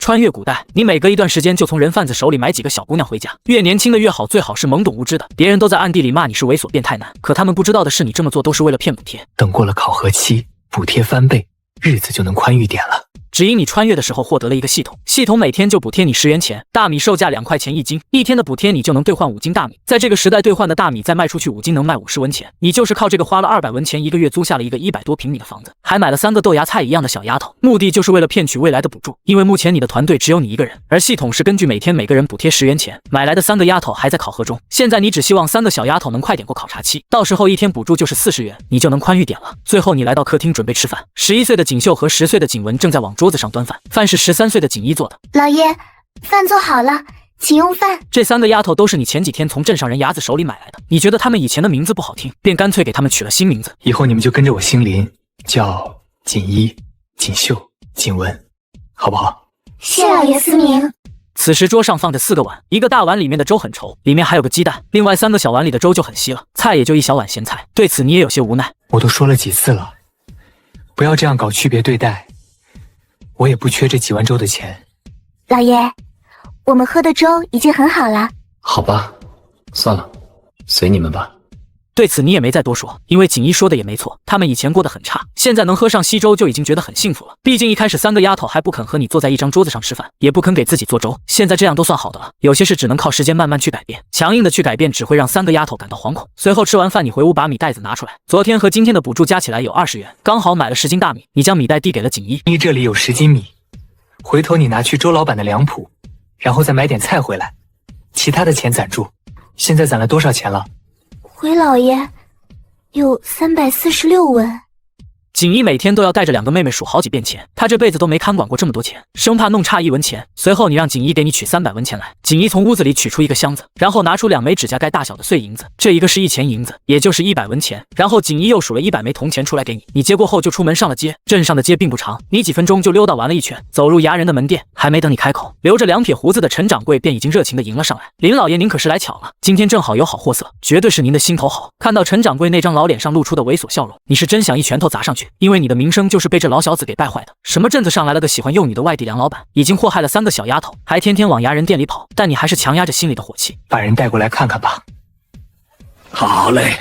穿越古代，你每隔一段时间就从人贩子手里买几个小姑娘回家，越年轻的越好，最好是懵懂无知的。别人都在暗地里骂你是猥琐变态男，可他们不知道的是，你这么做都是为了骗补贴。等过了考核期，补贴翻倍，日子就能宽裕点了。只因你穿越的时候获得了一个系统，系统每天就补贴你10元钱，大米售价2块钱一斤，一天的补贴你就能兑换5斤大米。在这个时代，兑换的大米再卖出去5斤能卖50文钱，你就是靠这个花了200文钱一个月租下了一个100多平米的房子，还买了3个豆芽菜一样的小丫头，目的就是为了骗取未来的补助。因为目前你的团队只有你一个人，而系统是根据每天每个人补贴10元钱买来的3个丫头还在考核中。现在你只希望3个小丫头能快点过考察期，到时候一天补助就是40元，你就能宽裕点了。最后你来到客厅准备吃饭，11岁的锦绣和10岁的锦文正在往桌子上端饭，饭是13岁的锦衣做的。老爷，饭做好了，请用饭。这3个丫头都是你前几天从镇上人伢子手里买来的，你觉得她们以前的名字不好听，便干脆给她们取了新名字。以后你们就跟着我姓林，叫锦衣、锦绣、锦文，好不好？谢老爷赐名。此时桌上放着4个碗，一个大碗里面的粥很稠，里面还有个鸡蛋，另外3个小碗里的粥就很稀了，菜也就一小碗咸菜。对此你也有些无奈。我都说了几次了，不要这样搞区别对待，我也不缺这几碗粥的钱。老爷，我们喝的粥已经很好了。好吧，算了，随你们吧。对此你也没再多说，因为锦衣说的也没错，他们以前过得很差，现在能喝上稀粥就已经觉得很幸福了。毕竟一开始3个丫头还不肯和你坐在一张桌子上吃饭，也不肯给自己做粥，现在这样都算好的了。有些事只能靠时间慢慢去改变，强硬的去改变只会让3个丫头感到惶恐。随后吃完饭，你回屋把米袋子拿出来，昨天和今天的补助加起来有20元，刚好买了10斤大米。你将米袋递给了锦衣，你这里有10斤米，回头你拿去周老板的粮铺，然后再买点菜回来，其他的钱攒住。现在攒了多少钱了？回老爷，有346文。锦衣每天都要带着2个妹妹数好几遍钱，她这辈子都没看管过这么多钱，生怕弄差1文钱。随后你让锦衣给你取300文钱来，锦衣从屋子里取出一个箱子，然后拿出2枚指甲盖大小的碎银子，这一个是1钱银子，也就是100文钱。然后锦衣又数了100枚铜钱出来给你，你接过后就出门上了街。镇上的街并不长，你几分钟就溜达完了一圈，走入牙人的门店，还没等你开口，留着2撇胡子的陈掌柜便已经热情地迎了上来。林老爷您可是来巧了，今天正好有好货色，绝对是您的心头好。看到陈掌柜那张老脸上露出的猥琐笑容，你是真想一拳头砸上去，因为你的名声就是被这老小子给败坏的。什么镇子上来了个喜欢幼女的外地梁老板，已经祸害了3个小丫头，还天天往牙人店里跑，但你还是强压着心里的火气，把人带过来看看吧。好嘞，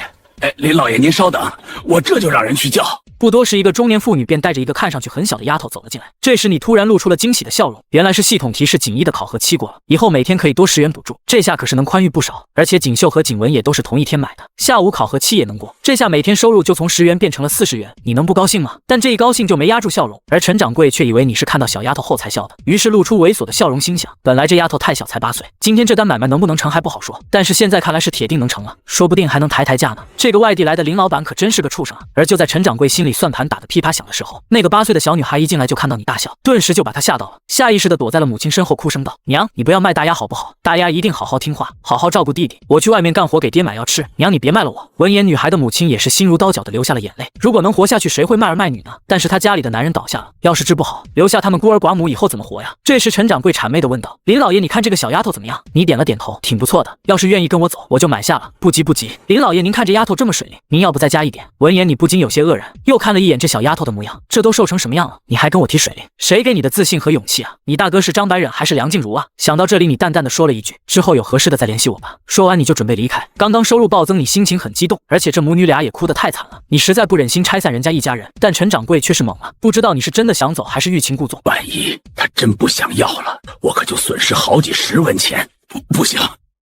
林老爷您稍等，我这就让人去叫。不多时，一个中年妇女便带着一个看上去很小的丫头走了进来。这时你突然露出了惊喜的笑容，原来是系统提示锦衣的考核期过了，以后每天可以多10元补助，这下可是能宽裕不少。而且锦绣和锦文也都是同一天买的，下午考核期也能过，这下每天收入就从10元变成了40元，你能不高兴吗？但这一高兴就没压住笑容，而陈掌柜却以为你是看到小丫头后才笑的，于是露出猥琐的笑容，心想本来这丫头太小才8岁，今天这单买卖能不能成还不好说，但是现在看来是铁定能成了，说不定还能抬抬价呢。这个外地来的林老板可真是个畜生啊！而就在陈掌柜心里算盘打得噼啪响的时候，那个8岁的小女孩一进来就看到你大笑，顿时就把她吓到了，下意识地躲在了母亲身后，哭声道：娘，你不要卖大丫好不好？大丫一定好好听话，好好照顾弟弟，我去外面干活给爹买药吃，娘你别卖了我。闻言，女孩的母亲也是心如刀绞地流下了眼泪。如果能活下去，谁会卖儿卖女呢？但是她家里的男人倒下了，要是治不好，留下他们孤儿寡母以后怎么活呀？这时陈掌柜谄媚地问道：林老爷，你看这个小丫头怎么样？你点了点头，挺不错的，要是愿意跟我走，我就买下了。不急不急，林老爷您看这丫头这么水灵，您要不再加一点？闻言你不禁有些愕然，又看了一眼这小丫头的模样，这都瘦成什么样了，你还跟我提水灵？谁给你的自信和勇气啊？你大哥是张白忍还是梁静茹啊？想到这里，你淡淡的说了一句：之后有合适的再联系我吧。说完你就准备离开。刚刚收入暴增，你心情很激动，而且这母女俩也哭得太惨了，你实在不忍心拆散人家一家人。但陈掌柜却是懵了，不知道你是真的想走还是欲擒故纵。万一他真不想要了，我可就损失好几10文钱，不行，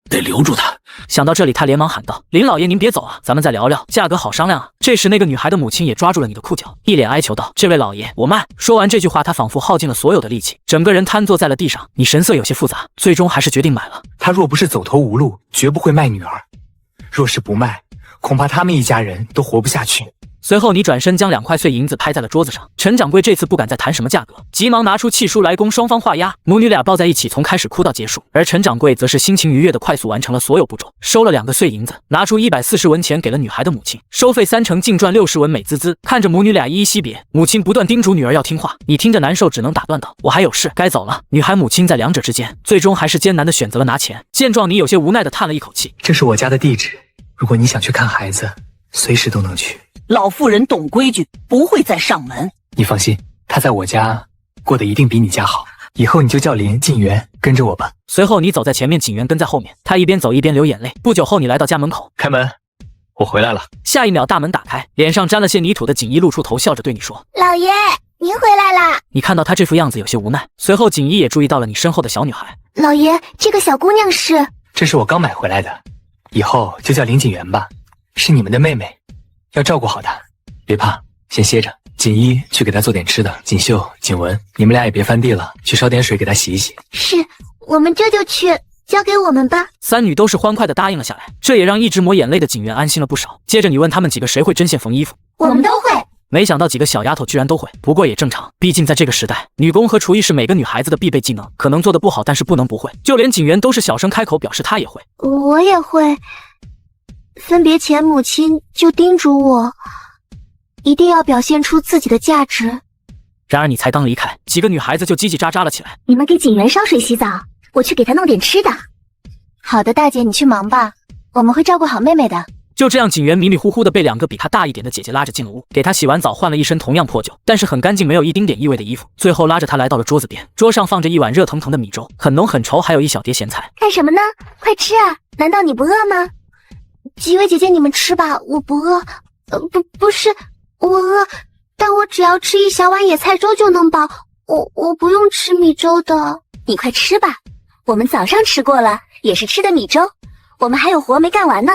得留住他。想到这里，他连忙喊道：林老爷您别走啊，咱们再聊聊，价格好商量啊。这时那个女孩的母亲也抓住了你的裤脚，一脸哀求道：这位老爷我卖。说完这句话，他仿佛耗尽了所有的力气，整个人瘫坐在了地上。你神色有些复杂，最终还是决定买了。他若不是走投无路，绝不会卖女儿，若是不卖，恐怕他们一家人都活不下去。随后你转身将2块碎银子拍在了桌子上，陈掌柜这次不敢再谈什么价格，急忙拿出契书来供双方画押。母女俩抱在一起，从开始哭到结束，而陈掌柜则是心情愉悦的快速完成了所有步骤，收了2个碎银子，拿出140文钱给了女孩的母亲，收费3成，净赚60文，美滋滋。看着母女俩依依惜别，母亲不断叮嘱女儿要听话，你听着难受，只能打断道：我还有事，该走了。女孩母亲在2者之间，最终还是艰难的选择了拿钱。见状，你有些无奈的叹了一口气。这是我家的地址，如果你想去看孩子，随时都能去。老妇人懂规矩，不会再上门。你放心，他在我家过得一定比你家好。以后你就叫林静媛，跟着我吧。随后你走在前面，景元跟在后面，他一边走一边流眼泪。不久后，你来到家门口，开门，我回来了。下一秒大门打开，脸上沾了些泥土的景一露出头，笑着对你说：“老爷，您回来啦。”你看到他这副样子有些无奈，随后景一也注意到了你身后的小女孩。老爷，这个小姑娘是？这是我刚买回来的，以后就叫林景媛吧，是你们的妹妹，要照顾好她，别怕，先歇着。锦衣去给她做点吃的，锦绣、景文，你们俩也别翻地了，去烧点水给她洗一洗。是，我们这就去，交给我们吧。三女都是欢快地答应了下来，这也让一直抹眼泪的景元安心了不少。接着你问他们几个谁会针线缝衣服，我们都会。没想到几个小丫头居然都会，不过也正常，毕竟在这个时代，女工和厨艺是每个女孩子的必备技能，可能做得不好，但是不能不会。就连景元都是小声开口表示她也会。我也会。分别前，母亲就叮嘱我，一定要表现出自己的价值。然而你才刚离开，几个女孩子就叽叽喳喳了起来。你们给景元烧水洗澡，我去给她弄点吃的。好的，大姐，你去忙吧，我们会照顾好妹妹的。就这样，景元迷迷糊糊的被两个比他大一点的姐姐拉着进了屋，给他洗完澡，换了一身同样破旧，但是很干净，没有一丁点异味的衣服。最后拉着他来到了桌子边，桌上放着一碗热腾腾的米粥，很浓很稠，还有一小碟咸菜。干什么呢？快吃啊！难道你不饿吗？几位姐姐，你们吃吧，我不饿。不是，我饿，但我只要吃一小碗野菜粥就能饱，我不用吃米粥的。你快吃吧，我们早上吃过了，也是吃的米粥，我们还有活没干完呢。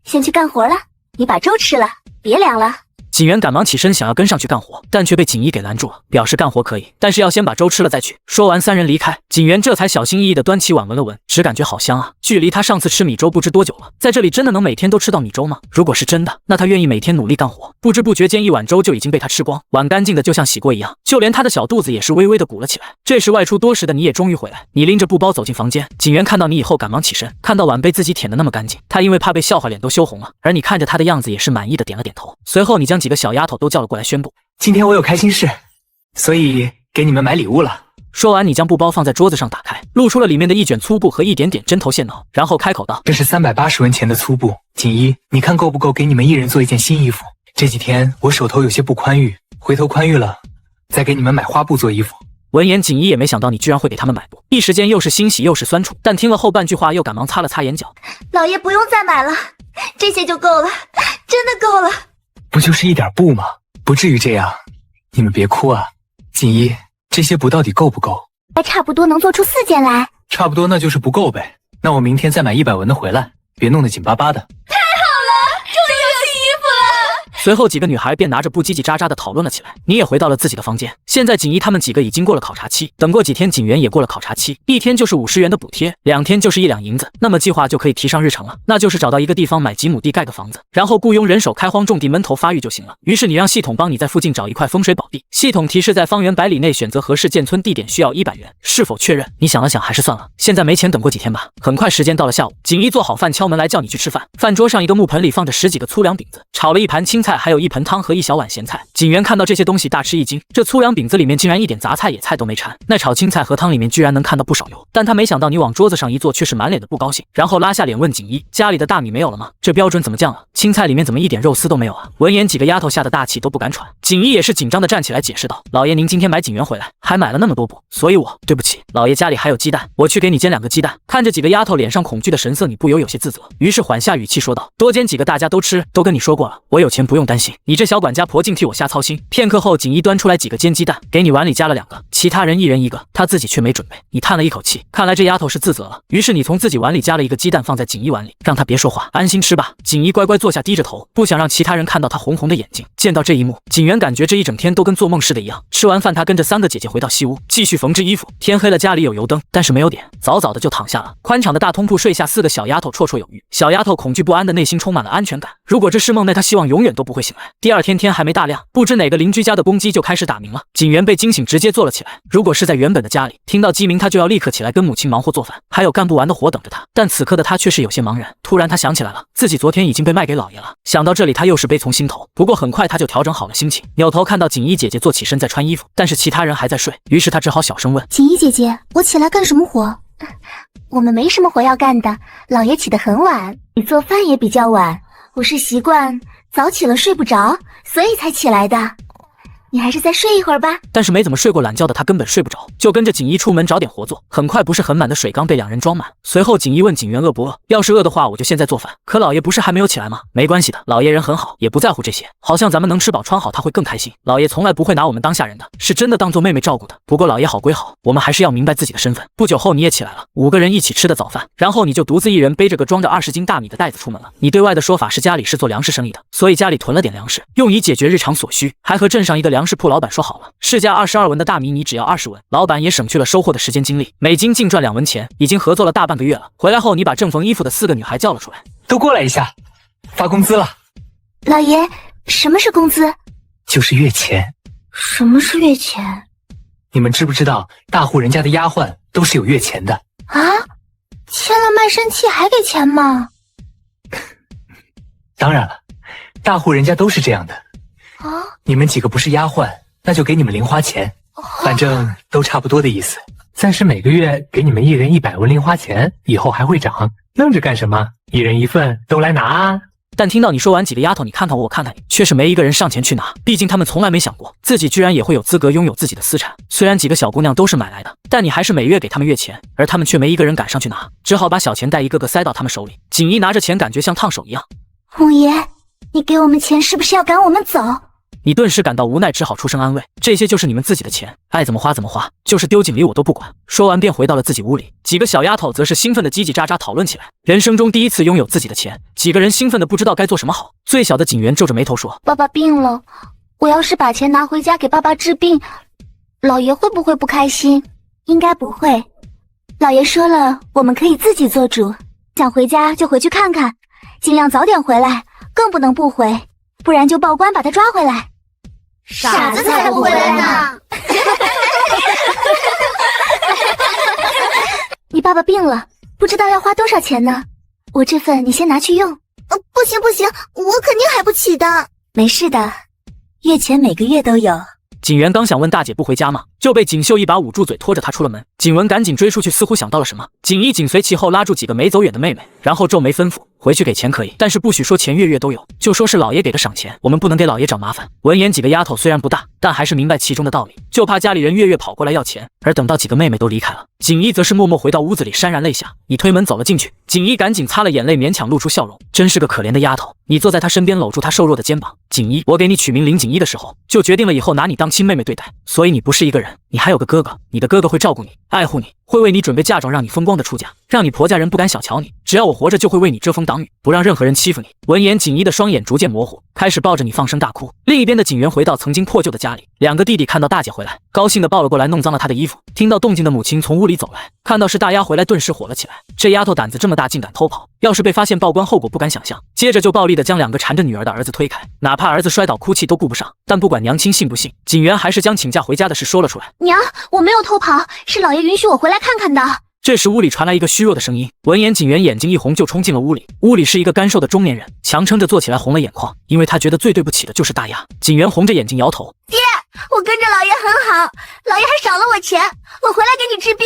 先去干活了，你把粥吃了，别凉了。景元赶忙起身想要跟上去干活，但却被锦衣给拦住了，表示干活可以，但是要先把粥吃了再去。说完，三人离开，景元这才小心翼翼地端起碗闻了闻，只感觉好香啊！距离他上次吃米粥不知多久了，在这里真的能每天都吃到米粥吗？如果是真的，那他愿意每天努力干活。不知不觉间，一碗粥就已经被他吃光，碗干净的就像洗过一样，就连他的小肚子也是微微的鼓了起来。这时外出多时的你也终于回来，你拎着布包走进房间，景元看到你以后赶忙起身，看到碗被自己舔得那么干净，他因为怕被笑话脸都羞红了，而你看着他的样子也是满意的点了点头。随后你将几个小丫头都叫了过来，宣布今天我有开心事，所以给你们买礼物了。说完，你将布包放在桌子上，打开，露出了里面的一卷粗布和一点点针头线脑，然后开口道：“这是380文钱的粗布，锦衣，你看够不够给你们一人做一件新衣服？这几天我手头有些不宽裕，回头宽裕了，再给你们买花布做衣服。”闻言，锦衣也没想到你居然会给他们买布，一时间又是欣喜又是酸楚，但听了后半句话又赶忙擦了擦眼角：“老爷不用再买了，这些就够了，真的够了。不就是一点布吗？不至于这样，你们别哭啊。锦衣，这些布到底够不够？还差不多能做出4件来。差不多，那就是不够呗。那我明天再买100文的回来，别弄得紧巴巴的。”随后几个女孩便拿着布叽叽喳喳的讨论了起来。你也回到了自己的房间。现在锦衣他们几个已经过了考察期，等过几天景元也过了考察期，1天就是50元的补贴，2天就是1两银子，那么计划就可以提上日程了，那就是找到一个地方买几亩地盖个房子，然后雇佣人手开荒种地闷头发育就行了。于是你让系统帮你在附近找一块风水宝地，系统提示在方圆100里内选择合适建村地点需要100元，是否确认？你想了想还是算了，现在没钱，等过几天吧。很快时间到了下午，锦衣做好饭敲门来叫你去吃饭。饭桌上一个木盆里放着10几个粗粮饼子，炒了一盘青菜，还有一盆汤和一小碗咸菜。景元看到这些东西大吃一惊，这粗粮饼子里面竟然一点杂菜野菜都没掺，那炒青菜和汤里面居然能看到不少油，但他没想到你往桌子上一坐却是满脸的不高兴，然后拉下脸问锦衣：“家里的大米没有了吗？这标准怎么降了？青菜里面怎么一点肉丝都没有啊？”闻言几个丫头吓得大气都不敢喘，锦衣也是紧张的站起来解释道：“老爷您今天买景元回来，还买了那么多布，所以对不起，老爷家里还有鸡蛋，我去给你煎2个鸡蛋。”看着几个丫头脸上恐惧的神色，你不由有些自责，于是缓下语气说道：“多煎几个大家都吃，都跟你说过了，我有钱不用担心，你这小管家婆净替我瞎操心。”片刻后，锦衣端出来几个煎鸡蛋，给你碗里加了2个，其他人1人1个，他自己却没准备。你叹了一口气，看来这丫头是自责了，于是你从自己碗里加了1个鸡蛋放在锦衣碗里，让他别说话，安心吃吧。锦衣乖乖坐下，低着头，不想让其他人看到他红红的眼睛。见到这一幕，景元感觉这一整天都跟做梦似的一样。吃完饭，他跟着3个姐姐回到西屋，继续缝制衣服。天黑了，家里有油灯，但是没有点，早早的就躺下了。宽敞的大通铺睡下4个小丫头绰绰有余，小丫头恐惧不安的内心充满了安全感。如果这是梦，那她希望永远都不会醒来。第2天天还没大亮，不知哪个邻居家的公鸡就开始打鸣了。景元被惊醒，直接坐了起来。如果是在原本的家里，听到鸡鸣他就要立刻起来跟母亲忙活做饭，还有干不完的活等着他。但此刻的他却是有些茫然。突然他想起来了，自己昨天已经被卖给老爷了。想到这里，他又是悲从心头。不过很快他就调整好了心情，扭头看到锦衣姐姐坐起身在穿衣服，但是其他人还在睡，于是他只好小声问：“锦衣姐姐，我起来干什么活？”“我们没什么活要干的，老爷起得很晚，你做饭也比较晚，我是习惯早起了睡不着，所以才起来的。”你还是再睡一会儿吧。但是没怎么睡过懒觉的他根本睡不着，就跟着锦衣出门找点活做。很快不是很满的水缸被两人装满。随后锦衣问景元饿不饿，要是饿的话我就现在做饭。可老爷不是还没有起来吗？没关系的，老爷人很好，也不在乎这些。好像咱们能吃饱穿好他会更开心。老爷从来不会拿我们当下人的，是真的当做妹妹照顾的。不过老爷好归好，我们还是要明白自己的身份。不久后你也起来了，5个人一起吃的早饭，然后你就独自一人背着个装着20斤大米的袋子出门了。你对外的说法是家里是做粮食生意的，所以家里囤了点粮食，用以解决日常所需，还和镇上一个粮食铺老板说好了，市价22文的大米你只要20文，老板也省去了收货的时间精力，每斤净赚2文钱，已经合作了大半个月了。回来后你把正缝衣服的4个女孩叫了出来，都过来一下，发工资了。老爷，什么是工资？就是月钱。什么是月钱？你们知不知道大户人家的丫鬟都是有月钱的啊？签了卖身契还给钱吗？当然了，大户人家都是这样的。啊，你们几个不是丫鬟，那就给你们零花钱，反正都差不多的意思。暂时每个月给你们1人100文零花钱，以后还会涨。愣着干什么？1人1份，都来拿啊！但听到你说完几个丫头你看看我，我看看你，却是没一个人上前去拿。毕竟他们从来没想过自己居然也会有资格拥有自己的私产。虽然几个小姑娘都是买来的，但你还是每月给他们月钱，而他们却没一个人敢上去拿，只好把小钱袋一个个塞到他们手里。锦衣拿着钱感觉像烫手一样。五爷，你给我们钱是不是要赶我们走？你顿时感到无奈，只好出声安慰，这些就是你们自己的钱，爱怎么花怎么花，就是丢井里我都不管。说完便回到了自己屋里，几个小丫头则是兴奋的叽叽喳喳讨论起来，人生中第一次拥有自己的钱，几个人兴奋的不知道该做什么好。最小的景元皱着眉头说，爸爸病了，我要是把钱拿回家给爸爸治病，老爷会不会不开心？应该不会，老爷说了，我们可以自己做主，想回家就回去看看，尽量早点回来，更不能不回，不然就报官把他抓回来。傻子才不回来呢！你爸爸病了，不知道要花多少钱呢？我这份你先拿去用。不行不行，我肯定还不起的。没事的，月钱每个月都有。景元刚想问大姐不回家吗，就被锦绣一把捂住嘴，拖着她出了门。景文赶紧追出去，似乎想到了什么。锦衣紧随其后，拉住几个没走远的妹妹，然后皱眉吩咐，回去给钱可以，但是不许说钱月月都有，就说是老爷给的赏钱，我们不能给老爷找麻烦。闻言，几个丫头虽然不大，但还是明白其中的道理，就怕家里人月月跑过来要钱。而等到几个妹妹都离开了，锦衣则是默默回到屋子里，潸然泪下。你推门走了进去，锦衣赶紧擦了眼泪，勉强露出笑容，真是个可怜的丫头。你坐在她身边，搂住她瘦弱的肩膀。锦衣，我给你取名林锦衣的时候，就决定了以后拿你当亲妹妹对待，所以你不是一个人，你还有个哥哥，你的哥哥会照顾你，爱护你，会为你准备嫁妆，让你风光的出嫁，让你婆家人不敢小瞧你，只要我活着就会为你遮风挡雨，不让任何人欺负你。闻言，锦衣的双眼逐渐模糊，开始抱着你放声大哭。另一边的景元回到曾经破旧的家里，两个弟弟看到大姐回来，高兴地抱了过来，弄脏了她的衣服。听到动静的母亲从屋里走来，看到是大丫回来，顿时火了起来，这丫头胆子这么大，竟敢偷跑，要是被发现报官，后果不敢想象。接着就暴力地将两个缠着女儿的儿子推开，哪怕儿子摔倒哭泣都顾不上。但不管娘亲信不信，景元还是将请假回家的事说了出来。娘，我没有偷跑，是老爷允许我回来看看的。这时屋里传来一个虚弱的声音，闻言景元眼睛一红，就冲进了屋里。屋里是一个干瘦的中年人，强撑着坐起来，红了眼眶，因为他觉得最对不起的就是大丫。景元红着眼睛摇头，爹，我跟着老爷很好，老爷还赏了我钱，我回来给你治病。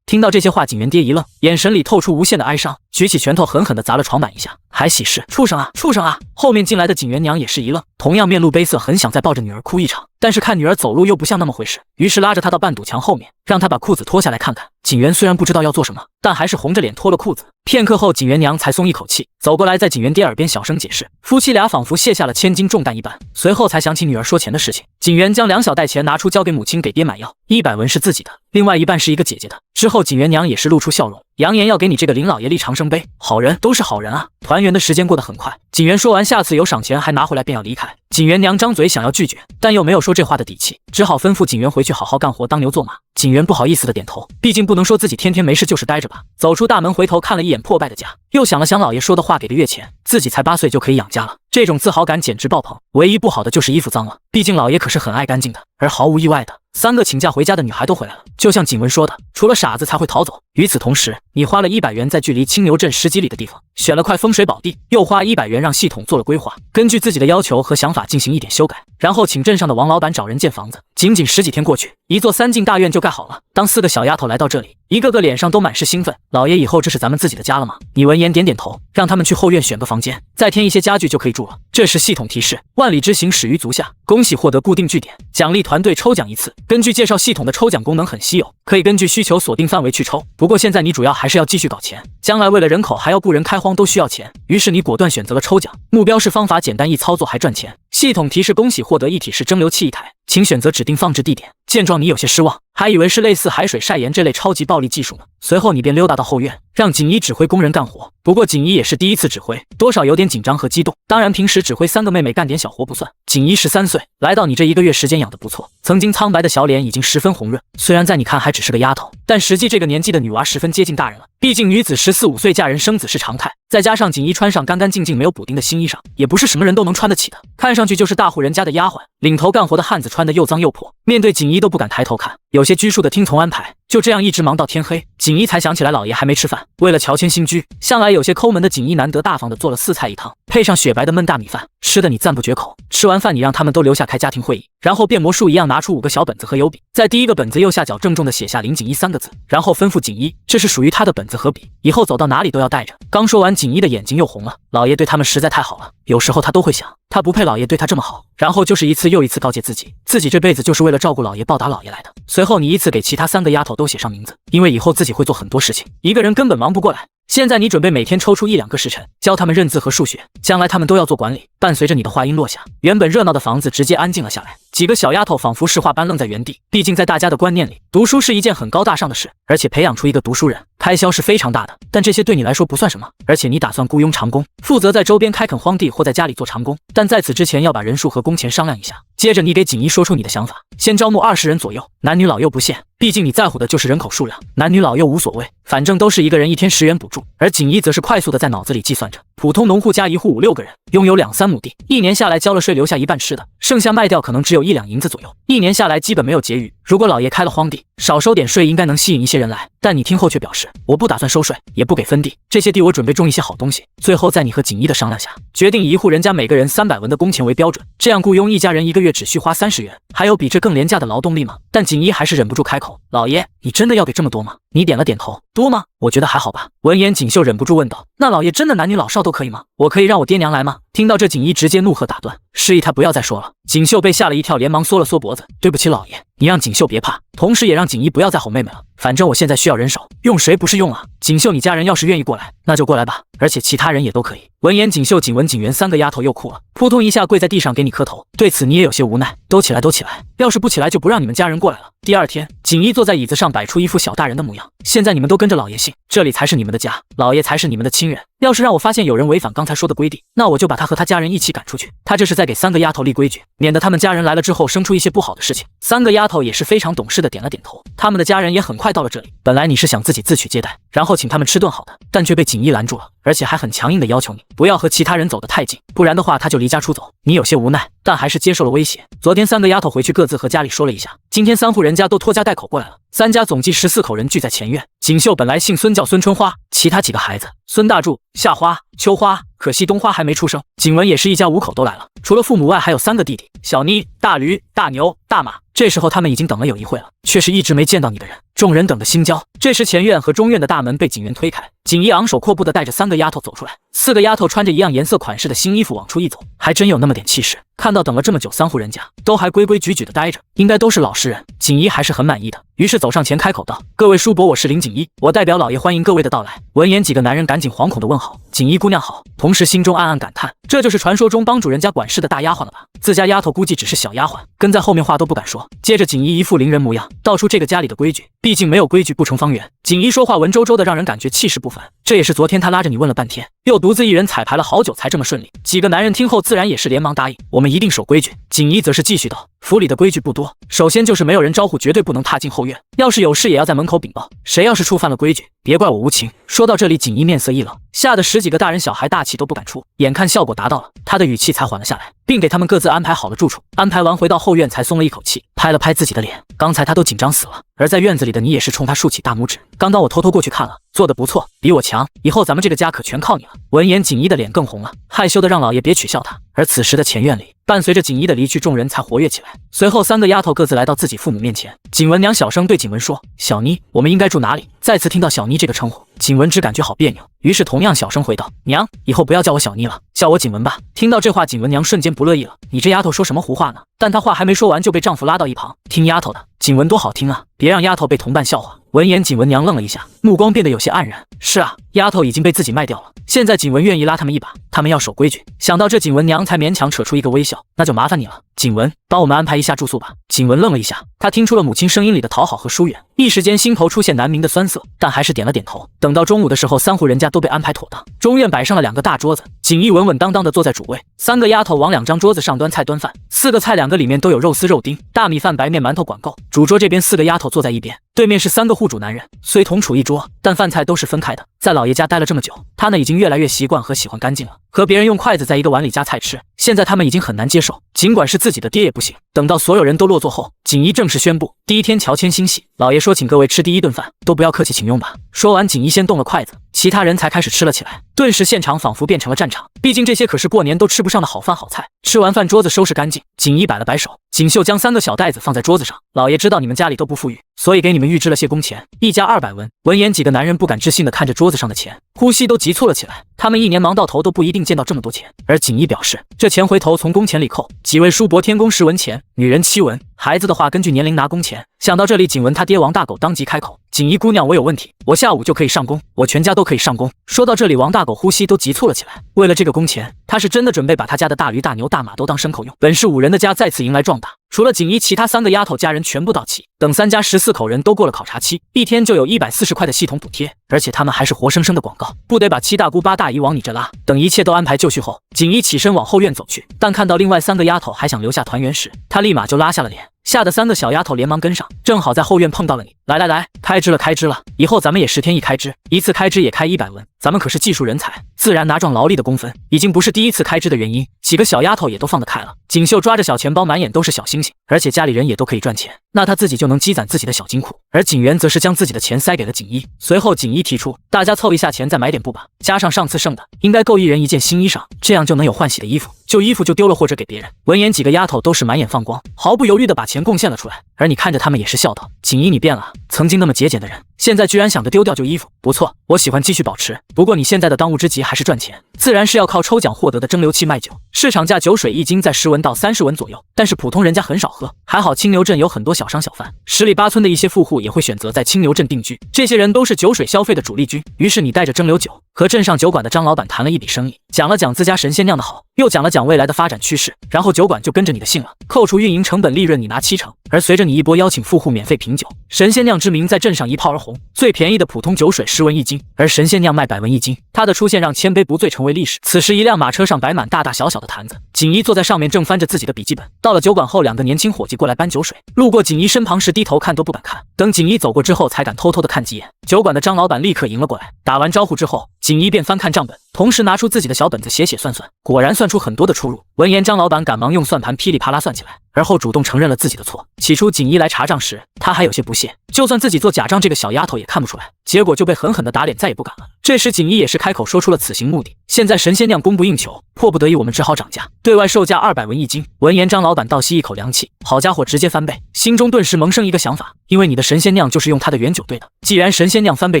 听到这些话，景元爹一愣，眼神里透出无限的哀伤，举起拳头狠狠地砸了床板一下，还喜事，畜生啊，畜生啊！后面进来的景元娘也是一愣，同样面露悲色，很想再抱着女儿哭一场，但是看女儿走路又不像那么回事，于是拉着她到半堵墙后面，让她把裤子脱下来看看。景元虽然不知道要做什么，但还是红着脸脱了裤子。片刻后，景元娘才松一口气，走过来在景元爹耳边小声解释，夫妻俩仿佛卸下了千斤重担一般。随后才想起女儿说钱的事情，景元将2小袋钱拿出，交给母亲给爹买药，100文是自己的，另外1半是一个姐姐的。之后景元娘也是露出笑容，扬言要给你这个林老爷立长生碑。好人都是好人啊！团圆的时间过得很快，景元说完下次有赏钱还拿回来便要离开。景元娘张嘴想要拒绝，但又没有说这话的底气，只好吩咐景元回去好好干活，当牛做马。景元不好意思的点头，毕竟不能说自己天天没事就是待着吧。走出大门，回头看了一眼破败的家，又想了想老爷说的话，给的月钱，自己才8岁就可以养家了，这种自豪感简直爆棚。唯一不好的就是衣服脏了，毕竟老爷可是很爱干净的。而毫无意外的，3个请假回家的女孩都回来了，就像景文说的，除了傻子才会逃走。与此同时，你花了100元在距离青牛镇10几里的地方选了块风水宝地，又花100元让系统做了规划，根据自己的要求和想法进行一点修改，然后请镇上的王老板找人建房子。仅仅10几天过去，一座3进大院就盖好了。当4个小丫头来到这里，一个个脸上都满是兴奋。老爷，以后这是咱们自己的家了吗？你闻言点点头，让他们去后院选个房间，再添一些家具就可以住了。这时系统提示：万里之行始于足下，恭喜获得固定据点，奖励团队抽奖1次。根据介绍，系统的抽奖功能很稀有，可以根据需求锁定范围去抽。不过现在你主要还是要继续搞钱，将来为了人口还要雇人开荒都需要钱，于是你果断选择了抽奖。目标是方法简单易操作还赚钱。系统提示：恭喜获得一体式蒸馏器1台，请选择指定放置地点。见状你有些失望，还以为是类似海水晒盐这类超级暴力技术呢。随后你便溜达到后院，让锦衣指挥工人干活。不过锦衣也是第一次指挥，多少有点紧张和激动。当然平时指挥3个妹妹干点小活不算。锦衣13岁，来到你这1个月时间养得不错，曾经苍白的小脸已经十分红润。虽然在你看还只是个丫头，但实际这个年纪的女娃十分接近大人了。毕竟女子14、15岁嫁人生子是常态，再加上锦衣穿上干干净净没有补丁的新衣裳，也不是什么人都能穿得起的，看上去就是大户人家的丫鬟。领头干活的汉子穿得又脏又破，面对锦衣都不敢抬头看，有些拘束的听从安排。就这样一直忙到天黑，锦衣才想起来老爷还没吃饭。为了乔迁新居，向来有些抠门的锦衣难得大方的做了4菜1汤，配上雪白的焖大米饭，吃的你赞不绝口。吃完饭你让他们都留下开家庭会议，然后变魔术一样拿出5个小本子和油笔，在第1个本子右下角郑重的写下林锦衣3个字，然后吩咐锦衣，这是属于他的本子和笔，以后走到哪里都要带着。刚说完，锦衣的眼睛又红了，老爷对他们实在太好了，有时候他都会想，他不配老爷对他这么好。然后就是一次又一次告诫自己，自己这辈子就是为了照顾老爷报答老爷来的。随后你依次给其他3个丫头都写上名字，因为以后自己会做很多事情，一个人根本忙不过来。现在你准备每天抽出1、2个时辰，教他们认字和数学，将来他们都要做管理。伴随着你的话音落下，原本热闹的房子直接安静了下来，几个小丫头仿佛石化般愣在原地。毕竟在大家的观念里，读书是一件很高大上的事，而且培养出一个读书人，开销是非常大的。但这些对你来说不算什么，而且你打算雇佣长工，负责在周边开垦荒地或在家里做长工。但在此之前要把人数和工钱商量一下。接着你给锦衣说出你的想法，先招募20人左右，男女老幼不限，毕竟你在乎的就是人口数量，男女老幼无所谓，反正都是一个人1天10元补助。而锦衣则是快速的在脑子里计算着，普通农户家1户5、6个人，拥有2、3亩地，1年下来交了税留下一半吃的，剩下卖掉可能只有1、2银子左右，1年下来基本没有结余。如果老爷开了荒地，少收点税应该能吸引一些人来。但你听后却表示，我不打算收税，也不给分地，这些地我准备种一些好东西。最后在你和锦衣的商量下，决定以1户人家每个人300文的工钱为标准，这样雇佣一家人1个月只需花30元，还有比这更廉价的劳动力吗？但锦衣还是忍不住开口，老爷，你真的要给这么多吗？你点了点头，多吗？我觉得还好吧。闻言锦绣忍不住问道，那老爷真的男女老少都可以吗？我可以让我爹娘来吗？听到这锦衣直接怒喝打断，示意他不要再说了。锦绣被吓了一跳，连忙缩了缩脖子，对不起老爷，你让锦绣别怕，同时也让锦衣不要再吼妹妹了，反正我现在需要人手，用谁不是用啊？锦绣你家人要是愿意过来，那就过来吧，而且其他人也都可以。闻言锦绣、锦文、锦元3个丫头又哭了，扑通一下跪在地上给你磕头。对此你也有些无奈，都起来都起来，要是不起来就不让你们家人过来了。第2天，锦衣坐在椅子上摆出一副小大人的模样，现在你们都跟着老爷姓，这里才是你们的家，老爷才是你们的亲人，要是让我发现有人违反刚才说的规定，那我就把他和他家人一起赶出去。他这是在给3个丫头立规矩，免得他们家人来了之后生出一些不好的事情。3个丫头也是非常懂事的点了点头，他们的家人也很快到了这里。本来你是想自己自取接待，然后请他们吃顿好的，但却被锦衣拦住了，而且还很强硬的要求你不要和其他人走得太近，不然的话他就离家出走。你有些无奈，但还是接受了威胁。昨天3个丫头回去各自和家里说了一下，今天3户人家都拖家带口过来了，3家总计14口人聚在前院。锦绣本来姓孙，叫孙春花，其他几个孩子孙大柱、夏花、秋花，可惜冬花还没出生。景文也是一家5口都来了，除了父母外还有3个弟弟，小妮、大驴、大牛、大马。这时候他们已经等了有1会了，却是一直没见到你的人，众人等得心焦。这时前院和中院的大门被景元推开，锦衣昂首阔步地带着3个丫头走出来，4个丫头穿着一样颜色款式的新衣服往出一走，还真有那么点气势。看到等了这么久3户人家都还规规矩矩地待着，应该都是老实人，锦衣还是很满意的，于是走上前开口道，各位叔伯，我是林锦衣，我代表老爷欢迎各位的到来。闻言几个男人赶紧惶恐地问好，锦衣姑娘好，同时心中暗暗感叹，这就是传说中帮主人家管事的大丫鬟了吧？自家丫头估计只是小丫鬟，跟在后面话都不敢说。接着锦衣一副伶人模样，道出这个家里的规矩，毕竟没有规矩不成方圆。锦衣说话文绉绉的，让人感觉气势不凡，这也是昨天他拉着你问了半天，又独自一人彩排了好久才这么顺利。几个男人听后自然也是连忙答应，我们一定守规矩。锦衣则是继续道，府里的规矩不多，首先就是没有人招呼绝对不能踏进后院，要是有事也要在门口禀报。谁要是触犯了规矩，别怪我无情。说到这里，锦衣面色一冷，吓得10几个大人小孩大气都不敢出。眼看效果达到了，他的语气才缓了下来，并给他们各自安排好了住处。安排完回到后院才松了一口气，拍了拍自己的脸，刚才他都紧张死了。而在院子里的你也是冲他竖起大拇指，刚刚我偷偷过去看了，做得不错，比我强，以后咱们这个家可全靠你了。闻言，锦衣的脸更红了，害羞的让老爷别取笑他。而此时的前院里，伴随着锦衣的离去，众人才活跃起来。随后3个丫头各自来到自己父母面前。景文娘小声对景文说：“小妮，我们应该住哪里？”再次听到小妮这个称呼，景文只感觉好别扭，于是同样小声回道：“娘，以后不要叫我小妮了，叫我景文吧。”听到这话，景文娘瞬间不乐意了：“你这丫头说什么胡话呢？”但她话还没说完，就被丈夫拉到一旁：“听丫头的，景文多好听啊，别让丫头被同伴笑话。”闻言，景文娘愣了一下，目光变得有些黯然。是啊，丫头已经被自己卖掉了，现在景文愿意拉他们一把，他们要守规矩。想到这，景文娘才勉强扯出一个微笑：“那就麻烦你了，景文，帮我们安排一下住宿吧。”景文愣了一下，他听出了母亲声音里的讨好和疏远，一时间心头出现难明的酸涩，但还是点了点头。等到中午的时候，3户人家都被安排妥当，中院摆上了2个大桌子，锦衣稳稳当当的坐在主位，3个丫头往2张桌子上端菜端饭，4个菜2个里面都有肉丝、肉丁、大米饭、白面、馒头，管够。主桌这边4个丫头坐在一边，对面是3个户主男人，虽同处一桌，但饭菜都是分开的。在老爷家待了这么久，他呢已经越来越习惯和喜欢干净了，和别人用筷子在一个碗里夹菜吃，现在他们已经很难接受，尽管是自己的爹也不行。等到所有人都落座后，锦衣正式宣布，第一天乔迁新戏，老爷说请各位吃第一顿饭，都不要客气，请用吧。说完，锦衣先动了筷子，其他人才开始吃了起来。顿时现场仿佛变成了战场，毕竟这些可是过年都吃不上的好饭好菜。吃完饭，桌子收拾干净，锦衣摆了摆手，锦绣将3个小袋子放在桌子上。老爷知道你们家里都不富裕，所以给你们预支了些工钱，一家200文。闻言，几个男人不敢置信地看着桌子上的钱，呼吸都急促了起来。他们一年忙到头都不一定见到这么多钱。而锦衣表示，这钱回头从工钱里扣，几位叔伯天工10文钱，女人7文，孩子的话根据年龄拿工钱。想到这里，景文他爹王大狗当即开口：“锦衣姑娘，我有问题，我下午就可以上工，我全家都可以上工。”说到这里，王大狗呼吸都急促了起来。为了这个工钱，他是真的准备把他家的大驴、大牛、大马都当牲口用。本是5人的家再次迎来壮大，除了锦衣，其他3个丫头家人全部到齐。等3家14口人都过了考察期，一天就有140块的系统补贴，而且他们还是活生生的广告，不得把7大姑8大姨往你这拉。等一切都安排就绪后，锦衣起身往后院走去，但看到另外3个丫头还想留下团圆时，他立马就拉下了脸。吓得3个小丫头连忙跟上，正好在后院碰到了你。来，开支了，以后咱们也10天1开支，一次开支也开100文，咱们可是技术人才，自然拿壮劳力的工分，已经不是第一次开支的原因。几个小丫头也都放得开了。锦绣抓着小钱包，满眼都是小星星，而且家里人也都可以赚钱，那他自己就能积攒自己的小金库。而景元则是将自己的钱塞给了锦衣。随后锦衣提出，大家凑一下钱再买点布吧，加上上次剩的，应该够1人1件新衣裳，这样就能有换洗的衣服，旧衣服就丢了或者给别人。闻言，几个丫头都是满眼放光，毫不犹豫地把钱贡献了出来。而你看着他们也是笑道：“锦衣，你变了，曾经那么节俭的人，现在居然想着丢掉旧衣服，不错，我喜欢继续保持。不过你现在的当务之急还是赚钱，自然是要靠抽奖获得的蒸馏器卖酒。市场价酒水1斤在10文到30文左右，但是普通人家很少喝。还好青牛镇有很多小商小贩，10里8村的一些富户也会选择在青牛镇定居，这些人都是酒水消费的主力军。于是你带着蒸馏酒和镇上酒馆的张老板谈了一笔生意，讲了讲自家神仙酿的好，又讲了讲未来的发展趋势，然后酒馆就跟着你的姓了，扣除运营成本利润你拿70%。而随着你一波邀请富户免费品酒，神仙酿之名在镇上一炮而红。最便宜的普通酒水10文1斤，而神仙酿卖100文1斤。它的出现让千杯不醉成为历史。此时一辆马车上摆满大大小小的坛子，锦衣坐在上面正翻着自己的笔记本。到了酒馆后，2个年轻伙计过来搬酒水，路过锦衣身旁时低头看都不敢看，等锦衣走过之后才敢偷偷的看几眼。酒馆的张老板立刻迎了过来，打完招呼之后，锦衣便翻看账本，同时拿出自己的小本子写算算，果然算出很多的出入。闻言，张老板赶忙用算盘噼里啪啦算起来，而后主动承认了自己的错。起初锦衣来查账时，他还有些不屑，就算自己做假账，这个小丫头也看不出来，结果就被狠狠的打脸，再也不敢了。这时锦衣也是开口说出了此行目的，现在神仙酿供不应求，迫不得已我们只好涨价，对外售价200文1斤。闻言，张老板倒吸一口凉气，好家伙，直接翻倍，心中顿时萌生一个想法，因为你的神仙酿就是用他的原酒兑的，既然神仙酿翻倍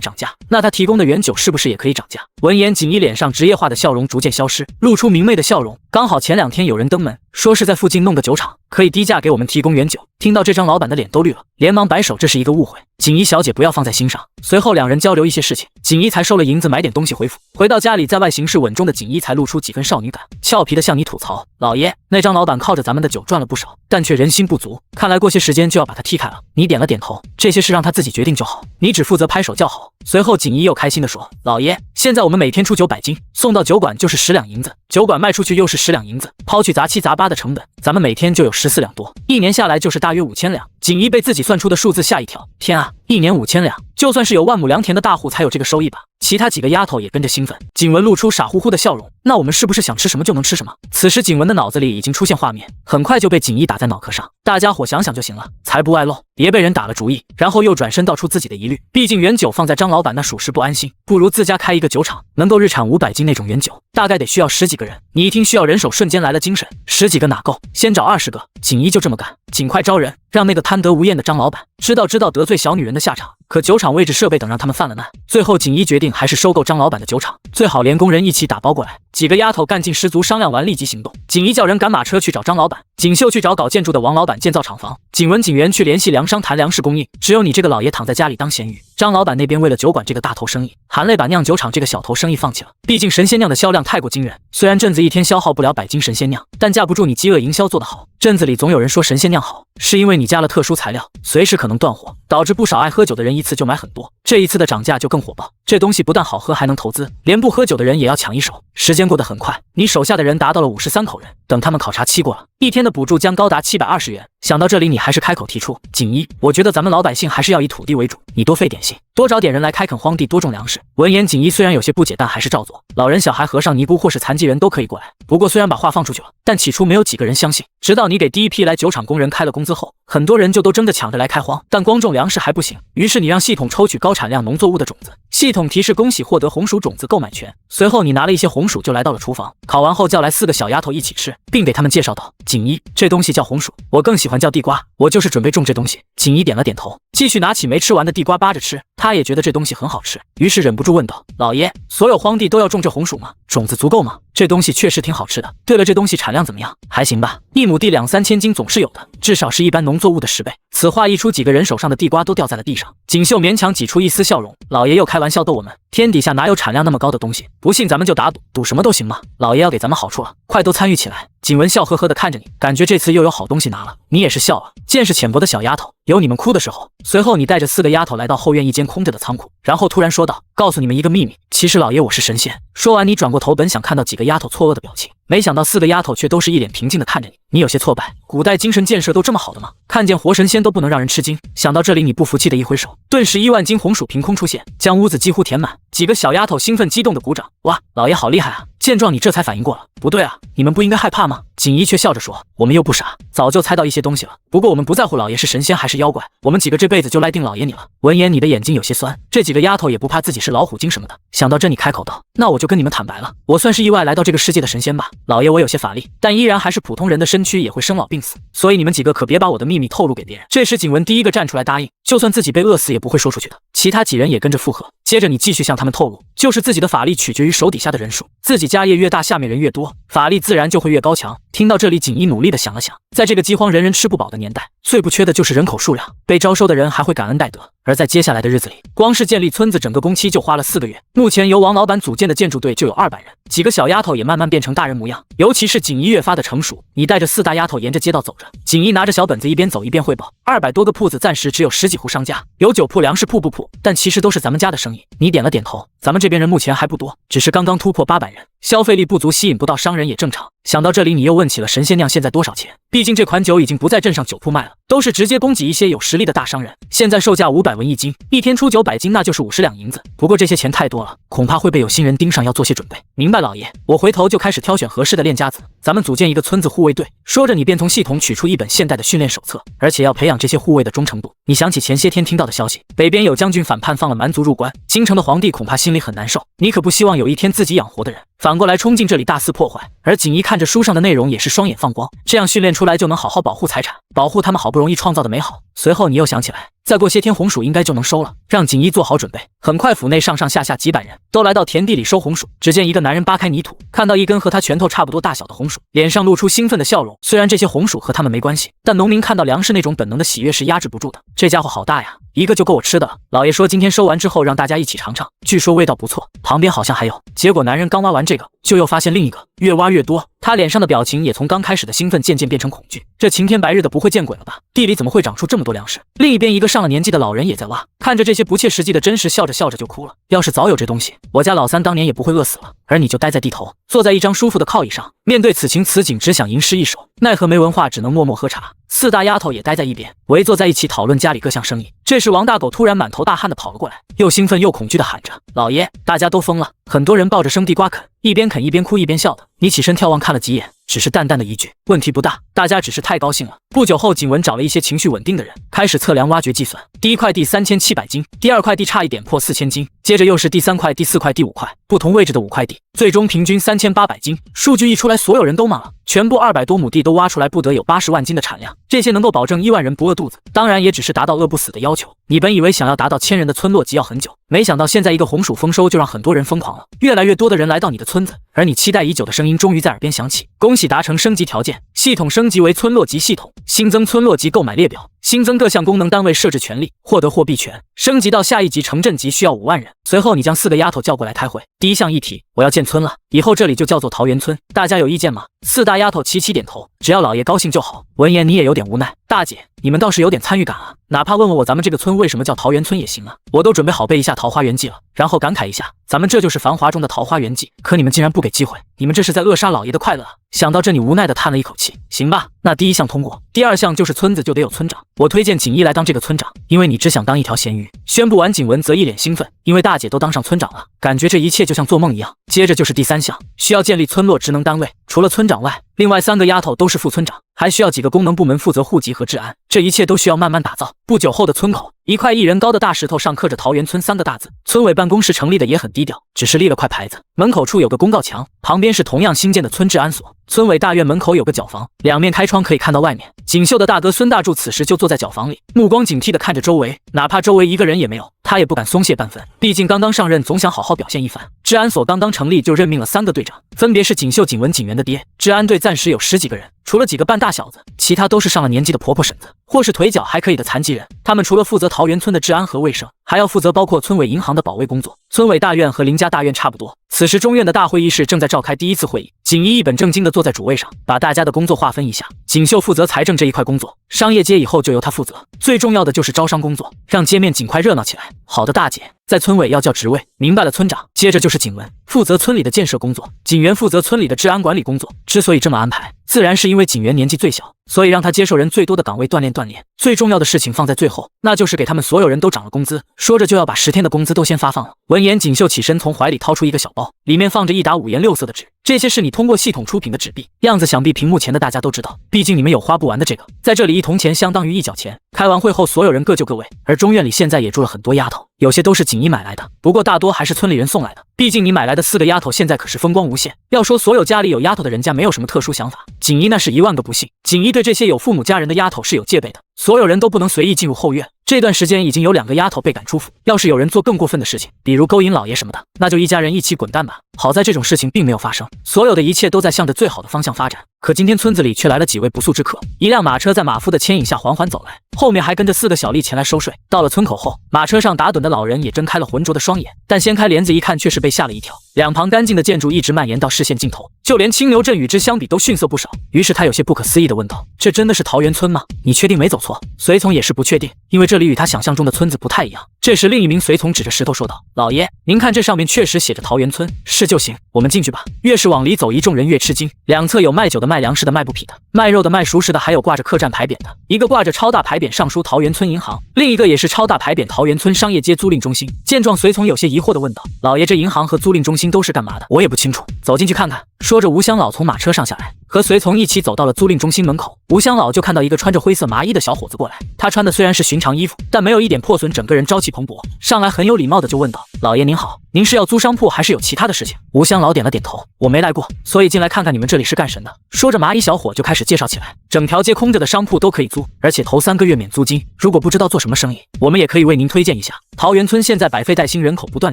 涨价，那他提供的原酒是不是也可以涨价？闻言，锦衣脸上职业化的笑容逐渐消失，露出明媚的笑容。刚好前2天有人登门，说是在附近弄个酒厂，可以低价给我们提供原酒。听到这，张老板的脸都绿了，连忙摆手，这是一个误会，锦衣小姐不要放在心上。随后2人交流一些事情，锦衣才收了银子买点东西回府。回到家里，在外行事稳重的锦衣才露出几分少女感，俏皮的向你吐槽，老爷，那张老板靠着咱们的酒赚了不少，但却人心不足，看来过些时间就要把他踢开了。你点了点头，这些事让他自己决定就好，你只负责拍手叫好。随后锦衣又开心地说，老爷，现在我们每天出酒100斤，送到酒馆就是10两银子，酒馆卖出去又是10两银子，抛去杂七杂八的成本，咱们每天就有14两多，一年下来就是大约5000两。锦衣被自己算出的数字吓一跳，天啊，一年5000两，就算是有万亩良田的大户才有这个收益吧。其他几个丫头也跟着兴奋，景文露出傻乎乎的笑容，那我们是不是想吃什么就能吃什么？此时景文的脑子里已经出现画面，很快就被锦衣打在脑壳上，大家伙想想就行了，才不外露，别被人打了主意。然后又转身道出自己的疑虑，毕竟原酒放在张老板那属实不安心，不如自家开一个酒厂，能够日产500斤那种原酒，大概得需要10几个人。你一听需要人手，瞬间来了精神，10几个哪够，先找20个。锦衣就这么干，尽快招人，让那个贪得无厌的张老板知道得罪小女人的下场。可酒厂位置设备等让他们犯了难，最后锦衣决定还是收购张老板的酒厂，最好连工人一起打包过来。几个丫头干劲十足，商量完立即行动。锦衣叫人赶马车去找张老板，锦绣去找搞建筑的王老板建造厂房，景文、景元去联系粮商谈粮食供应。只有你这个老爷躺在家里当咸鱼。张老板那边为了酒馆这个大头生意，含泪把酿酒厂这个小头生意放弃了。毕竟神仙酿的销量太过惊人，虽然镇子一天消耗不了100斤神仙酿，但架不住你饥饿营销做得好。镇子里总有人说神仙酿好，是因为你加了特殊材料，随时可能断货，导致不少爱喝酒的人一次就买很多。这一次的涨价就更火爆，这东西不但好喝还能投资，连不喝酒的人也要抢一手。时间过得很快，你手下的人达到了53口人，等他们考察期过了，一天的补助将高达720元。想到这里，你还是开口提出，锦衣，我觉得咱们老百姓还是要以土地为主，你多费点心，多找点人来开垦荒地，多种粮食。闻言，锦衣虽然有些不解，但还是照做。老人、小孩、和尚、尼姑或是残疾人都可以过来。不过虽然把话放出去了，但起初没有几个人相信。直到你给第一批来酒厂工人开了工资后，很多人就都争着抢着来开荒，但光种粮食还不行。于是你让系统抽取高产量农作物的种子，系统提示恭喜获得红薯种子购买权。随后你拿了一些红薯就来到了厨房，烤完后叫来4个小丫头一起吃，并给他们介绍道：锦衣，这东西叫红薯，我更喜欢叫地瓜，我就是准备种这东西。锦衣点了点头，继续拿起没吃完的地瓜扒着吃，他也觉得这东西很好吃，于是忍不住问道：老爷，所有荒地都要种这红薯吗？种子足够吗？这东西确实挺好吃的。对了，这东西产量怎么样？还行吧，1亩地2、3千斤总是有的，至少是一般农作物的10倍。此话一出，几个人手上的地瓜都掉在了地上。锦绣勉强挤出一丝笑容，老爷又开玩笑逗我们，天底下哪有产量那么高的东西？不信咱们就打赌，赌什么都行嘛。老爷要给咱们好处了，快都参与起来。景文笑呵呵地看着你，感觉这次又有好东西拿了。你也是笑了，见识浅薄的小丫头，有你们哭的时候。随后你带着4个丫头来到后院一间空着的仓库，然后突然说道：告诉你们一个秘密，其实老爷我是神仙。说完你转过头，本想看到几个丫头错愕的表情，没想到4个丫头却都是一脸平静地看着你。你有些挫败，古代精神建设都这么好的吗？看见活神仙都不能让人吃惊。想到这里，你不服气的一挥手，顿时1万斤红薯凭空出现，将屋子几乎填满。几个小丫头兴奋激动地鼓掌，哇，老爷好厉害啊！见状你这才反应过了，不对啊，你们不应该害怕吗？锦衣却笑着说，我们又不傻，早就猜到一些东西了，不过我们不在乎老爷是神仙还是妖怪，我们几个这辈子就赖定老爷你了。闻言你的眼睛有些酸，这几个丫头也不怕自己是老虎精什么的。想到这你开口道，那我就跟你们坦白了，我算是意外来到这个世界的神仙吧。老爷我有些法力，但依然还是普通人的身躯，也会生老病死，所以你们几个可别把我的秘密透露给别人。这时景文第一个站出来答应，就算自己被饿死也不会说出去的。其他几人也跟着附和。接着你继续向他们透露，就是自己的法力取决于手底下的人数，自己家业越大，下面人越多，法力自然就会越高强。听到这里，锦衣努力地想了想，在这个饥荒人人吃不饱的年代，最不缺的就是人口数量，被招收的人还会感恩戴德。而在接下来的日子里，光是建立村子整个工期就花了4个月。目前由王老板组建的建筑队就有200人，几个小丫头也慢慢变成大人模样，尤其是锦衣越发的成熟。你带着4大丫头沿着街道走着，锦衣拿着小本子一边走一边汇报，200多个铺子，暂时只有10几户商家，有酒铺、粮食铺、布铺，但其实都是咱们家的生意。你点了点头，咱们这边人目前还不多，只是刚刚突破800人，消费力不足，吸引不到商人也正常。想到这里，你又问起了神仙酿现在多少钱？毕竟这款酒已经不在镇上酒铺卖了，都是直接供给一些有实力的大商人。现在售价500文1斤，一天出900斤，那就是50两银子。不过这些钱太多了，恐怕会被有心人盯上，要做些准备。明白老爷，我回头就开始挑选合适的练家子，咱们组建一个村子护卫队。说着，你便从系统取出一本现代的训练手册，而且要培养这些护卫的忠诚度。你想起前些天听到的消息，北边有将军反叛，放了蛮族入关，京城的皇帝恐怕心里很难受。你可不希望有一天自己养活的人反过来冲进这里大肆破坏。而锦衣看着书上的内容，也是双眼放光，这样训练出来就能好好保护财产，保护他们好不容易创造的美好。随后你又想起来，再过些天红薯应该就能收了，让锦衣做好准备。很快府内上上下下几百人都来到田地里收红薯。只见一个男人扒开泥土，看到一根和他拳头差不多大小的红薯，脸上露出兴奋的笑容。虽然这些红薯和他们没关系，但农民看到粮食那种本能的喜悦是压制不住的。这家伙好大呀，一个就够我吃的了。老爷说今天收完之后让大家一起尝尝，据说味道不错，旁边好像还有。结果男人刚挖完这个，就又发现另一个，越挖越多。他脸上的表情也从刚开始的兴奋渐渐变成恐惧。这晴天白日的不会见鬼了吧？地里怎么会长出这么多粮食？另一边一个上了年纪的老人也在挖，看着这些不切实际的真实，笑着笑着就哭了。要是早有这东西，我家老三当年也不会饿死了。而你就待在地头，坐在一张舒服的靠椅上，面对此情此景，只想吟诗一首，奈何没文化，只能默默喝茶。四大丫头也待在一边，围坐在一起讨论家里各项生意。这时王大狗突然满头大汗的跑了过来，又兴奋又恐惧的喊着：“老爷，大家都疯了！”很多人抱着生地瓜啃，一边啃一边哭一边笑的。你起身眺望看了几眼，只是淡淡的一句：“问题不大，大家只是太高兴了。”不久后，景文找了一些情绪稳定的人，开始测量挖掘计算。第一块地3700斤，第二块地差一点破4000斤，接着又是第3块、第4块、第5块，不同位置的5块地，最终平均3800斤。数据一出来，所有人都懵了。全部200多亩地都挖出来，不得有80万斤的产量，这些能够保证1万人不饿肚子，当然也只是达到饿不死的要求。你本以为想要达到1000人的村落集要很久，没想到现在一个红薯丰收就让很多人疯狂了，越来越多的人来到你的村子，而你期待已久的声音终于在耳边响起：恭喜达成升级条件，系统升级为村落级系统，新增村落级购买列表，新增各项功能单位设置权利，获得货币权，升级到下一级城镇级需要5万人。随后你将4个丫头叫过来开会，第一项议题：我要建村了，以后这里就叫做桃源村，大家有意见吗？4大丫头齐齐点头，只要老爷高兴就好。闻言你也有点无奈，大姐，你们倒是有点参与感啊，哪怕问问我咱们这个村为什么叫桃源村也行啊，我都准备好背一下桃花源记了，然后感慨一下，咱们这就是繁华中的桃花源记，可你们竟然不给机会，你们这是在扼杀老爷的快乐啊！想到这，你无奈的叹了一口气。行吧，那第一项通过，第二项就是村子就得有村长，我推荐锦衣来当这个村长，因为你只想当一条咸鱼。宣布完，景文则一脸兴奋，因为大姐都当上村长了，感觉这一切就像做梦一样。接着就是第3项，需要建立村落职能单位，除了村长外，另外3个丫头都是副村长，还需要几个功能部门负责户籍和治安，这一切都需要慢慢打造。不久后的村口，一块1人高的大石头上刻着桃源村3个大字，村委办公室成立的也很低调，只是立了块牌子，门口处有个公告墙，旁边是同样新建的村治安所。村委大院门口有个角房，两面开窗可以看到外面。锦绣的大哥孙大柱此时就坐在角房里，目光警惕地看着周围，哪怕周围一个人也没有，他也不敢松懈半分，毕竟刚刚上任，总想好好表现一番。治安所刚刚成立就任命了3个队长，分别是锦绣、景文、景元的爹。治安队暂时有10几个人，除了几个半大小子，其他都是上了年纪的婆婆婶子，或是腿脚还可以的残疾人。他们除了负责桃源村的治安和卫生，还要负责包括村委银行的保卫工作。村委大院和林家大院差不多。此时中院的大会议室正在召开第1次会议，锦衣一本正经地坐在主位上，把大家的工作划分一下。锦绣负责财政这一块工作，商业街以后就由他负责，最重要的就是招商工作，让街面尽快热闹起来。好的，大姐，在村委要叫职位，明白了，村长。接着就是景文，负责村里的建设工作，景元负责村里的治安管理工作。之所以这么安排，自然是因为景元年纪最小，所以让他接受人最多的岗位锻炼锻炼。最重要的事情放在最后，那就是给他们所有人都涨了工资。说着就要把10天的工资都先发放了。闻言，锦绣起身从怀里掏出一个小包，里面放着一沓5颜6色的纸，这些是你通过系统出品的纸币，样子想必屏幕前的大家都知道，毕竟你们有花不完的这个。在这里，1铜钱相当于1角钱。开完会后，所有人各就各位，而中院里现在也住了很多丫头，有些都是锦衣买来的，不过大多还是村里人送来的。毕竟你买来的4个丫头现在可是风光无限。要说所有家里有丫头的人家没有什么特殊想法，锦衣那是1万个不信。锦衣对这些有父母家人的丫头是有戒备的，所有人都不能随意进入后院。这段时间已经有2个丫头被赶出府，要是有人做更过分的事情，比如勾引老爷什么的，那就一家人一起滚蛋吧。好在这种事情并没有发生，所有的一切都在向着最好的方向发展。可今天村子里却来了几位不速之客，一辆马车在马夫的牵引下缓缓走来，后面还跟着4个小吏前来收税。到了村口后，马车上打盹的老人也睁开了浑浊的双眼，但掀开帘子一看，却是被吓了一跳。两旁干净的建筑一直蔓延到视线尽头，就连青牛镇与之相比都逊色不少。于是他有些不可思议地问道：“这真的是桃源村吗？你确定没走错？”随从也是不确定，因为这里与他想象中的村子不太一样。这时另一名随从指着石头说道：“老爷，您看这上面确实写着桃源村，是就行，我们进去吧。”越是往里走，一众人越吃惊，两侧有卖酒的、卖粮食的、卖布匹的、卖肉的、卖熟食的，还有挂着客栈牌匾的。一个挂着超大牌匾上书桃源村银行，另一个也是超大牌匾桃源村商业街租赁中心。见状，随从有些疑惑地问道：“老爷，这银行和租赁中心都是干嘛的？我也不清楚，走进去看看。”说着，吴香老从马车上下来，和随从一起走到了租赁中心门口。吴香老就看到一个穿着灰色麻衣的小伙子过来，他穿的虽然是寻常衣服，但没有一点破损，整个人朝气蓬勃。上来很有礼貌的就问道：“老爷您好，您是要租商铺还是有其他的事情？”吴香老点了点头：“我没来过，所以进来看看你们这里是干什么的。”说着，麻衣小伙就开始介绍起来，整条街空着的商铺都可以租，而且头3个月免租金。如果不知道做什么生意，我们也可以为您推荐一下。桃源村现在百废待兴，人口不断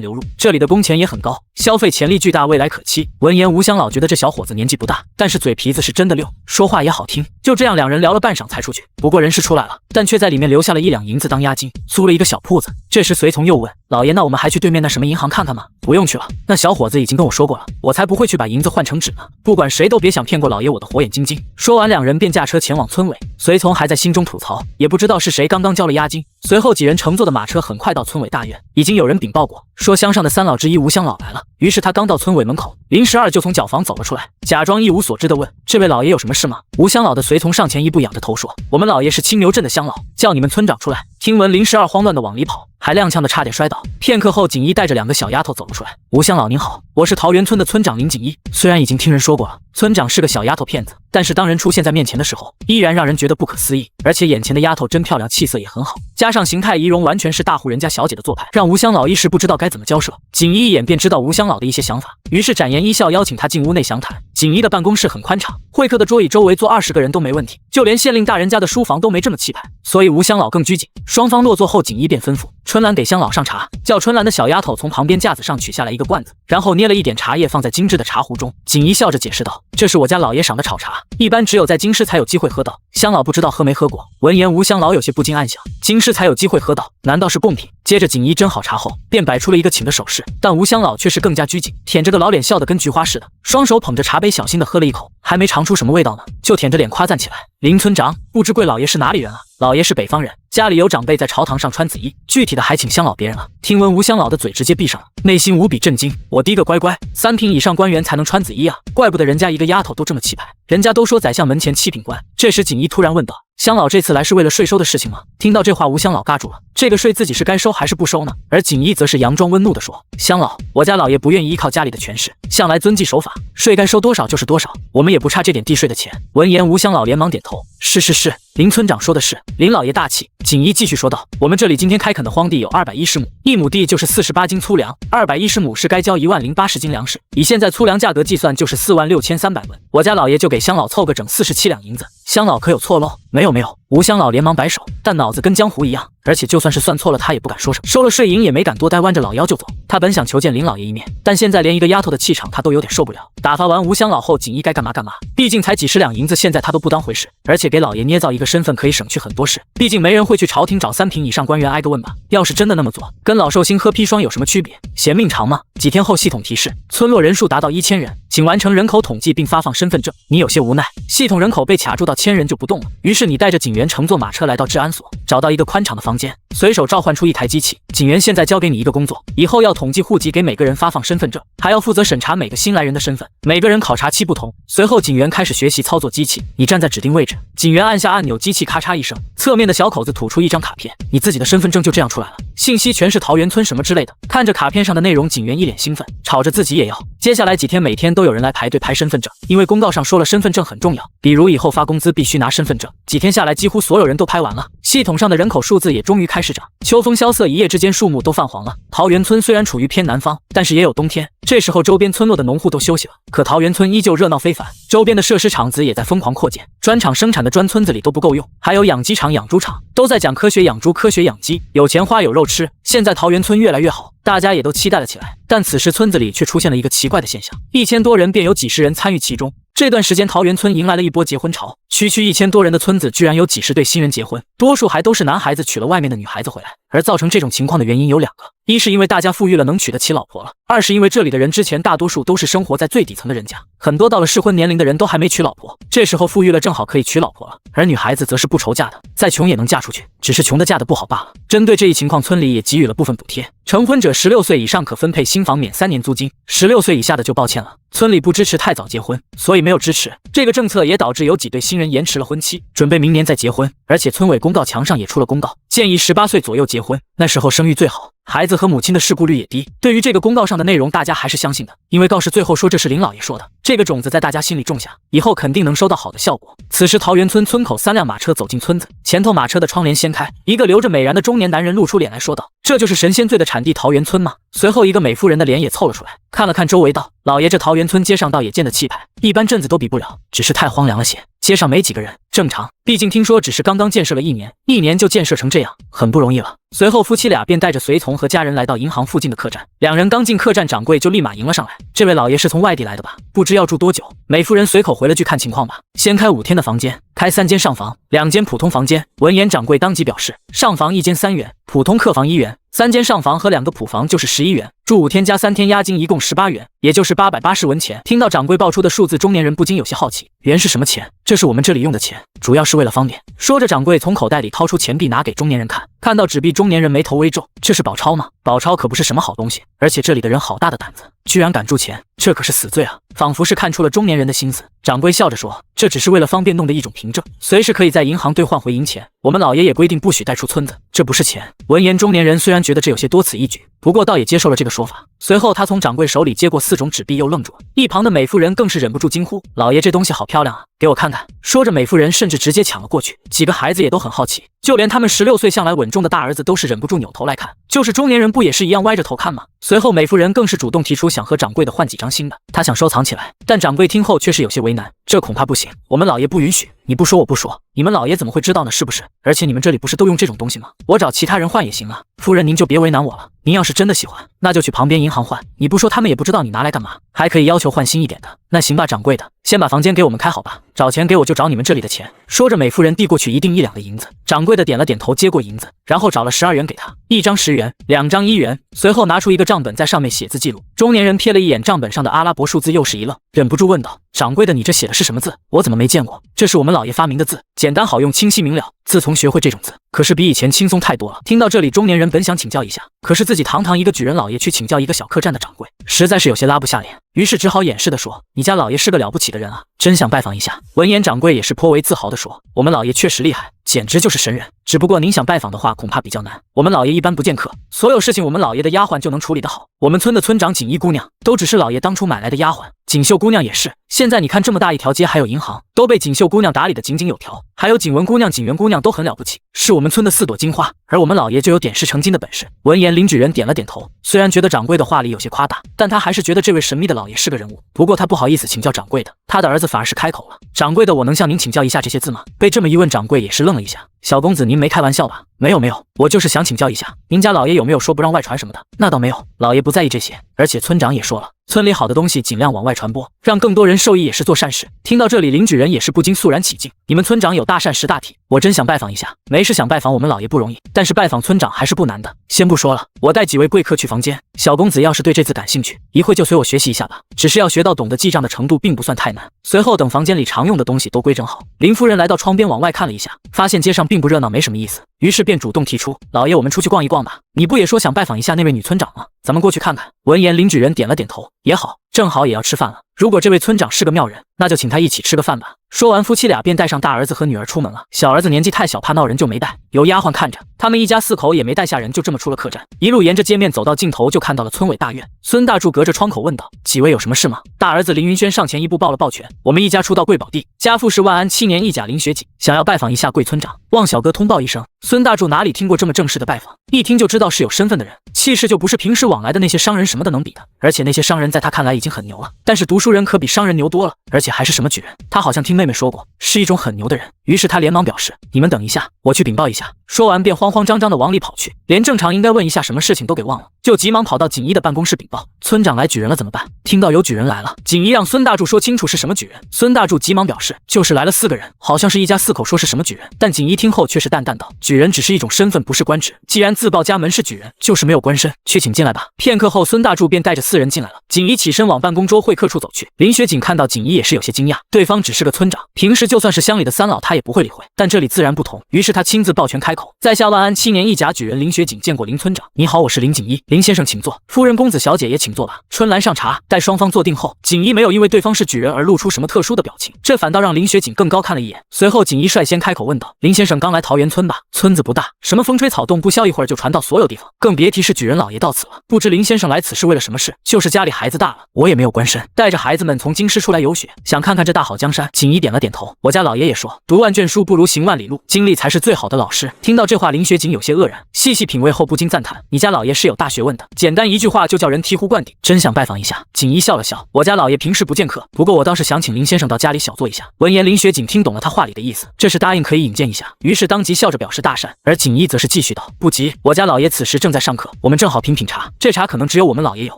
流入，这里的工钱也很高，消费潜力巨大，未来可期。闻言，吴香老觉得这小伙子年纪不大，但是嘴皮蹄子是真的溜，说话也好听。就这样，两人聊了半晌才出去。不过人是出来了，但却在里面留下了1两银子当押金，租了一个小铺子。这时随从又问老爷：“那我们还去对面那什么银行看看吗？”“不用去了，那小伙子已经跟我说过了，我才不会去把银子换成纸呢。不管谁都别想骗过老爷我的火眼金睛。”说完，两人便驾车前往村尾。随从还在心中吐槽，也不知道是谁刚刚交了押金。随后几人乘坐的马车很快到村委大院，已经有人禀报过，说乡上的3老之一吴乡老来了。于是他刚到村委门口，林12就从脚房走了出来，假装一无所知地问：“这位老爷有什么事吗？”吴乡老的随从上前一步，仰着头说：“我们老爷是青牛镇的乡老，叫你们村长出来。”听闻林12慌乱地往里跑，还踉跄地差点摔倒。片刻后，锦衣带着2个小丫头走了出来。“吴乡老您好，我是桃源村的村长林锦衣。”虽然已经听人说过了，村长是个小丫头骗子，但是当人出现在面前的时候，依然让人觉得不可思议。而且眼前的丫头真漂亮，气色也很好，加上形态仪容完全是大户人家小姐的做派，让吴乡老一时不知道该怎么交涉。锦衣一眼便知道吴乡老的一些想法，于是展颜一笑，邀请他进屋内详谈。锦衣的办公室很宽敞，会客的桌椅周围坐20个人都没问题，就连县令大人家的书房都没这么气派，所以吴乡老更拘谨。双方落座后，锦衣便吩咐春兰给乡老上茶，叫春兰的小丫头从旁边架子上取下来一个罐子，然后捏了一点茶叶放在精致的茶壶中。锦衣笑着解释道：“这是我家老爷赏的炒茶，一般只有在京师才有机会喝到，乡老不知道喝没喝过。”闻言，吴乡老有些不禁暗想，京师才有机会喝到，难道是贡品？接着锦衣斟好茶后，便摆出了一个请的手势，但吴乡老却是更加拘谨，舔着个老脸笑得跟菊花似的，双手捧着茶杯，小心地喝了一口，还没尝出什么味道呢，就舔着脸夸赞起来：“林村长，不知贵老爷是哪里人啊？”“老爷是北方人，家里有长辈在朝堂上穿紫衣，具体的还请乡老别人了。”听闻吴乡老的嘴直接闭上了，内心无比震惊。我滴个乖乖，3品以上官员才能穿紫衣啊，怪不得人家一个丫头都这么气派，人家都说宰相门前7品官。这时锦衣突然问道：“乡老这次来是为了税收的事情吗？”听到这话，吴乡老尬住了，这个税自己是该收还是不收呢？而锦衣则是佯装温怒地说：“乡老，我家老爷不愿意依靠家里的权势，向来遵纪守法，税该收多少就是多少，我们也不差这点地税的钱。”闻言，吴乡老连忙点头：“是，林村长说的是。”林老爷大气。锦衣继续说道：“我们这里今天开垦的荒地有210亩，1亩地就是48斤粗粮，210亩是该交10080斤粮食，以现在粗粮价格计算就是46300文，我家老爷就给乡老凑个整47两银子，乡老可有错漏？”“没有。”吴乡老连忙摆手，但脑子跟浆糊一样，而且就算是算错了，他也不敢说什么，收了税银也没敢多待，弯着老腰就走。他本想求见林老爷一面，但现在连一个丫头的气场他都有点受不了。打发完吴乡老后，锦衣该干嘛干嘛，毕竟才几十两银子，现在他都不当回事，而且给老爷捏造一个身份可以省去很多事，毕竟没人会去朝廷找3品以上官员挨个问吧。要是真的那么做，跟老寿星喝砒霜有什么区别？嫌命长吗？几天后，系统提示村落人数达到1000人，请完成人口统计并发放身份证。你有些无奈，系统人口被卡住到1000人就不动了，于是你带着警员乘坐马车来到治安所，找到一个宽敞的房间，随手召唤出一台机器。警员现在交给你一个工作，以后要统计户籍，给每个人发放身份证，还要负责审查每个新来人的身份，每个人考察期不同。随后警员开始学习操作机器，你站在指定位置，警员按下按钮，机器咔嚓一声，侧面的小口子吐出一张卡片，你自己的身份证就这样出来了，信息全是桃源村什么之类的。看着卡片上的内容，警员一脸兴奋，吵着自己也要。接下来几天，每天都有人来排队拍身份证，因为公告上说了身份证很重要，比如以后发工资必须拿身份证。几天下来，几乎所有人都拍完了，系统上的人口数字也终于开始涨。秋风萧瑟，一夜之间树木都泛黄了。桃源村虽然处于偏南方，但是也有冬天，这时候周边村落的农户都休息了，可桃源村依旧热闹非凡，周边的设施厂子也在疯狂扩建，砖厂生产的砖村子里都不够用，还有养鸡场、养猪场，都在讲科学养猪、科学养鸡，有钱花有肉吃。现在桃源村越来越好，大家也都期待了起来。但此时村子里却出现了一个奇怪的现象，1000多人便有几十人参与其中。这段时间，桃源村迎来了一波结婚潮，区1000多人的村子居然有几十对新人结婚，多数还都是男孩子娶了外面的女孩子回来。而造成这种情况的原因有2个，一是因为大家富裕了，能娶得起老婆了；二是因为这里的人之前大多数都是生活在最底层的人家，很多到了适婚年龄的人都还没娶老婆，这时候富裕了，正好可以娶老婆了。而女孩子则是不愁嫁的，再穷也能嫁出去，只是穷的嫁得不好罢了。针对这一情况，村里也给予了部分补贴，成婚者16岁以上可分配新房免3年租金，16岁以下的就抱歉了，村里不支持太早结婚，所以没有支持这个政策，也导致有几对新人延迟了婚期，准备明年再结婚。而且村委公告墙上也出了公告，建议18岁左右结婚，那时候生育最好，孩子和母亲的事故率也低。对于这个公告上的内容，大家还是相信的，因为告示最后说这是林老爷说的，这个种子在大家心里种下，以后肯定能收到好的效果。此时桃源村村口3辆马车走进村子，前头马车的窗帘掀开，一个留着美髯的中年男人露出脸来说道：“这就是神仙醉的产地桃源村吗？”随后一个美妇人的脸也凑了出来，看了看周围道：“老爷，这桃源村街上倒也见得气派，一般镇子都比不了，只是太荒凉了些，街上没几个人，正常，毕竟听说只是刚刚建设了1年就建设成这样，很不容易了。”随后夫妻俩便带着随从和家人来到银行附近的客栈。两人刚进客栈，掌柜就立马迎了上来。这位老爷是从外地来的吧？不知要住多久？美夫人随口回了句看情况吧。先开5天的房间，开3间上房，2间普通房间。闻言，掌柜当即表示，上房1间3元，普通客房1元，3间上房和2个普房就是11元，住5天加3天押金一共18元，也就是880文钱。听到掌柜报出的数字，中年人不禁有些好奇，原是什么钱？这是我们这里用的钱，主要是为了方便。说着，掌柜从口袋里掏出钱币拿给中年人看，看到纸币，中年人眉头微皱，这是宝钞吗？宝钞可不是什么好东西，而且这里的人好大的胆子，居然敢铸钱，这可是死罪啊！仿佛是看出了中年人的心思，掌柜笑着说，这只是为了方便弄的一种凭证，随时可以在银行兑换回银钱。我们老爷也规定不许带出村子，这不是钱。闻言，中年人虽然觉得这有些多此一举，不过倒也接受了这个说法。随后他从掌柜手里接过4种纸币，又愣住了。一旁的美妇人更是忍不住惊呼，老爷这东西好漂亮啊，给我看看。说着，美妇人甚至直接抢了过去。几个孩子也都很好奇，就连他们16岁向来稳重的大儿子都是忍不住扭头来看。就是中年人不也是一样歪着头看吗？随后美妇人更是主动提出想和掌柜的换几张新的，她想收藏起来，但掌柜听后却是有些为难，这恐怕不行，我们老爷不允许。你不说我不说，你们老爷怎么会知道呢？是不是？而且你们这里不是都用这种东西吗？我找其他人换也行啊。夫人您就别为难我了，您要是真的喜欢，那就去旁边银行换。你不说他们也不知道你拿来干嘛，还可以要求换新一点的。那行吧，掌柜的，先把房间给我们开好吧，找钱给我就找你们这里的钱。说着，美妇人递过去一锭1两的银子，掌柜的点了点头，接过银子，然后找了12元给他，1张10元，2张1元，随后拿出一个账本，在上面写字记录。中年人瞥了一眼账本上的阿拉伯数字，又是一愣，忍不住问道，掌柜的，你这写的是什么字？我怎么没见过？这是我们老爷发明的字，简单好用，清晰明了。自从学会这种字，可是比以前轻松太多了。听到这里，中年人本想请教一下，可是自己堂堂一个举人老爷去请教一个小客栈的掌柜，实在是有些拉不下脸，于是只好掩饰地说，你家老爷是个了不起的人啊，真想拜访一下。闻言，掌柜也是颇为自豪地说，我们老爷确实厉害，简直就是神人，只不过您想拜访的话恐怕比较难，我们老爷一般不见客，所有事情我们老爷的丫鬟就能处理得好。我们村的村长锦衣姑娘都只是老爷当初买来的丫鬟，锦绣姑娘也是，现在你看这么大一条街还有银行，都被锦绣姑娘打理得井井有条，还有锦文姑娘、锦元姑娘都很了不起，是我们村的4朵金花，而我们老爷就有点石成金的本事。闻言，林举人点了点头，虽然觉得掌柜的话里有些夸大，但他还是觉得这位神秘的老爷是个人物。不过他不好意思请教掌柜的，他的儿子反而是开口了，掌柜的，我能向您请教一下这些字吗？被这么一问，掌柜也是愣了一下，小公子您没开玩笑吧？没有，我就是想请教一下，您家老爷有没有说不让外传什么的？那倒没有，老爷不在意这些，而且村长也说了，村里好的东西尽量往外传播，让更多人受益也是做善事。听到这里，林举人也是不禁肃然起敬，你们村长有大善识大体，我真想拜访一下。没事，想拜访我们老爷不容易，但是拜访村长还是不难的。先不说了，我带几位贵客去房间，小公子要是对这字感兴趣，一会就随我学习一下吧，只是要学到懂得记账的程度并不算太难。随后等房间里常用的东西都规整好，林夫人来到窗边往外看了一下，发现街上并不热闹，没什么意思，于是便主动提出，老爷，我们出去逛一逛吧，你不也说想拜访一下那位女村长吗？咱们过去看看。闻言，林举人点了点头，也好，正好也要吃饭了，如果这位村长是个妙人，那就请他一起吃个饭吧。说完，夫妻俩便带上大儿子和女儿出门了。小儿子年纪太小，怕闹人就没带，有丫鬟看着，他们一家4口也没带下人，就这么出了客栈，一路沿着街面走到尽头，就看到了村委大院。孙大柱隔着窗口问道，几位有什么事吗？大儿子林云轩上前一步抱了抱拳，我们一家初到贵宝地，家父是万安7年一甲林学景，想要拜访一下贵村长，望小哥通报一声。孙大柱哪里听过这么正式的拜访，一听就知道是有身份的人，气势就不是平时往来的那些商人什么的能比的，而且那些商人在他看来已经很牛了，但是读书人可比商人牛多了，而且还是什么举人，他好像听妹妹说过，是一种很牛的人。于是他连忙表示，你们等一下，我去禀报一下。说完便慌慌张张的往里跑去，连正常应该问一下什么事情都给忘了，就急忙跑到锦衣的办公室禀报，村长来举人了，怎么办？听到有举人来了，锦衣让孙大柱说清楚是什么举人。孙大柱急忙表示，就是来了4个人，好像是一家4口，说是什么举人。但锦衣听后却是淡淡道，举人只是一种身份，不是官职，既然自报家门是举人，就是没有官身，去请进来吧。片刻后，孙大柱便带着4人进来了。锦衣起身往办公桌会客处走去，林学景看到锦衣也是有些惊讶，对方只是个村长，平时就算是乡里的三老他也不会理会，但这里自然不同，于是他亲自抱拳开口，在下万安7年一甲举人林学景，见过林村长。你好，我是林锦衣，林先生请坐，夫人公子小姐也请坐吧。春兰上茶。待双方坐定后，锦衣没有因为对方是举人而露出什么特殊的表情，这反倒让林学景更高看了一眼。随后锦衣率先开口问道，林先生刚来桃源村吧？村子不大，什么风吹草动不消一会儿就传到所有地方，更别提是举人老爷到此了。不知林先生来此是为了什么事？就是家里孩子大了，我也没有官身，带着孩子们从京师出来游学，想看看这大好江山。锦衣点了点头，我家老爷也说，读万卷书不如行万里路，经历才是最好的老师。听到这话，林雪景有些愕然，细细品味后不禁赞叹：你家老爷是有大学问的，简单一句话就叫人醍醐灌顶，真想拜访一下。锦衣笑了笑，我家老爷平时不见客，不过我倒是想请林先生到家里小坐一下。闻言，林雪景听懂了他话里的意思，这是答应可以引荐一下，于是当即笑着表示大善。而锦衣则是继续道：不急，我家老爷此时正在上课，我们正好品品茶，这茶可能只有我们老爷有，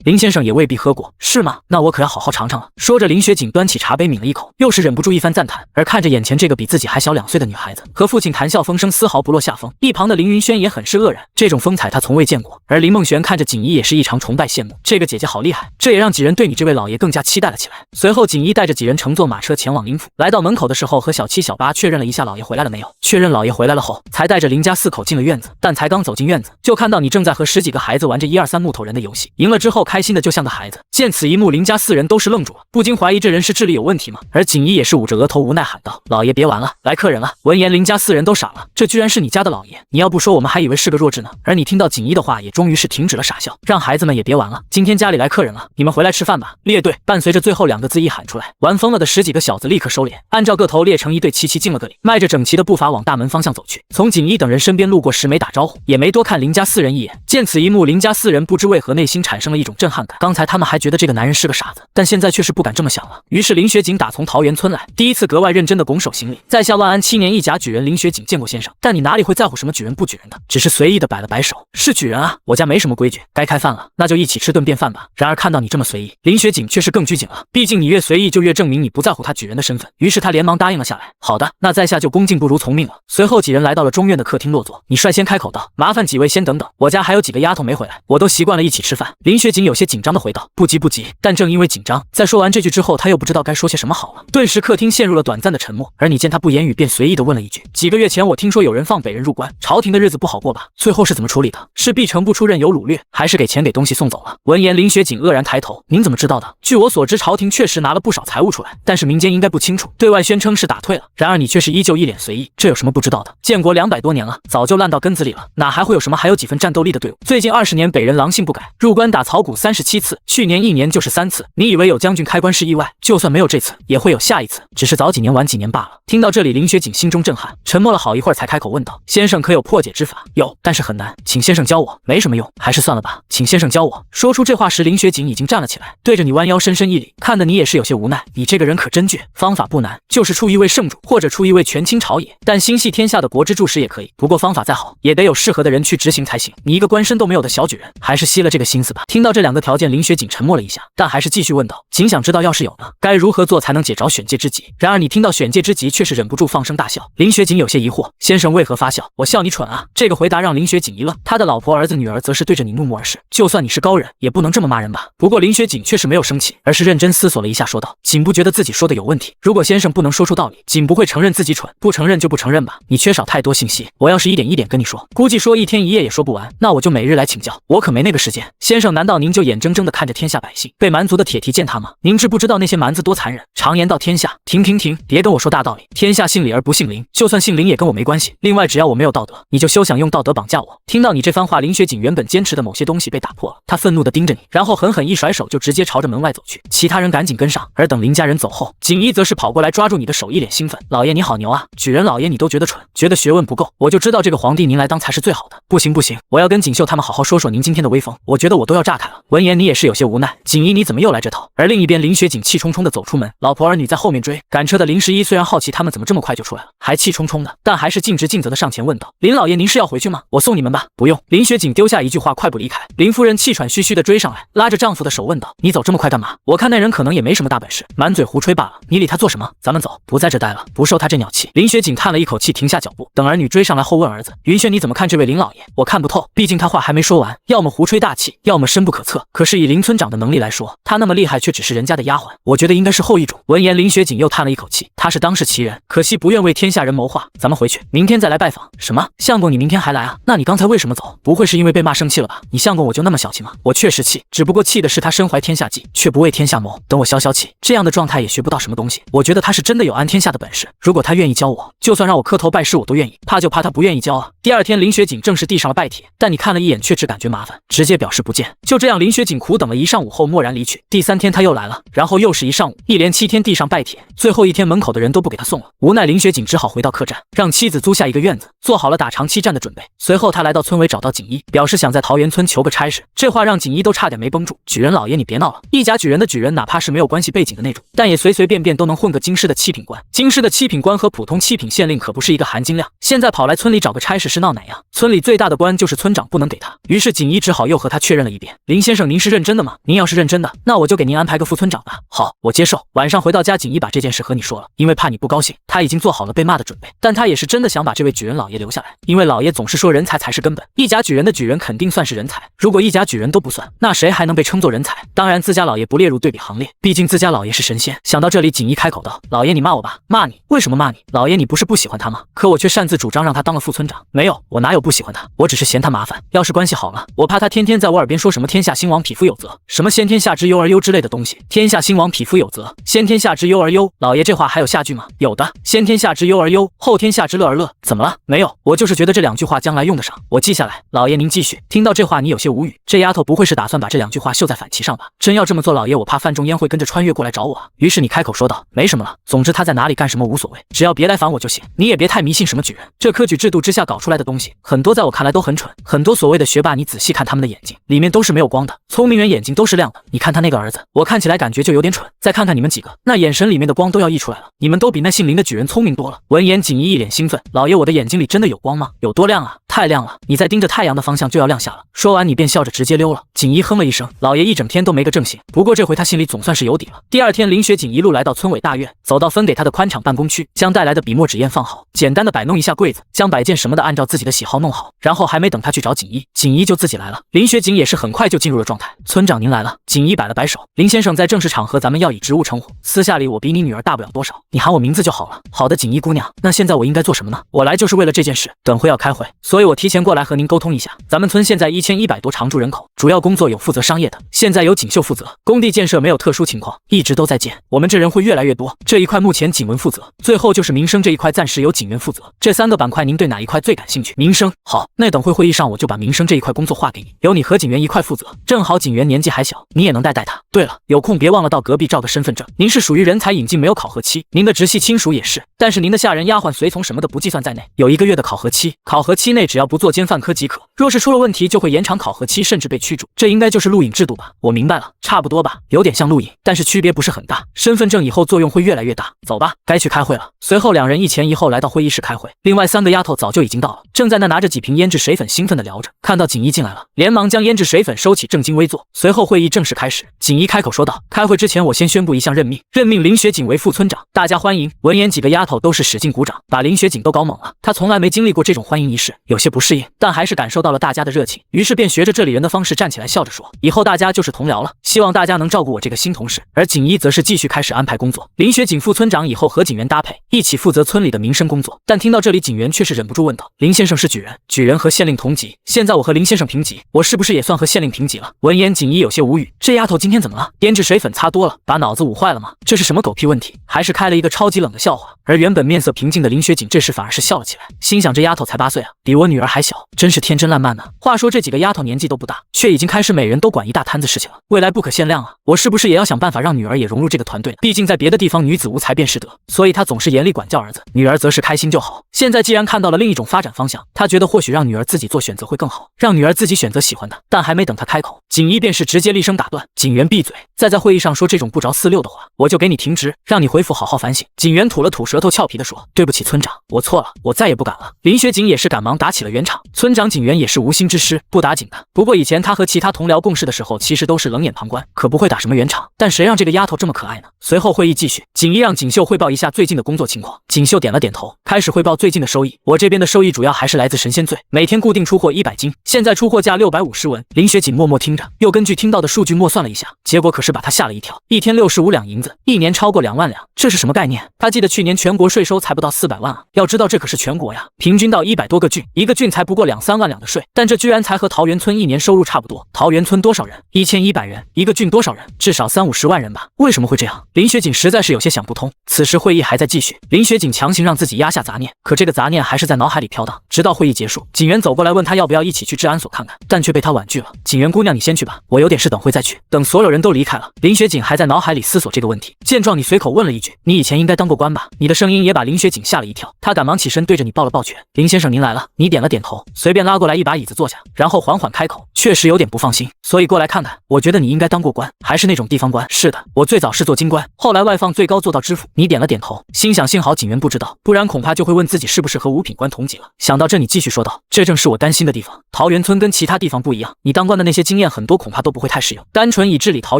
林先生也未必喝过，是吗？那我可要好好尝尝了。说着，林雪景端起茶杯抿了一口，又是忍不住一番赞叹。而看着眼前这个比自己还小2岁的女孩子，和父亲谈笑风生，丝毫不落下风。一旁的林云轩也很是愕然，这种风采他从未见过。而林梦璇看着锦衣也是异常崇拜羡慕，这个姐姐好厉害，这也让几人对你这位老爷更加期待了起来。随后，锦衣带着几人乘坐马车前往林府，来到门口的时候，和小七、小八确认了一下老爷回来了没有。确认老爷回来了后，才带着林家4口进了院子。但才刚走进院子，就看到你正在和10几个孩子玩着1、2、3木头人的游戏，赢了之后开心的就像个孩子。见此一幕，林家4人都是愣住了，不禁怀疑这人是智力有问题吗？而锦衣也是捂着额头无奈喊道：老爷别玩了，来客人了。闻言，林家4人都傻了，这居然是你家的老爷，你要不说我们还以为是个弱智呢。而你听到锦衣的话，也终于是停止了傻笑，让孩子们也别玩了，今天家里来客人了，你们回来吃饭吧。列队。伴随着最后2个字一喊出来，玩疯了的10几个小子立刻收敛，按照个头列成一队，齐齐敬了个礼，迈着整齐的步伐往大门方向走去。从锦衣等人身边路过时没打招呼，也没多看林家4人一眼。见此一幕，林家4人不知为何内心产生了一种震撼感，刚才他们还觉得这个男人是个傻子，但现在却是不敢这么想了。于是林雪景打从桃源村来，第一次格外认真的拱手行礼，在下万安7年一甲举人林雪景见过先生。但你哪里会在乎什么举人不举人的，只是随意的摆了摆手，是举人啊，我家没什么规矩，该开饭了，那就一起吃顿便饭吧。然而看到你这么随意，林雪景却是更拘谨了，毕竟你越随意就越证明你不在乎他举人的身份。于是他连忙答应了下来，好的，那在下就恭敬不如从命了。随后几人来到了中院的客厅落座，你率先开口道：麻烦几位先等等，我家还有几个丫头没回来，我都习惯了一起吃饭。林雪景有些紧张的回道：不急不急。但正因为紧张，在说完这句之后，他又不知道该说些什么好了。顿时客厅陷入了短暂的沉默，而你见他不言语，便随意的问了一句：几个月前我听说有人放北人入关，朝廷的日子不好过吧？最后是怎么处理的？是必惩不出任由掳掠，还是给钱给东西送走了？闻言，林雪景愕然抬头：您怎么知道的？据我所知，朝廷确实拿了不少财物出来，但是民间应该不清楚，对外宣称是打退了，然而你却是依旧一脸随意，这有什么不知道的？建国200多年了，早就烂到根子里了，哪还会有什么还有几分战斗力的队伍？最近20年北人狼性不改，入关打草谷37次，去年1年就是3次。你以为有将军开关是意外？就算没有这次，也会有下一次，只是早几年晚几年罢了。听到这里，林雪景心中震撼，沉默了好一会儿才开口问道：先生可有破解之法？有，但是很难，请先生教我。没什么用，还是算了吧，请先生教我。说出这话时，林雪景已经站了起来，对着你弯腰深深一礼，看得你也是有些无奈。你这个人可真倔，方法不难，就是出一位圣主，或者出一位权倾朝野，但心系天下的国之柱石也可以，不过方法再好，也得有适合的人去执行才行。你一个官身都没有的小举人，还是息了这个心思吧。听到这2个条件，林雪景沉默了一下，但还是继续问道：仅想知道要是有呢，该如何做才能解着选界之急？然而你听到选界之急，却是忍不住放声大笑。林雪景有些疑惑，先生为何发笑？我笑你蠢啊。这个回答让林雪景一愣，他的老婆儿子女儿则是对着你怒目而视，就算你是高人，也不能这么骂人吧。不过林雪景却是没有生气，而是认真思索了一下，说道：景不觉得自己说的有问题，如果先生不能说出道理，景不会承认自己蠢，不承认就不承认吧。你缺少太多信息，我要是一点一点跟你说，估计说1天1夜也说不完，那我就每日来请教，我可没那个时间。先生，难道您就眼睁睁地看着天下百姓被蛮族的铁蹄践踏吗？您知不知道那些蛮子多残忍？常言道天下……停，别跟我说大道理，天下姓李而不姓林，就算姓林也跟我没关系。另外，只要我没有道德，你就休想用道德绑架我。听到你这番话，林雪景原本坚持的某些东西被打破了，他愤怒地盯着你，然后狠狠一甩手，就直接朝着门外走去。其他人赶紧跟上，而等林家人走后，锦衣则是跑过来抓住你的手，一脸兴奋：老爷你好牛啊！举人老爷你都觉得蠢，觉得学问不够，我就知道这个皇帝您来当才是最好的。不行，我要跟锦绣他们好好说说您今天的威风，我觉得我都要炸开了。闻言，你也是有些无奈，锦衣你怎么又来这套？而另一边，林雪景气冲冲地走出门，老婆儿女在后面追。赶车的林11虽然好奇他们怎么这么快就出来了，还气冲冲的，但还是尽职尽责地上前问道：林老爷您是要回去吗？我送你们吧。不用。林雪景丢下一句话，快步离开。林夫人气喘吁吁地追上来，拉着丈夫的手问道：你走这么快干嘛？我看那人可能也没什么大本事，满嘴胡吹罢了，你理他做什么？咱们走，不在这待了，不受他这鸟气。林雪景叹了一口气，停下脚步，等儿女追上来后问儿子：云轩你怎么看这位林老爷？我看不透，毕竟他话还没说完，要么胡吹大气，要么深不可测。可是以林村长的能力来说，他那么厉害却只是人家的丫鬟，我觉得应该是后一种。闻言，林雪景又叹了一口气，他是当世奇人，可惜不愿为天下人谋划。咱们回去，明天再来拜访。什么？相公你明天还来啊？那你刚才为什么走？不会是因为被骂生气了吧？你相公我就那么小气吗？我确实气，只不过气的是他身怀天下计，却不为天下谋。等我消消气，这样的状态也学不到什么东西。我觉得他是真的有安天下的本事，如果他愿意教我，就算让我磕头拜师我都愿意，怕就怕他不愿意教啊。第二天，林雪景正式递上了拜帖，但你看了一眼却只感觉麻烦，直接表示不见。就这样，林雪景苦等了一上午后默然离去。第3天他又来了，然后又是一上午，一连7天递上拜帖，最后一天门口的人都不给他送了。无奈无奈林雪景只好回到客栈，让妻子租下一个院子，做好了打长期战的准备。随后他来到村委找到锦衣，表示想在桃源村求个差事。这话让锦衣都差点没绷住。举人老爷你别闹了，一甲举人的举人哪怕是没有关系背景的那种，但也随随便便都能混个京师的七品官。京师的七品官和普通七品县令可不是一个含金量，现在跑来村里找个差事是闹哪样？村里最大的官就是村长，不能给他。于是锦衣只好又和他确认了一遍，林先生您是认真的吗？您要是认真的，那我就给您安排个副村长吧。好，我接受。晚上回到家，锦衣把这件事和你说了，因为怕你不高兴，他已经做好了被骂的准备，但他也是真的想把这位举人老爷留下来，因为老爷总是说人才才是根本，一甲举人的举人肯定算是人才，如果一甲举人都不算，那谁还能被称作人才？当然自家老爷不列入对比行列，毕竟自家老爷是神仙。想到这里，锦衣开口道：老爷你骂我吧。骂你？为什么骂你？老爷你不是不喜欢他吗？可我却擅自主张让他当了副村长。没有，我哪有不喜欢他，我只是嫌他麻烦。要是关系好了，我怕他天天在我耳边说什么天下兴亡匹夫有责，什么先天下之忧而忧之类的东西。天下兴亡匹夫有责，先天下之忧而忧，老爷这话还有下句吗？有的，先天下之忧而忧，后天下之乐而乐。怎么了？没有，我就是觉得这两句话将来用得上，我记下来。老爷您继续。听到这话你有些无语，这丫头不会是打算把这两句话绣在反旗上吧？真要这么做，老爷我怕范仲淹会跟着穿越过来找我啊。于是你开口说道：没什么了，总之他在哪里干什么无所谓，只要别来烦我就行。你也别太迷信什么举人，这科举制度之下搞出来的东西，很多在我看来都很蠢。很多所谓的学霸，你仔细看他们的眼睛，里面都是没有光的，聪明人眼睛都是亮的。你看他那个儿子，我看起来感觉就有点蠢。再看看你们几个，那眼神里面的光都要溢出来了，你们都比那姓林的举人聪明多了。闻言，锦衣一脸兴奋：老爷，我的眼睛里真的有光吗？有多亮啊？太亮了，你再盯着太阳的方向就要亮下了。说完，你便笑着直接溜了。锦衣哼了一声，老爷一整天都没个正形，不过这回他心里总算是有底了。第二天，林雪景一路来到村委大院，走到分给他的宽敞办公区，将带来的笔墨纸砚放好，简单的摆弄一下柜子，将摆件什么的按照自己的喜好弄好，然后还没等他去找锦衣，锦衣就自己来了。林雪景也是很快就进入了状态。村长您来了。锦衣摆了摆手，林先生在正式场合咱们要以职务称呼，私下里我比你女儿大不了多少，你喊我名字就好了。好的，锦衣姑娘，那现在我应该做什么呢？我来就是为了这件事，等会要开会，所以我提前过来和您沟通一下。咱们村现在1100多常住人口，主要工作有负责商业的，现在由锦绣负责，工地建设没有特殊情况，一直都在建，我们这人会越来越多，这一块目前景文负责，最后就是民生这一块暂时由景元负责。这3个板块您对哪一块最感兴趣？民生。好，那等会会议上我就把民生这一块工作划给你，由你和景元一块负责，正好景元年纪还小，你也能带他。对了，有空别忘了到隔壁照个身份证。您是属于人才引进没有考核期，您的直系亲属也是，但是您的下人丫鬟随从什么的不计算在内，有1个月的考核期，考核期内只要不作奸犯科即可，若是出了问题就会延长考核期，甚至被驱逐。这应该就是录影制度吧？我明白了，差不多吧，有点像录影，但是区别不是很大，身份证以后作用会越来越大。走吧，该去开会了。随后两人一前一后来到会议室开会，另外3个丫头早就已经到了，正在那拿着几瓶胭脂水粉兴奋地聊着，看到锦衣进来了，连忙将胭脂水粉收起，正襟危坐。随后会议正式开始，锦衣开口说道：开会之前我先宣布一项任命，任命林雪景为副村长，大家欢迎。闻言几个丫头都是使劲鼓掌，把林雪景都搞懵了，她从来没经历过这种欢迎仪式，有些不适应，但还是感受到了大家的热情，于是便学着这里人的方式站起来笑着说：以后大家就是同僚了，希望大家能照顾我这个新同事。而锦衣则是继续开始安排工作，林雪景副村长以后和景元搭配，一起负责村里的民生工作。但听到这里，景元却是忍不住问道：林先生是举人，举人和县令同级，现在我和林先生平级，我是不是也算和县令平级了？闻言锦衣有些无语，这丫头今天怎么了？胭脂水粉擦多了，把脑子捂坏了吗？这是什么狗屁问题？还是开了一个超级冷的笑话？而原本面色平静的林雪景这时反而是笑了起来，心想这丫头才8岁啊，比我女儿还小，真是天真烂漫呢。话说这几个丫头年纪都不大，却已经开始每人都管一大摊子事情了，未来不可限量啊！我是不是也要想办法让女儿也融入这个团队呢？毕竟在别的地方女子无才便是德，所以她总是严厉管教儿子，女儿则是开心就好。现在既然看到了另一种发展方向，她觉得或许让女儿自己做选择会更好，让女儿自己选择喜欢的。但还没等她开口，锦衣便是直接厉声打断：景元闭嘴！再在会议上说这种不着4、6的话，我就给你停职，让你回府好好反省。景元吐了吐舌头，俏皮地说：对不起村长，我错了，我再也不敢了。林雪景也是赶忙打起了圆场，村长景元也是无心之失，不打紧的。不过以前他和其他同僚共事的时候，其实都是冷眼旁观，可不会打什么圆场。但谁让这个丫头这么可爱呢？随后会议继续，锦衣让锦绣汇报一下最近的工作情况。锦绣点了点头，开始汇报最近的收益。我这边的收益主要还是来自神仙醉，每天固定出货100斤，现在出货价650文。林雪景默默听着，又根据听到的数据默算了一下，结果可是把他吓了一跳，一天65两银子，一年超过2万两，这是什么概念？他记得去年全国税收才不到400万啊，要知道这可是全国呀，平均到100多个郡，一个郡才不过2、3万两的税，但这居然才和桃源村一年收入差不多。桃源村多少人？1100人，一个郡多少人？至少30、50万人吧？为什么会这样？林雪景实在是有些想不通。此时会议还在继续，林雪景强行让自己压下杂念，可这个杂念还是在脑海里飘荡，直到会议结束，景元走过来问他要不要一起去治安所看看，但却被他婉拒了。景元姑娘你先去吧，我有点事等会再去。等所有人都离开了，林雪锦还在脑海里思索这个问题。见状，你随口问了一句：“你以前应该当过官吧？”你的声音也把林雪锦吓了一跳，她赶忙起身对着你抱了抱拳：“林先生您来了。”你点了点头，随便拉过来一把椅子坐下，然后缓缓开口：“确实有点不放心，所以过来看看。我觉得你应该当过官，还是那种地方官。”“是的，我最早是做京官，后来外放最高做到知府。”你点了点头，心想幸好景元不知道，不然恐怕就会问自己是不是和五品官同级了。想到这，你继续说道：“这正是我担心的地方。桃源村跟其他地方不一样，你当官的那些经验很多恐怕都不会太适用。单纯以治理桃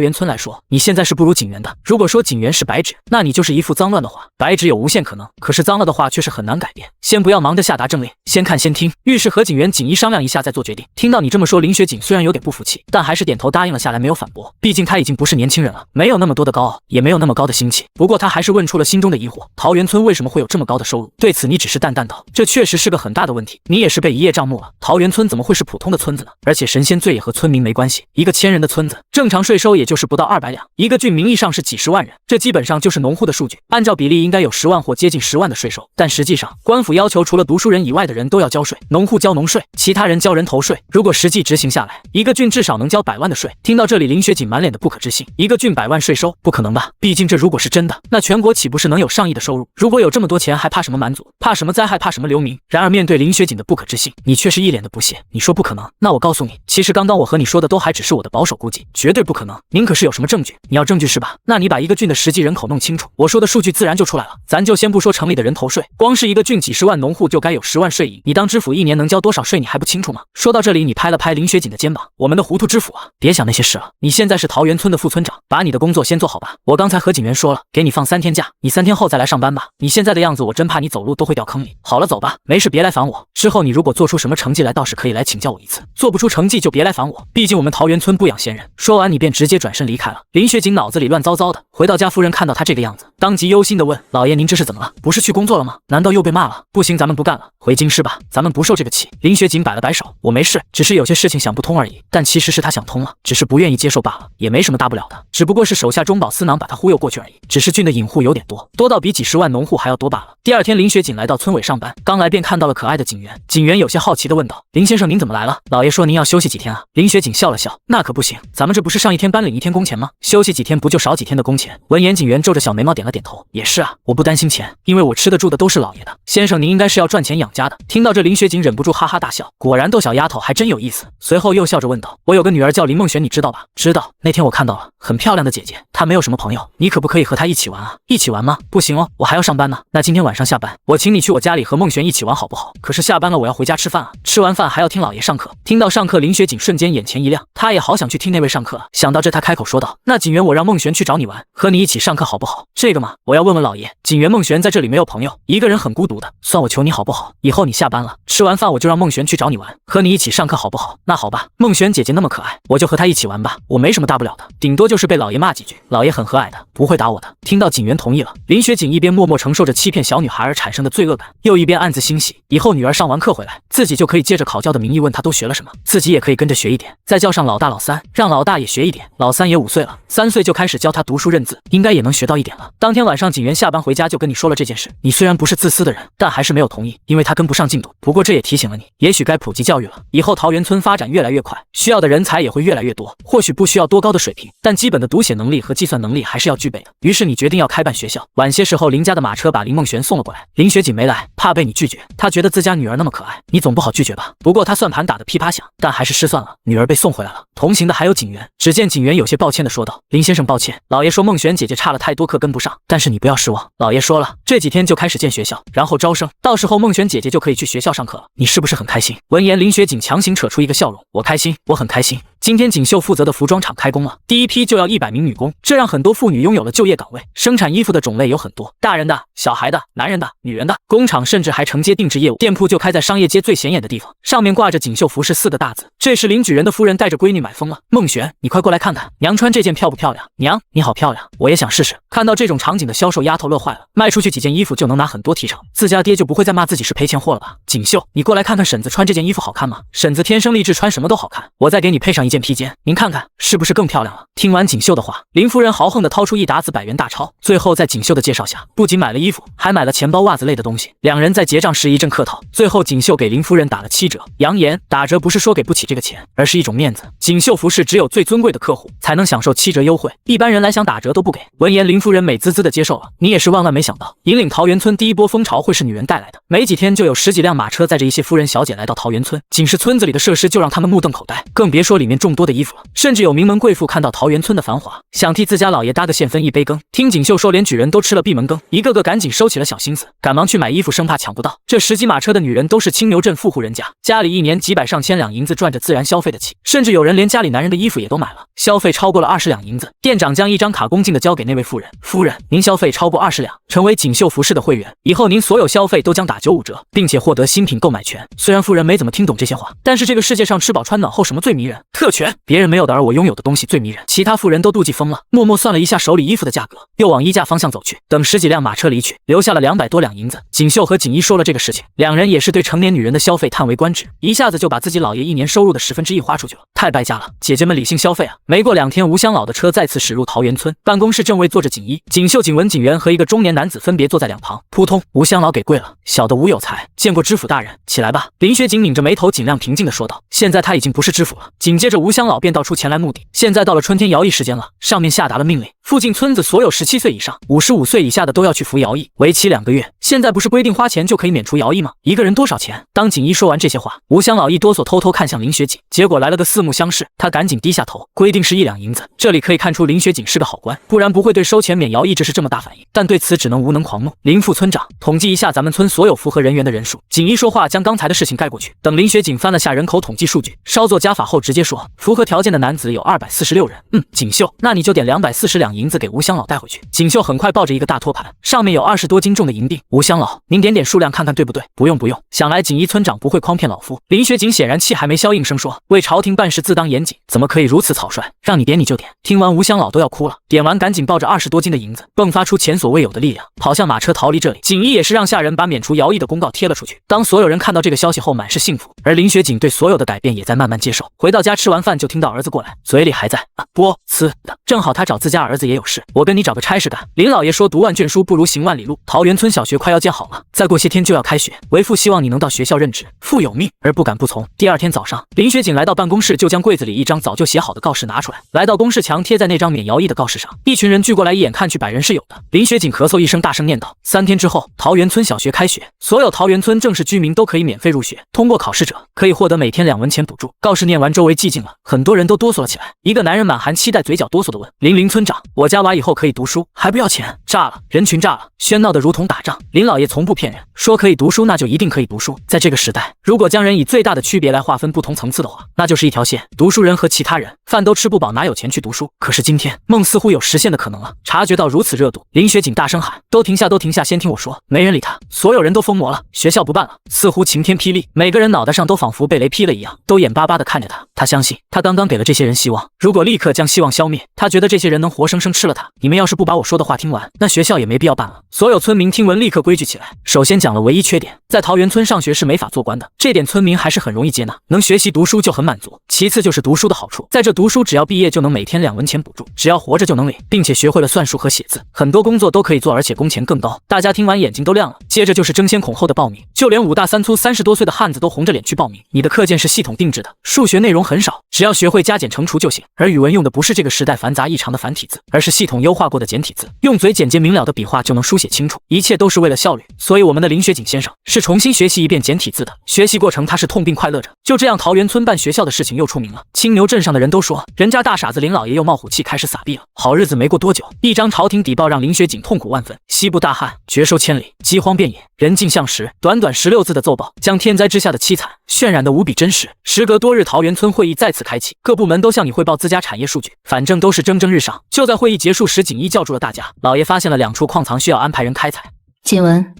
源村来说，你现在是不如景元的。如果说景元是白纸，那你就是一副脏乱的话。白纸有无限可能，可是脏了的话却是很难改变。先不要忙着下达政令，先看先听。遇事和景元锦衣商量一下再做决定。”听到你这么说，林雪锦虽然有点不服气，但还是点头答应了下来，没有反驳。毕竟他已经不是年轻人了，没有那么多的高傲，也没有那么高的心气。不过他还是问出了心中的疑惑：桃源村为什么会有这么高的收入？对此你只是淡淡道：“这确实是个很大的问题，你也是被一叶障目了。桃源村怎么会是普通的村子呢？而且神仙罪也和村民没关系，一个1000人的村子，正常税收也就是不到200两，一个郡名义上是几十万人，这基本上就是农户的数据，按照比例应该有10万或接近10万的税收。但实际上，官府要求除了读书人以外的人都要交税，农户交农税，其他人交人头税。如果实际执行下来，一个郡至少能交100万的税。”听到这里，林雪锦满脸的不可置信：“一个郡100万税收？不可能吧？毕竟这如果是真的，那全国岂不是能有上亿的收入？如果有这么多钱，还怕什么蛮族？怕什么灾害？怕什么流民？”然而面对林雪锦的不可置信，你却是一脸的不屑：“你说不可能，那我告诉你，其实刚刚我和你说的都还只是我的保守估计，绝对不可能。您可是有什么证据？你要证据是吧？那你把一个郡的实际人口弄清楚，我说的数据自然就出来了。咱就先不说城里的人头税，光是一个郡几十万农户就该有10万税银，你当知府一年能交多少税，你还不清楚吗？”说到这里，你拍了拍林雪锦的肩膀：“我们的糊涂知府啊，别想那些事了，你现在是桃源村的副村长，把你的工作先做好吧。我刚才和景元说了，给你放3天假，你3天后再来上班吧。你现在的样子，我真怕你走路都会掉坑里。好了，走吧，没事别来烦我。之后你如果做出什么成绩来，倒是可以来请教我一次，做不出成绩就别来烦我，毕竟我们桃源村不养闲人。”说完，你便直接转身离开了。林雪锦脑子里乱糟糟的，回到家，夫人看到他这个样子，当即忧心的问：“老爷，您这是怎么了？不是去工作了吗？难道又被骂了？不行，咱们不干了，回京师吧，咱们不受这个气。”林雪锦摆了摆手：“我没事，只是有些事情想不通而已。”但其实是他想通了，只是不愿意接受罢了，也没什么大不了的，只不过是手下中饱私囊把他忽悠过去而已。只是郡的隐户有点多，多到比几十万农户还要多罢了。第二天，林雪锦来到村委上班，刚来便看到了可爱的景元。景元有些好奇地问道：“林先生，您怎么来了？老爷说您要休息几天啊？”林雪锦笑了笑：“那可不行，咱们这不是上一天班领1天工钱吗？休息几天不就少几天的工钱？”闻言，景元皱着小眉毛点了点头：“也是啊，我不担心钱，因为我吃得住的都是老爷的。先生您应该是要赚钱养家的。”听到这，林雪锦忍不住哈哈大笑，果然逗小丫头还真有意思。随后又笑着问道：“我有个女儿叫林梦璇，你知道吧？”“知道，那天我看到了，很漂亮的姐姐，她没有什么朋友，你可不可以和她一起玩啊？”“一起玩吗？不行哦，我还要上班呢。那今天晚上下班，我请你去我家里和梦璇一起玩好不好？可是下班了我要回家吃饭啊，吃完饭还要听老爷上课。”听到上课，林雪锦瞬间眼前一亮，她也好想去听那位上课啊。想到这，她开口说道：“那景元，我让梦璇去找你玩，和你一起上课好不好？”“这个嘛，我要问问老爷。景元，梦璇在这里没有朋友，一个人很孤独的，算我求你好不好？以后你下班了，吃完饭我就让梦璇去找你玩，和你一起上课好不好？”“那好吧，梦璇姐姐那么可爱，我就和她一起玩吧，我没什么大不了的，顶多就是被老爷骂几句，老爷很和蔼的，不会打我的。”听到景元同意了，林雪锦一边默默承受着欺骗小女孩而产生的罪恶感，又一边暗自欣喜，以后女儿上完课回来，自己就可以借着考教的名义问她都学了什么，自己也可以跟着学一点，再叫上老大老三，让老大也学一点，老三也5岁了，3岁就开始教他读书认字，应该也能学到一点了。当天晚上，景元下班回家就跟你说了这件事，你虽然不是自私的人，但还是没有同意，因为他跟不上进度。不过这也提醒了你，也许该普及教育了，以后桃源村发展越来越快，需要的人才也会越来越多，或许不需要多高的水平，但基本的读写能力和计算能力还是要具备的。于是你决定要开办学校。晚些时候，林家的马车把林梦璇送了过来，林雪锦没来，怕被你拒绝，她觉得自家女儿那么可爱，你总不好拒绝吧。不过她算盘打得噼啪响，但还是失算了，女儿被送回来了。同行的还有景元，只见景元有些抱歉地说道：“林先生抱歉，老爷说梦璇姐姐差了太多课跟不上，但是你不要失望，老爷说了，这几天就开始建学校，然后招生，到时候梦璇姐姐就可以去学校上课了，你是不是很开心？”闻言，林雪锦强行扯出一个笑容：“我开心，我很开心。今天锦绣负责的服装厂开工了，第一批就要100名女工，这让很多妇女拥有了就业岗位。生产衣服的种类有很多，大人的、小孩的、男人的、女人的。工厂甚至还承接定制业务，店铺就开在商业街最显眼的地方，上面挂着锦绣服饰4个大字。这时林举人的夫人带着闺女买疯了：“梦璇，你快过来看看，娘穿这件漂不漂亮？娘，你好漂亮，我也想试试。”看到这种场景的销售丫头乐坏了，卖出去几件衣服就能拿很多提成，自家爹就不会再骂自己是赔钱货了吧？锦绣，你过来看看婶子穿这件衣服好看吗？婶子天生丽质，穿什么都好看，我再给你配上一件件披肩，您看看是不是更漂亮了？听完锦绣的话，林夫人豪横地掏出一沓子100元大钞，最后在锦绣的介绍下，不仅买了衣服，还买了钱包、袜子类的东西。两人在结账时一阵客套，最后锦绣给林夫人打了7折，扬言打折不是说给不起这个钱，而是一种面子。锦绣服饰只有最尊贵的客户才能享受7折优惠，一般人来想打折都不给。闻言，林夫人美滋滋地接受了。你也是万万没想到，引领桃源村第一波风潮会是女人带来的。没几天就有10几辆马车载着一些夫人小姐来到桃源村，仅是村子里的设施就让他们目瞪口呆，更别说里面众多的衣服了。甚至有名门贵妇看到桃源村的繁华，想替自家老爷搭个线分一杯羹。听锦绣说，连举人都吃了闭门羹，一个个赶紧收起了小心思，赶忙去买衣服，生怕抢不到。这10几马车的女人都是青牛镇富户人家，家里一年几百上千两银子赚着，自然消费得起。甚至有人连家里男人的衣服也都买了，消费超过了20两银子。店长将一张卡恭敬地交给那位妇人：“夫人，您消费超过20两，成为锦绣服饰的会员，以后您所有消费都将打95折，并且获得新品购买权。”虽然妇人没怎么听懂这些话，但是这个世界上吃饱穿暖后什么最迷人？特权，别人没有的而我拥有的东西最迷人。其他妇人都妒忌疯了，默默算了一下手里衣服的价格，又往衣架方向走去。等10几辆马车离去，留下了200多两银子。锦绣和锦衣说了这个事情，两人也是对成年女人的消费叹为观止，一下子就把自己老爷一年收入的1/10花出去了，太败家了。姐姐们理性消费啊！没过2天，吴香老的车再次驶入桃源村，办公室正位坐着锦衣、锦绣、锦文、锦元和一个中年男子分别坐在两旁。扑通，吴香老给跪了：“小的吴有才，见过知府大人，起来吧。”林学锦拧着眉头，尽量平静地说道：“现在他已经不是知府了。”紧接着吴香老便道出前来目的：“现在到了春天徭役时间了，上面下达了命令，附近村子所有17岁以上、55岁以下的都要去服徭役，为期2个月。现在不是规定花钱就可以免除徭役吗？一个人多少钱？”当锦衣说完这些话，吴香老一哆嗦，偷偷看向林学锦，结果来了个四目相视，他赶紧低下头。规定是1两银子，这里可以看出林学锦是个好官，不然不会对收钱免徭役这是这么大反应。但对此只能无能狂怒。林副村长，统计一下咱们村所有符合人员的人数。锦衣说话将刚才的事情盖过去。等林学锦翻了下人口统计数据，稍作加法后直接说，符合条件的男子有246人。锦绣，那你就点240两银子给吴香老带回去。锦绣很快抱着一个大托盘，上面有20多斤重的银锭。吴香老，您点数量看看对不对？不用，想来锦衣村长不会诓骗老夫。林学锦显然气还没消，应声说，为朝廷办事自当严谨，怎么可以如此草率？让你点你就点。听完吴香老都要哭了，点完赶紧抱着20多斤的银子，迸发出前所未有的力量，跑向马车逃离这里。锦衣也是让下人把免除徭役的公告贴了出去。当所有人看到这个消息后，满是幸福，而林学锦对所有的改变也在慢慢接受。回到家吃完饭就听到儿子过来，嘴里还在啵呲的，正好他找自家儿子也有事，我跟你找个差事干。林老爷说读万卷书不如行万里路，桃源村小学快要建好了，再过些天就要开学，为父希望你能到学校任职，父有命而不敢不从。第二天早上，林学锦来到办公室，就将柜子里一张早就写好的告示拿出来，来到公示墙贴在那张免徭役的告示上。一群人聚过来，一眼看去百人是有的。林学锦咳嗽一声，大声念道：“3天之后，桃源村小学开学，所有桃源村正式居民都可以免费入学，通过考试者可以获得每天2文钱补助。”告示念完，周围寂静了，很多人都哆嗦了起来。一个男人满含期待，嘴角哆嗦地问：“林村长，我家娃以后可以读书，还不要钱？”炸了，人群炸了，喧闹得如同打仗。林老爷从不骗人，说可以读书那就一定可以读书。在这个时代，如果将人以最大的区别来划分不同层次的话，那就是一条线，读书人和其他人，饭都吃不饱，哪有钱去读书？可是今天梦似乎有实现的可能了。察觉到如此热度，林学锦大声喊：“都停下，都停下，先听我说！”没人理他，所有人都疯魔了，学校不办了，似乎晴天霹雳，每个人脑袋上都仿佛被雷劈了一样，都眼巴巴地看着他。他相信他刚刚给了这些人希望，如果立刻将希望消灭，他觉得这些人能活生生吃了他。你们要是不把我说的话听完，那学校也没必要办了。所有村民听闻立刻规矩起来。首先讲了唯一缺点，在桃源村上学是没法做官的，这点村民还是很容易接纳，能学习读书就很满足。其次就是读书的好处，在这读书只要毕业就能每天2文钱补助，只要活着就能领，并且学会了算术和写字，很多工作都可以做，而且工钱更高。大家听完眼睛都亮了。接着就是争先恐后的报名，就连5大3粗30多岁的汉子都红着脸去报名。你的课件是系统定制的，数学内容很少，只要学会加减乘除就行。而语文用的不是这个时代繁杂异常的繁体字，而是系统优化过的简体字，用嘴简洁明了的笔画就能书写清楚，一切都是为了效率。所以我们的林学锦先生是重新学习一遍简体字的，学习过程他是痛并快乐着。就这样，桃源村办学校的事情又出名了。青牛镇上的人都说，人家大傻子林老爷又冒虎气开始撒币了。好日子没过多久，一张朝廷底报让林学锦痛苦万分。西部大旱，绝收千里，饥荒遍野，人尽向食。短短16字的奏报，将天灾之下的凄惨渲染得无比真实。时隔多日，桃源村会议再次开启，各部门都向你汇报自家产业数据，反正都是蒸蒸日上。就在会议结束时，锦衣叫住了大家：“老爷发现了2处矿藏，需要安排人开采。”锦文，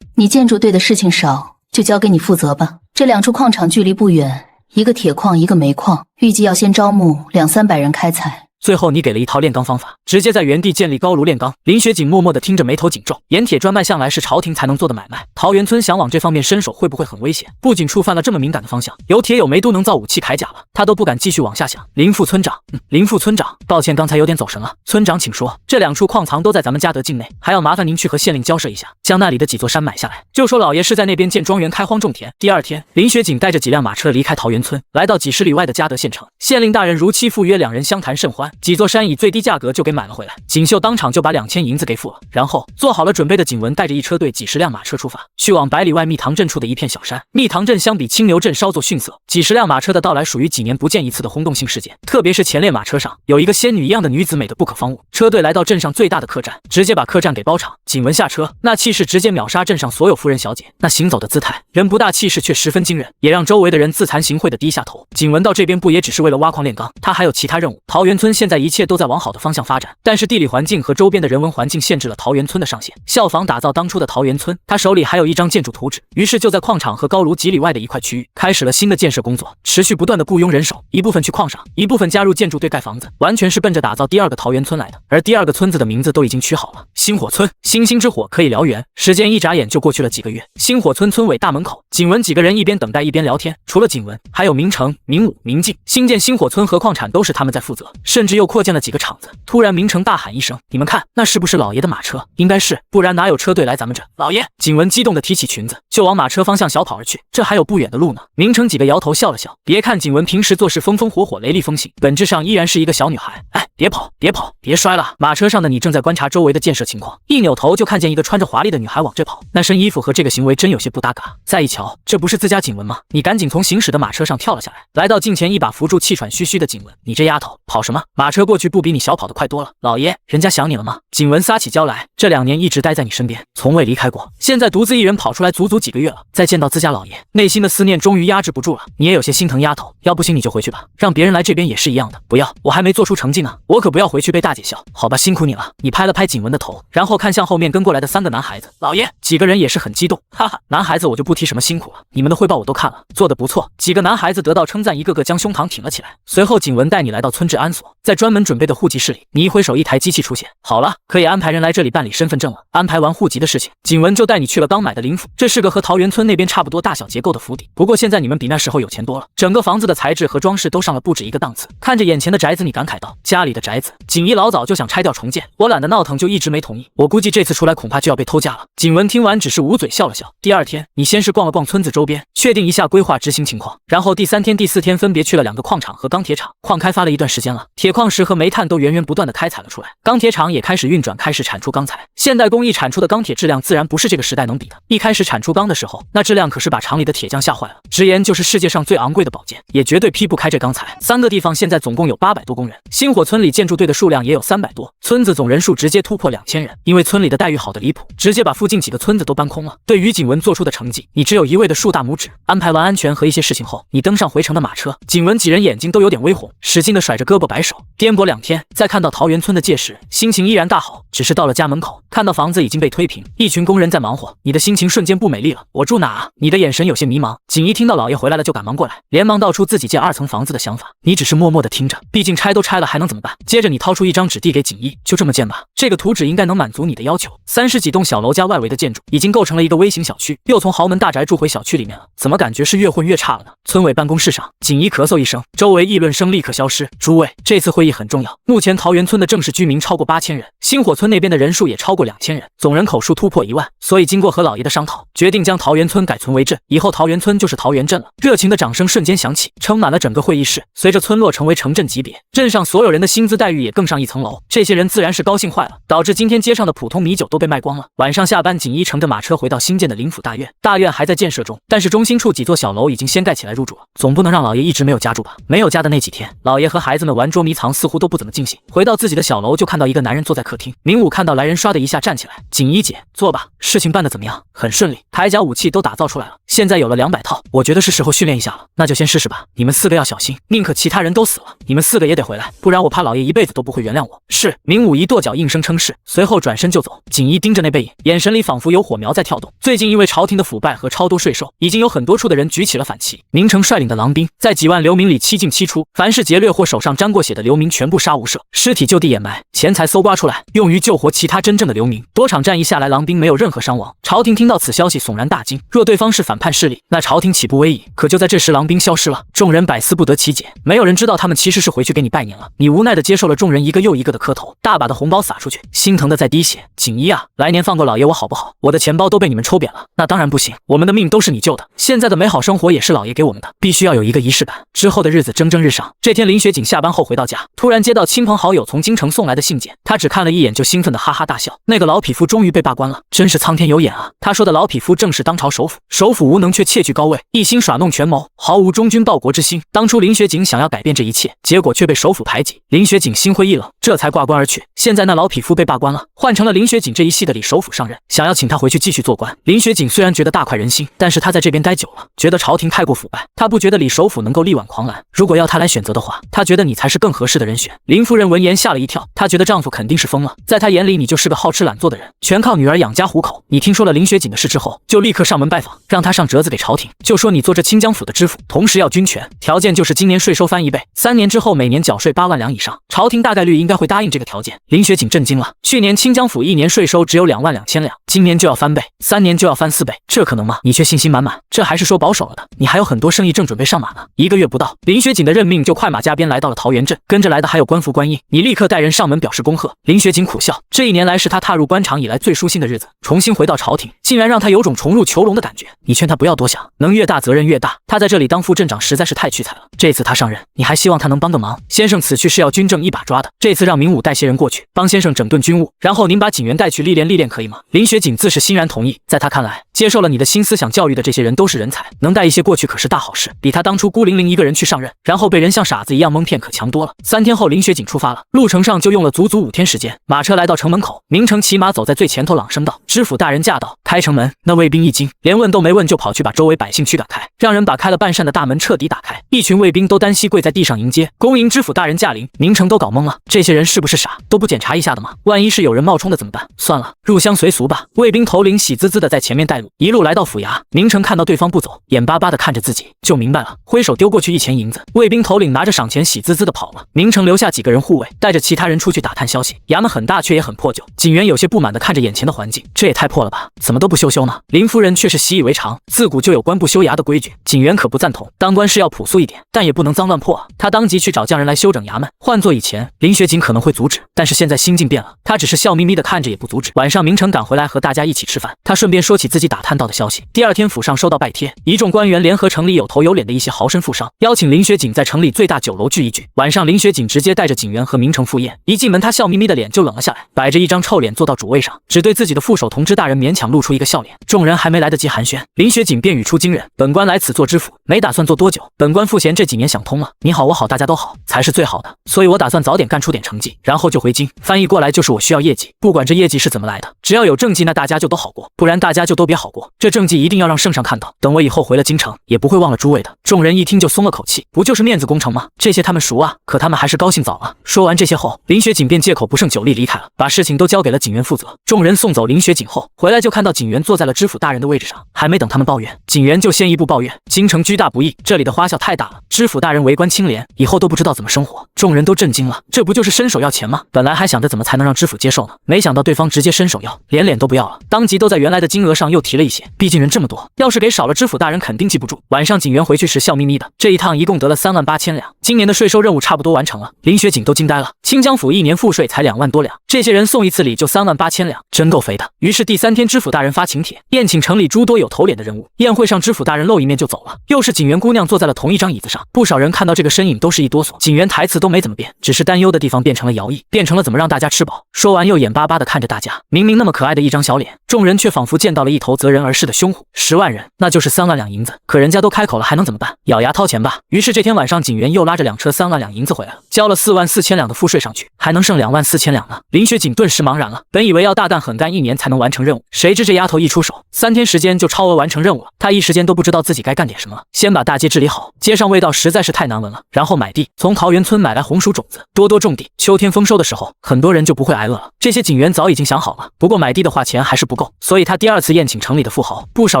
你建筑队的事情少，就交给你负责吧。这2处矿场距离不远，一个铁矿，一个煤矿，预计要先招募200-300人开采。最后你给了一套炼钢方法，直接在原地建立高炉炼钢。林雪景默默地听着，眉头紧皱。盐铁专卖向来是朝廷才能做的买卖，桃源村想往这方面伸手，会不会很危险？不仅触犯了这么敏感的方向，有铁有煤都能造武器铠甲了，他都不敢继续往下想。林副村长，林副村长，抱歉，刚才有点走神了。村长请说。这2处矿藏都在咱们嘉德境内，还要麻烦您去和县令交涉一下，将那里的几座山买下来。就说老爷是在那边建庄园、开荒种田。第2天，林雪景带着几辆马车离开桃源村，来到几十里外的嘉德县城。县令大人如期赴约，2人相谈甚欢，几座山以最低价格就给买了回来。锦绣当场就把2000银子给付了，然后做好了准备的景文带着一车队几10辆马车出发，去往100里外蜜塘镇处的一片小山。蜜塘镇相比青牛镇稍作逊色，几10辆马车的到来属于几年不见一次的轰动性事件。特别是前列马车上有一个仙女一样的女子，美得不可方物。车队来到镇上最大的客栈，直接把客栈给包场。景文下车，那气势直接秒杀镇上所有夫人小姐，那行走的姿态，人不大气势却十分惊人，也让周围的人自惭形秽的低下头。景文到这边不也只是为了挖矿炼钢，他还有其他任务。桃源村现在一切都在往好的方向发展，但是地理环境和周边的人文环境限制了桃源村的上限。效仿打造当初的桃源村，他手里还有一张建筑图纸，于是就在矿场和高炉几里外的一块区域开始了新的建设工作，持续不断的雇佣人手，一部分去矿上，一部分加入建筑队盖房子，完全是奔着打造第2个桃源村来的。而第2个村子的名字都已经取好了，星火村。星星之火可以燎原，时间一眨眼就过去了几个月。星火村村委大门口，景文几个人一边等待一边聊天。除了景文，还有明成、明武、明镜。新建星火村和矿产都是他们在负责，甚至又扩建了几个厂子。突然明成大喊一声：“你们看，那是不是老爷的马车？应该是，不然哪有车队来咱们这？”老爷！景文激动地提起裙子，就往马车方向小跑而去。这还有不远的路呢。明成几个摇头笑了笑。别看景文平时做事风风火火、雷厉风行，本质上依然是一个小女孩。哎，别跑，别跑，别摔了！马车上的你正在观察周围的建设情况，一扭头就看见一个穿着华丽的女孩往这跑，那身衣服和这个行为真有些不搭嘎。再一瞧，这不是自家景文吗？你赶紧从行驶的马车上跳了下来，来到近前，一把扶住气喘吁吁的景文。你这丫头，跑什么？马车过去不比你小跑得快多了。老爷，人家想你了吗？景文撒起娇来，这2年一直待在你身边，从未离开过，现在独自一人跑出来足足几个月了，再见到自家老爷，内心的思念终于压制不住了。你也有些心疼丫头，要不行你就回去吧，让别人来这边也是一样的。不要，我还没做出成绩呢，我可不要回去被大姐笑。好吧，辛苦你了。你拍了拍景文的头，然后看向后面跟过来的3个男孩子。老爷，几个人也是很激动，哈哈，男孩子我就不提什么辛苦了，你们的汇报我都看了，做得不错。几个男孩子得到称赞，一个个将胸膛挺了起来。随后景文带你来到村治安所，在专门准备的户籍室里，你一挥手，一台机器出现，好了，可以安排人来这里办理身份证了。安排完户籍的事情，景文就带你去了刚买的林府，这是个和桃源村那边差不多大小结构的府邸，不过现在你们比那时候有钱多了，整个房子的材质和装饰都上了不止一个档次。看着眼前的宅子，你感慨道：家里的宅子，景一老早就想拆掉重建，我懒得闹腾，就一直没同意。我估计这次出来恐怕就要被偷家了。景文听完只是捂嘴笑了笑。第2天，你先是逛了逛村子周边，确定一下规划执行情况，然后第3天、第4天分别去了2个矿场和钢铁厂。矿开发了一段时间了，铁矿石和煤炭都源源不断的开采了出来，钢铁厂也开始运转，开始产出钢材。现代工艺产出的钢铁质量自然不是这个时代能比的。一开始产出钢的时候，那质量可是把厂里的铁匠吓坏了，直言就是世界上最昂贵的宝剑，也绝对劈不开这钢材。3个地方现在总共有800多工人，星火村里建筑队的数量也有300多，村子总人数直接突破2000人。因为村里的待遇好的离谱，直接把附近几个村子都搬空了。对于景文做出的成绩，你只有一味的竖大拇指。安排完安全和一些事情后，你登上回城的马车。景文几人眼睛都有点微红，使劲的甩着胳膊摆手。颠簸2天，再看到桃源村的界时，心情依然大好，只是到了家门口，看到房子已经被推平，一群工人在忙活，你的心情瞬间不美丽了。我住哪啊？你的眼神有些迷茫。景一听到老爷回来了，就赶忙过来，连忙道出自己建2层房子的想法。你只是默默的听着，毕竟拆都拆了，还能怎么办？接着你掏出一张纸递给景一，就这么建吧，这个图纸应该能满足你的要求。30几栋小楼加外围的建筑，已经构成了一个微型小区，又从豪门大宅住回小区里面了，怎么感觉是越混越差了呢？村委办公室上，景一咳嗽一声，周围议论声立刻消失。诸位，这次会议很重要，目前桃源村的正式居民超过8000人，星火村那边的人数也超过2000人，总人口数突破1万，所以经过和老爷的商讨，决定将桃源村改村为镇，以后桃源村就是桃源镇了。热情的掌声瞬间响起，撑满了整个会议室。随着村落成为城镇级别，镇上所有人的薪资待遇也更上一层楼，这些人自然是高兴坏了，导致今天街上的普通米酒都被卖光了。晚上下班，景一乘着马车回到新建的林府大院，大院还在建设中，但是中心处几座小楼已经先盖起来入住了，总不能让老爷一直没有家住吧？没有家的那几天，老爷和孩子们玩捉迷藏似乎都不怎么尽兴。回到自己的小楼，就看到一个男人坐在客厅。明武看到来人，唰的一下站起来：“景一姐，坐吧。事情办得怎么样？”“很顺利，铠甲武器都打造出来了，现在有了200套，我觉得是时候训练一下了。”“那就先试试吧，你们4个要小心，宁可其他人都死了，你们4个也得回来，不然我怕老爷一辈子都不会原谅我。”“是。”明武一跺脚应声称是，随后转身就走。景一盯着那背影，眼神里仿佛有火苗在跳动。最近因为朝廷的腐败和超多税收，已经有很多处的人举起了反旗。明成率领的狼兵在几万流民里7进7出，凡是劫掠或手上沾过血的流流民全部杀无赦，尸体就地掩埋，钱财搜刮出来，用于救活其他真正的流民。多场战役下来，狼兵没有任何伤亡。朝廷听到此消息，悚然大惊。若对方是反叛势力，那朝廷岂不危矣？可就在这时，狼兵消失了，众人百思不得其解。没有人知道他们其实是回去给你拜年了。你无奈地接受了众人一个又一个的磕头，大把的红包撒出去，心疼的在滴血。锦衣啊，来年放过老爷我好不好？我的钱包都被你们抽扁了。那当然不行，我们的命都是你救的，现在的美好生活也是老爷给我们的，必须要有一个仪式感。之后的日子蒸蒸日上。这天林雪景下班后回到家，突然接到亲朋好友从京城送来的信件，他只看了一眼就兴奋的哈哈大笑。那个老匹夫终于被罢官了，真是苍天有眼啊！他说的老匹夫正是当朝首辅，首辅无能却窃据高位，一心耍弄权谋，毫无忠君报国之心。当初林雪景想要改变这一切，结果却被首辅排挤，林雪景心灰意冷，这才挂冠而去。现在那老匹夫被罢官了，换成了林雪景这一系的李首辅上任，想要请他回去继续做官。林雪景虽然觉得大快人心，但是他在这边待久了，觉得朝廷太过腐败，他不觉得李首辅能够力挽狂澜。如果要他来选择的话，他觉得你才是更合适的人选。林夫人闻言吓了一跳，她觉得丈夫肯定是疯了，在她眼里你就是个好吃懒做的人，全靠女儿养家糊口。你听说了林雪景的事之后，就立刻上门拜访，让她上折子给朝廷，就说你做这清江府的知府，同时要军权，条件就是今年税收翻1倍，3年之后每年缴税8万两以上，朝廷大概率应该会答应这个条件。林雪景震惊了，去年清江府1年税收只有2万2千两，今年就要翻倍，3年就要翻4倍，这可能吗？你却信心满满，这还是说保守了的，你还有很多生意正准备上马呢。1个月不到，林雪景的任命就快马加鞭来到了桃源镇，跟着来的还有官府官印，你立刻带人上门表示恭贺。林雪景苦笑，这1年来是他踏入官场以来最舒心的日子，重新回到朝廷，竟然让他有种重入囚笼的感觉。你劝他不要多想，能越大责任越大，他在这里当副镇长实在是太屈才了。这次他上任，你还希望他能帮个忙？先生此去是要军政一把抓的，这次让明武带些人过去，帮先生整顿军务，然后您把景元带去历练历练，可以吗？林雪景自是欣然同意，在他看来，接受了你的新思想教育的这些人都是人才，能带一些过去可是大好事，比他当初孤零零一个人去上任，然后被人像傻子一样蒙骗可强多了。3天后，林雪景出发了，路程上就用了足足5天时间。马车来到城门口，明成骑马走在最前头，朗声道：“知府大人驾到！”开城门，那卫兵一惊，连问都没问就跑去把周围百姓驱赶开，让人把开了半扇的大门彻底打开。一群卫兵都单膝跪在地上迎接，恭迎知府大人驾临。明成都搞懵了，这些人是不是傻，都不检查一下的吗？万一是有人冒充的怎么办？算了，入乡随俗吧。卫兵头领喜滋滋的在前面带路，一路来到府衙。明成看到对方不走，眼巴巴的看着自己，就明白了，挥手丢过去1钱银子。卫兵头领拿着赏钱，喜滋滋的跑了。明成留下几个人护卫，带着其他人出去打探消息。衙门很大，却也很破旧。景元有些不满的看着眼前的环境，这也太破了吧，怎么都不修修呢？林夫人却是习以为常，自古就有官不修衙的规矩。景元可不赞同，当官是要朴素一点，但也不能脏乱破啊。他当即去找匠人来修整衙门。换做以前，林雪景可能会阻止，但是现在心境变了，他只是笑眯眯的看着，也不阻止。晚上，明成赶回来和大家一起吃饭，他顺便说起自己打探到的消息。第2天，府上收到拜帖，一众官员联合城里有头有脸的一些豪绅富商，邀请林雪景在城里最大酒楼聚一聚。晚上，林雪景直接带着景元和明成赴宴。一进门，他笑眯眯的脸就冷了下来，摆着一张臭脸坐到主位上，只对自己的副手同知大人勉强露出一个笑脸。众人还没来得及寒暄，林雪景便语出惊人：“本官来此做知府，没打算做多久。本官赋闲这几年想通了，你好我好大家都好才是最好的，所以我打算早点干出点成绩，然后就回京。翻译过来就是我需要业绩，不管这业绩是怎么来的，只要有政绩，那大家就都好过，不然大家就都别好过。这政绩一定要让圣上看到，等我以后回了京城，也不会忘了诸位的。”众人一听就松了口气，不就是面子工程吗？这些他们熟啊，可他们还是高兴早了。说完这些后，林雪景便借口不胜酒力离开了，把事情都交给了景元负责。众人送走林雪景后，回来就看到景元坐在了知府大人的位置上，还没等他们抱怨，景元就先一步抱怨：“京城居大不易，这里的花销太大了，知府大人为官清廉，以后都不知道怎么生活。”众人都震惊了，这不就是伸手要钱吗？本来还想着怎么才能让知府接受呢，没想到对方直接伸手要，连脸都不要了，当即都在原来的金额上又提了一些，毕竟人这么多，要是给少了，知府大人肯定记不住。晚上景元回去时笑眯眯的，这一趟一共得了3万8千两，今年的税收任务差不多完成了。林雪景都惊呆了，清江府1年赋税才2万多两，这些人送一次礼就3万8千两，真够肥的。于是第3天，知府大人发请帖，宴请城里诸多有头脸的人物。宴会上，知府大人露一面就走了，又是景元姑娘坐在了同一张椅子上，不少人看到这个身影都是一哆嗦。景元台词都没怎么变，只是担忧的地方变成了摇曳，变成了怎么让大家吃饱。说完又眼巴巴的看着大家，明明那么可爱的一张小脸，众人却仿佛见到了一头择人而噬的凶虎。10万人，那就是3万两银子，可人家都开口了，还能怎么办？咬牙掏钱吧。于是这天晚上，景元又拉着2车3万两银子回来了，交了4万4千两的赋税上去，还能剩2万4千两呢。林雪景顿时茫然了，本以为要大干狠干1年才能完成任务，谁知这丫头一出手，3天时间就超额完成任务了。她一时间都不知道自己该干点什么了。先把大街治理好，街上味道实在是太难闻了，然后买地，从桃源村买来红薯种子，多多种地，秋天丰收的时候，很多人就不会挨饿了。这些景元早已经想好了，不过买地的话钱还是不够，所以他第2次宴请城城里的富豪，不少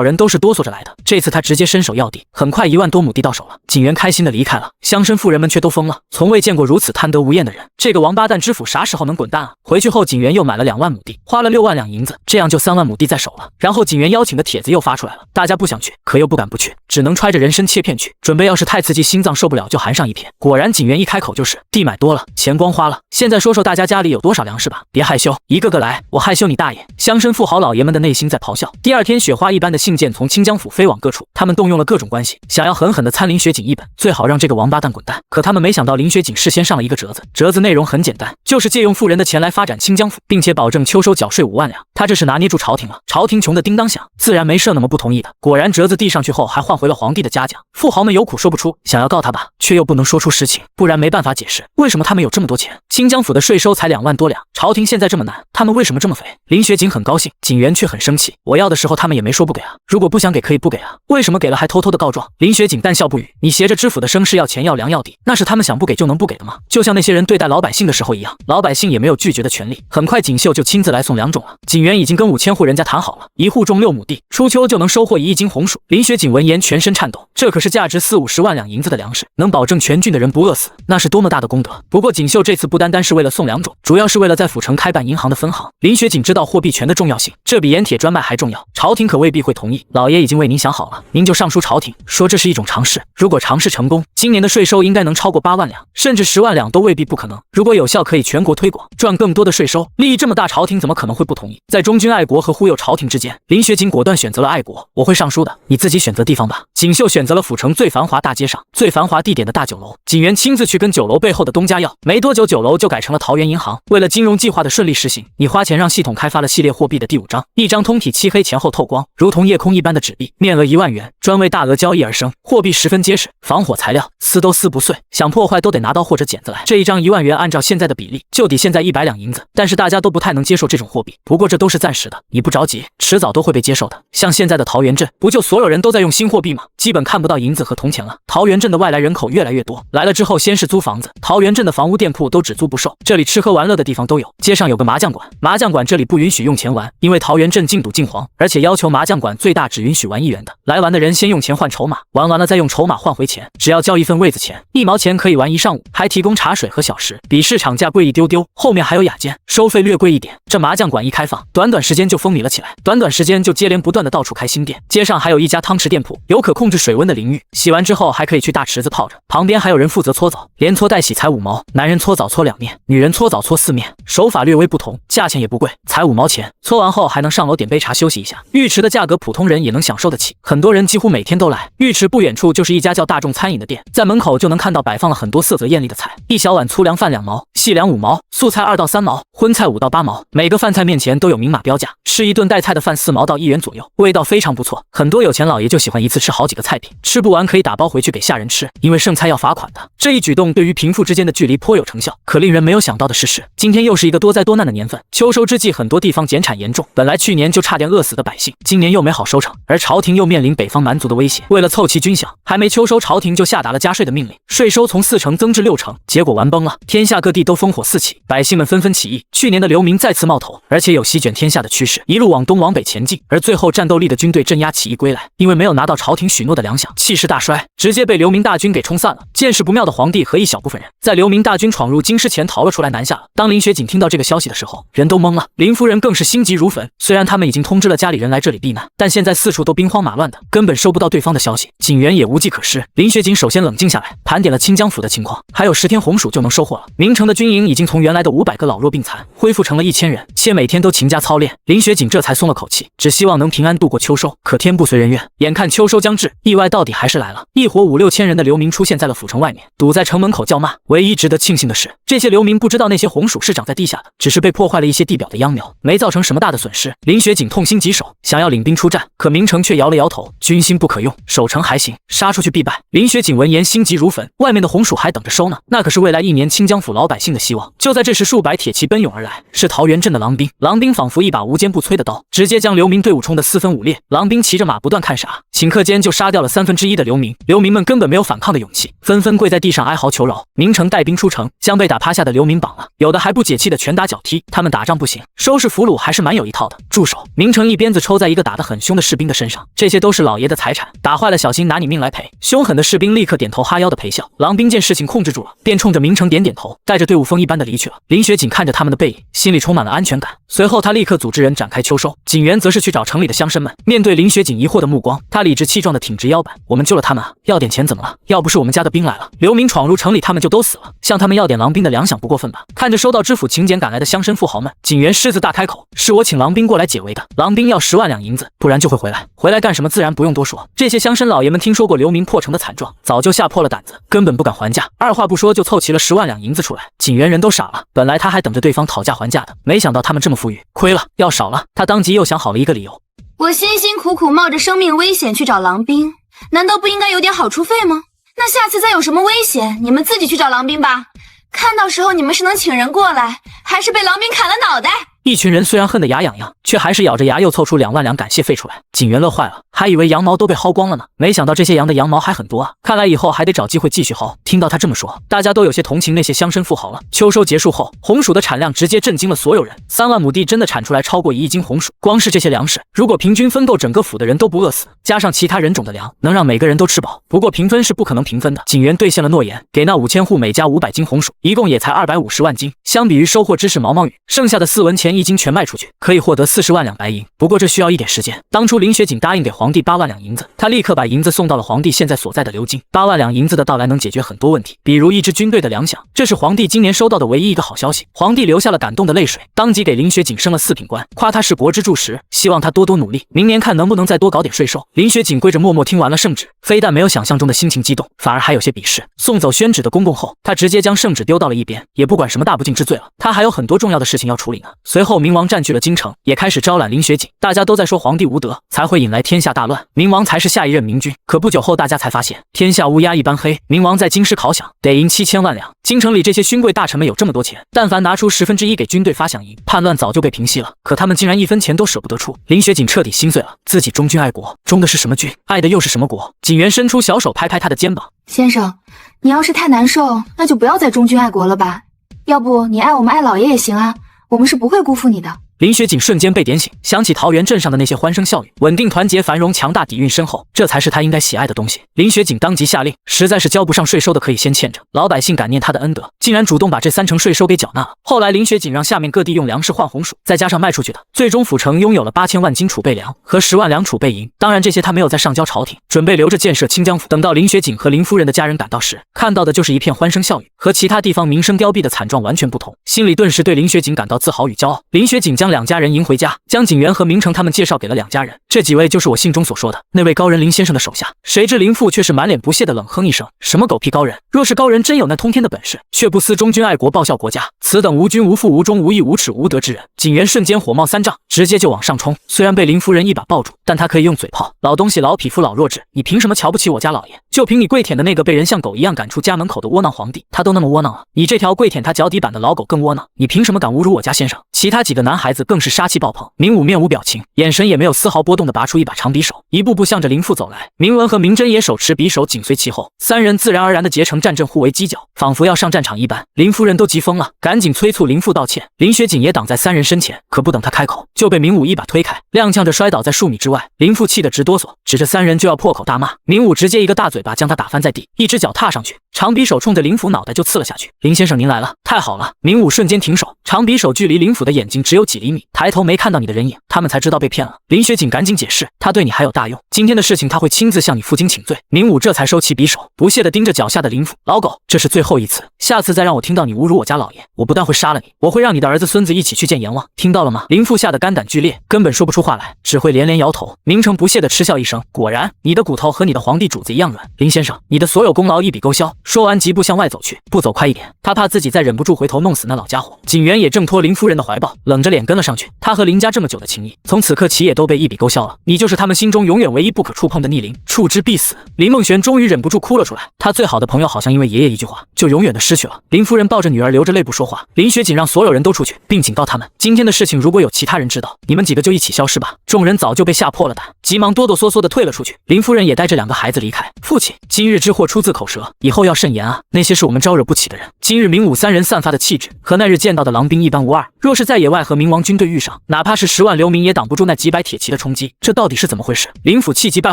人都是哆嗦着来的。这次他直接伸手要地，很快1万多亩地到手了。景元开心的离开了，乡绅富人们却都疯了，从未见过如此贪得无厌的人。这个王八蛋知府啥时候能滚蛋啊？回去后，景元又买了2万亩地，花了6万两银子，这样就3万亩地在手了。然后景元邀请的帖子又发出来了，大家不想去，可又不敢不去，只能揣着人参切片去，准备要是太刺激心脏受不了就含上一片。果然景元一开口就是地买多了，钱光花了。现在说说大家家里有多少粮食吧，别害羞，一个个来，我害羞你大爷！乡绅富豪老爷们的内心在咆哮。第二天，雪花一般的信件从清江府飞往各处，他们动用了各种关系，想要狠狠地参林雪景一本，最好让这个王八蛋滚蛋。可他们没想到林雪景事先上了一个折子，折子内容很简单，就是借用富人的钱来发展清江府，并且保证秋收缴税5万两。他这是拿捏住朝廷了，朝廷穷得叮当响，自然没设那么不同意的。果然折子递上去后，还换回了皇帝的嘉奖。富豪们有苦说不出，想要告他吧，却又不能说出实情，不然没办法解释为什么他们有这么多钱。清江府的税收才2万多两，朝廷现在这么难，他们为什么这么肥？林雪景很高兴，景元却很生气。我要的时候他们也没说不给啊，如果不想给可以不给啊，为什么给了还偷偷的告状？林雪景淡笑不语，你挟着知府的声势要钱要粮要地，那是他们想不给就能不给的吗？就像那些人对待老百姓的时候一样，老百姓也没有拒绝的权利。很快锦绣就亲自来送粮种了，景元已经跟5000户人家谈好了，一户种6亩地，初秋就能收获1亿斤红薯。林雪景闻言全身颤抖，这可是价值40-50万两银子的粮食，能保证全郡的人不饿死，那是多么大的功德。不过锦绣这次不单单是为了送粮种，主要是为了在府城开办银行的分行。林雪景知道货币权的重要性，这比盐铁专卖还重要，朝廷可未必会同意。老爷已经为您想好了，您就上书朝廷，说这是一种尝试，如果尝试成功，今年的税收应该能超过8万两，甚至10万两都未必不可能。如果有效，可以全国推广，赚更多的税收，利益这么大，朝廷怎么可能会不同意？在忠君爱国和忽悠朝廷之间，林雪景果断选择了爱国。我会上书的，你自己选择地方吧。锦绣选择了府城最繁华大街上、最繁华地点的大酒楼，景元亲自去跟酒楼背后的东家要，没多久酒楼就改成了桃园银行。为了金融计划的顺利实行，你花钱让系统开发了系列货币的第5章，一张通体漆黑前后透光，如同夜空一般的纸币，面额1万元，专为大额交易而生。货币十分结实，防火材料，撕都撕不碎，想破坏都得拿刀或者剪子来。这一张1万元按照现在的比例，就抵现在100两银子，但是大家都不太能接受这种货币。不过这都是暂时的，你不着急，迟早都会被接受的。像现在的桃源镇，不就所有人都在用新货币吗？基本看不到银子和铜钱了。桃源镇的外来人口越来越多，来了之后先是租房子，桃源镇的房屋店铺都只租不售，这里吃喝玩乐的地方都有。街上有个麻将馆，麻将馆这里不允许用钱玩，因为桃源镇禁赌禁黄，而且要求麻将馆最大只允许玩1元的。来玩的人先用钱换筹码，玩完了再用筹码换回钱，只要交一份位子钱，1毛钱可以玩1上午，还提供茶水和小食，比市场价贵一丢丢。后面还有雅间，收费略贵一点。这麻将馆一开放，短短时间就风靡了起来，短短时间就接连不断的到处开新店。街上还有一家汤池店铺，有可控制水温的淋浴，洗完之后还可以去大池子泡着，旁边还有人负责搓澡，连搓带洗才5毛，男人搓澡搓2面，女人搓澡搓4面，手法略微不同，价钱也不贵，才5毛钱。搓完后还能上楼点杯茶休息一下，浴池的价格普通人也能享受得起，很多人几乎每天都来。浴池不远处就是一家叫大众餐饮的店，在门口就能看到摆放了很多色泽艳丽的菜，一小碗粗粮饭2毛，细粮5毛，素菜2到3毛，荤菜5到8毛，每个饭菜面前都有明码标价，吃一顿带菜的饭4毛到1元左右，味道非常不错。很多有钱老爷就喜欢一次吃好几个菜品，吃不完可以打包回去给下人吃，因为剩菜要罚款的。这一举动对于贫富之间的距离颇有成效。可令人没有想到的是，今天又是一个多灾多难的年份，秋收之际，很多地方减产严重，本来去年就差点饿死的百姓，今年又没好收成，而朝廷又面临北方蛮族的威胁，为了凑齐军饷，还没秋收，朝廷就下达了加税的命令，税收从4成增至6成，结果完崩了，天下各地都烽火四起，百姓们纷纷起义，去年的流民再次冒头，而且有席卷天下的趋势，一路往东往北前进。而最后战斗力的军队镇压起义归来，因为没有拿到朝廷许诺的粮饷，气势大衰，直接被流民大军给冲散了。见势不妙的皇帝和一小部分人，在流民大军闯入京师前逃了出来，南下了。当林雪景听到这个消息的时候，人都懵了，林夫人更是心急如焚。虽然他们已经通知了家里人来这里避难，但现在四处都兵荒马乱的，根本收不到对方的消息，景元也无计可施。林雪景首先冷静下来，盘点了清江府的情况，还有10天红薯就能收获了。明城的军营已经从原来的500个老弱病残恢复成了1000人，且每天都勤加操练。林雪景这才松了口气，只希望能平安度过秋收。可天不随人愿，眼看秋收将至，意外到底还是来了。一伙5-6千人的流民出现在了府城外面，堵在城门口叫骂。唯一值得庆幸的是，这些流民不知道那些红薯是长在地下的，只是被破坏了一些地表的秧苗，没造成什么大的损失。林雪景痛心疾首，想要领兵出战，可明城却摇了摇头，军心不可用，守城还行，杀出去必败。林雪景闻言心急如焚，外面的红薯还等着收呢，那可是未来1年清江府老百姓的希望。就在这时，数百铁骑奔涌而来，是桃源镇的狼兵。狼兵仿佛一把无坚不摧的刀，直接将流民队伍冲得四分五裂。狼兵骑着马不断看傻，顷刻间就杀掉了1/3的流民。流民们根本没有反抗的勇气，纷纷跪在地上哀嚎求饶。明城带兵出城，将被打趴下的流民绑了，有的还不解气的拳打脚踢。他们打仗不行，收拾俘虏还是蛮有一套的。住手！明城一鞭子抽在一个打得很凶的士兵的身上，这些都是老爷的财产，打坏了小心拿你命来赔。凶狠的士兵立刻点头哈腰的陪笑。狼兵见事情控制住了，便冲着明城点点头，带着队伍风一般的离去了。林雪锦看着他们的背影，心里充满了安全感。随后他立刻组织人展开秋收，景元则是去找城里的乡绅们。面对林雪锦疑惑的目光，他理直气壮的挺直腰板：“我们救了他们啊，要点钱怎么了？要不是我们家的兵来了，流民闯入城里，他们就都死了。向他们要点狼兵的粮饷不过分吧？”看着收到知府请柬赶来的乡绅富豪们，景元狮子大开口：“是我请狼兵过来解围的，狼兵要10万两银子，不然就会回来。回来干什么？自然不用多说。”这些乡绅老爷们听说过流民破城的惨状，早就吓破了胆子，根本不敢还价，二话不说就凑齐了10万两银子出来。景元人都傻了，本来他还等着对方讨价还价的，没想到他们这么富裕，亏了，要少了。他当即又想好了一个理由：我辛辛苦苦冒着生命危险去找狼兵，难道不应该有点好处费吗？那下次再有什么危险，你们自己去找狼兵吧。看到时候你们是能请人过来，还是被狼兵砍了脑袋？一群人虽然恨得牙痒痒，却还是咬着牙又凑出2万两感谢费出来。景元乐坏了，还以为羊毛都被薅光了呢，没想到这些羊的羊毛还很多啊！看来以后还得找机会继续薅。听到他这么说，大家都有些同情那些乡绅富豪了。秋收结束后，红薯的产量直接震惊了所有人，3万亩地真的产出来超过1亿斤红薯。光是这些粮食，如果平均分够整个府的人都不饿死，加上其他人种的粮，能让每个人都吃饱。不过平分是不可能平分的。景元兑现了诺言，给那5000户每家500斤红薯，一共也才250万斤。相比于收获芝士毛毛雨，剩下的4文钱一斤全卖出去，可以获得40万两白银。不过这需要一点时间。当初林雪锦答应给皇帝8万两银子，他立刻把银子送到了皇帝现在所在的流京。8万两银子的到来能解决很多问题，比如一支军队的粮饷，这是皇帝今年收到的唯一一个好消息。皇帝流下了感动的泪水，当即给林雪锦升了4品官，夸他是国之柱石，希望他多多努力，明年看能不能再多搞点税收。林雪锦跪着默默听完了圣旨，非但没有想象中的心情激动，反而还有些鄙视。送走宣旨的公公后，他直接将圣旨丢到了一边，也不管什么大不敬之罪了，他还有很多重要的事情要处理呢。随后明王占据了京城，也开始招揽林雪锦。大家都在说皇帝无德，才会引来天下大乱，明王才是下一任明君。可不久后，大家才发现天下乌鸦一般黑，明王在京师考饷得银7000万两。京城里这些勋贵大臣们有这么多钱，但凡拿出1/10给军队发饷银，叛乱早就被平息了。可他们竟然1分钱都舍不得出。林雪锦彻底心碎了，自己忠君爱国，忠的是什么君？爱的又是什么国？景元伸出小手拍拍他的肩膀：“先生，你要是太难受，那就不要再忠君爱国了吧。要不你爱我们爱老爷也行啊，我们是不会辜负你的。”林雪锦瞬间被点醒，想起桃源镇上的那些欢声笑语，稳定团结繁荣强大底蕴深厚，这才是他应该喜爱的东西。林雪锦当即下令，实在是交不上税收的可以先欠着，老百姓感念他的恩德，竟然主动把这3成税收给缴纳了。后来林雪锦让下面各地用粮食换红薯，再加上卖出去的，最终府城拥有了8000万斤储备粮和10万两储备银。当然这些他没有再上交朝廷，准备留着建设清江府。等到林雪锦和林夫人的家人赶到时，看到的就是一片欢声笑语，和其他地方民生凋敝的惨状完全不同，心里顿时对林雪锦感到自豪与骄傲。林雪锦将2家人迎回家，将景元和明成他们介绍给了2家人。这几位就是我信中所说的那位高人林先生的手下。谁知林父却是满脸不屑的冷哼一声：“什么狗屁高人！若是高人真有那通天的本事，却不思忠君爱国报效国家，此等无君无父无忠无义无耻无德之人！”景元瞬间火冒三丈，直接就往上冲。虽然被林夫人一把抱住，但他可以用嘴炮：“老东西老匹夫老弱智，你凭什么瞧不起我家老爷？就凭你跪舔的那个被人像狗一样赶出家门口的窝囊皇帝，他都那么窝囊了，你这条跪舔他脚底板的老狗更窝囊，你凭什么敢侮辱我家先生？”其他几个男孩子更是杀气爆棚，明武面无表情，眼神也没有丝毫波动的拔出一把长匕首，一步步向着林父走来。明文和明真也手持匕首紧随其后，3人自然而然的结成战阵，互为犄角，仿佛要上战场一般。林夫人都急疯了，赶紧催促林父道歉。林雪锦也挡在3人身前，可不等他开口，就被明武一把推开，踉跄着摔倒在数米之外。林父气得直哆嗦，指着3人就要破口大骂。明武直接一个大嘴巴将他打翻在地，一只脚踏上去，长匕首冲着林父脑袋就刺了下去。林先生您来了，太好了！明武瞬间停手，长匕首距离林父的眼睛只有几厘米，抬头没看到你的人影，他们才知道被骗了。林雪锦赶紧解释，他对你还有大用，今天的事情他会亲自向你负荆请罪。明武这才收起匕首，不屑地盯着脚下的林父：“老狗，这是最后一次，下次再让我听到你侮辱我家老爷，我不但会杀了你，我会让你的儿子孙子一起去见阎王，听到了吗？”林父吓得肝胆俱裂，根本说不出话来，只会连连摇头。明成不屑地嗤笑一声：“果然，你的骨头和你的皇帝主子一样软。林先生，你的所有功劳一笔勾销。”说完疾步向外走去，不走快一点，他怕自己再忍不住回头弄死那老家伙。景元也挣脱林夫人的怀抱，冷着脸跟跟了上去。他和林家这么久的情谊，从此刻起也都被一笔勾销了。你就是他们心中永远唯一不可触碰的逆鳞，触之必死。林梦璇终于忍不住哭了出来，他最好的朋友好像因为爷爷一句话就永远的失去了。林夫人抱着女儿流着泪不说话。林雪锦让所有人都出去，并警告他们，今天的事情如果有其他人知道，你们几个就一起消失吧。众人早就被吓破了胆，急忙哆哆嗦嗦的退了出去。林夫人也带着2个孩子离开。父亲，今日之祸出自口舌，以后要慎言啊！那些是我们招惹不起的人。今日明武3人散发的气质，和那日见到的狼兵一般无二。若是在野外和冥王军队遇上，哪怕是10万流民也挡不住那几百铁骑的冲击。这到底是怎么回事？林府气急败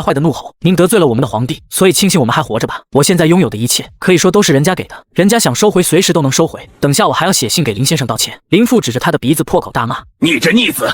坏的怒吼：“您得罪了我们的皇帝，所以庆幸我们还活着吧？我现在拥有的一切，可以说都是人家给的，人家想收回随时都能收回。等下我还要写信给林先生道歉。”林父指着他的鼻子破口大骂：“你这逆子！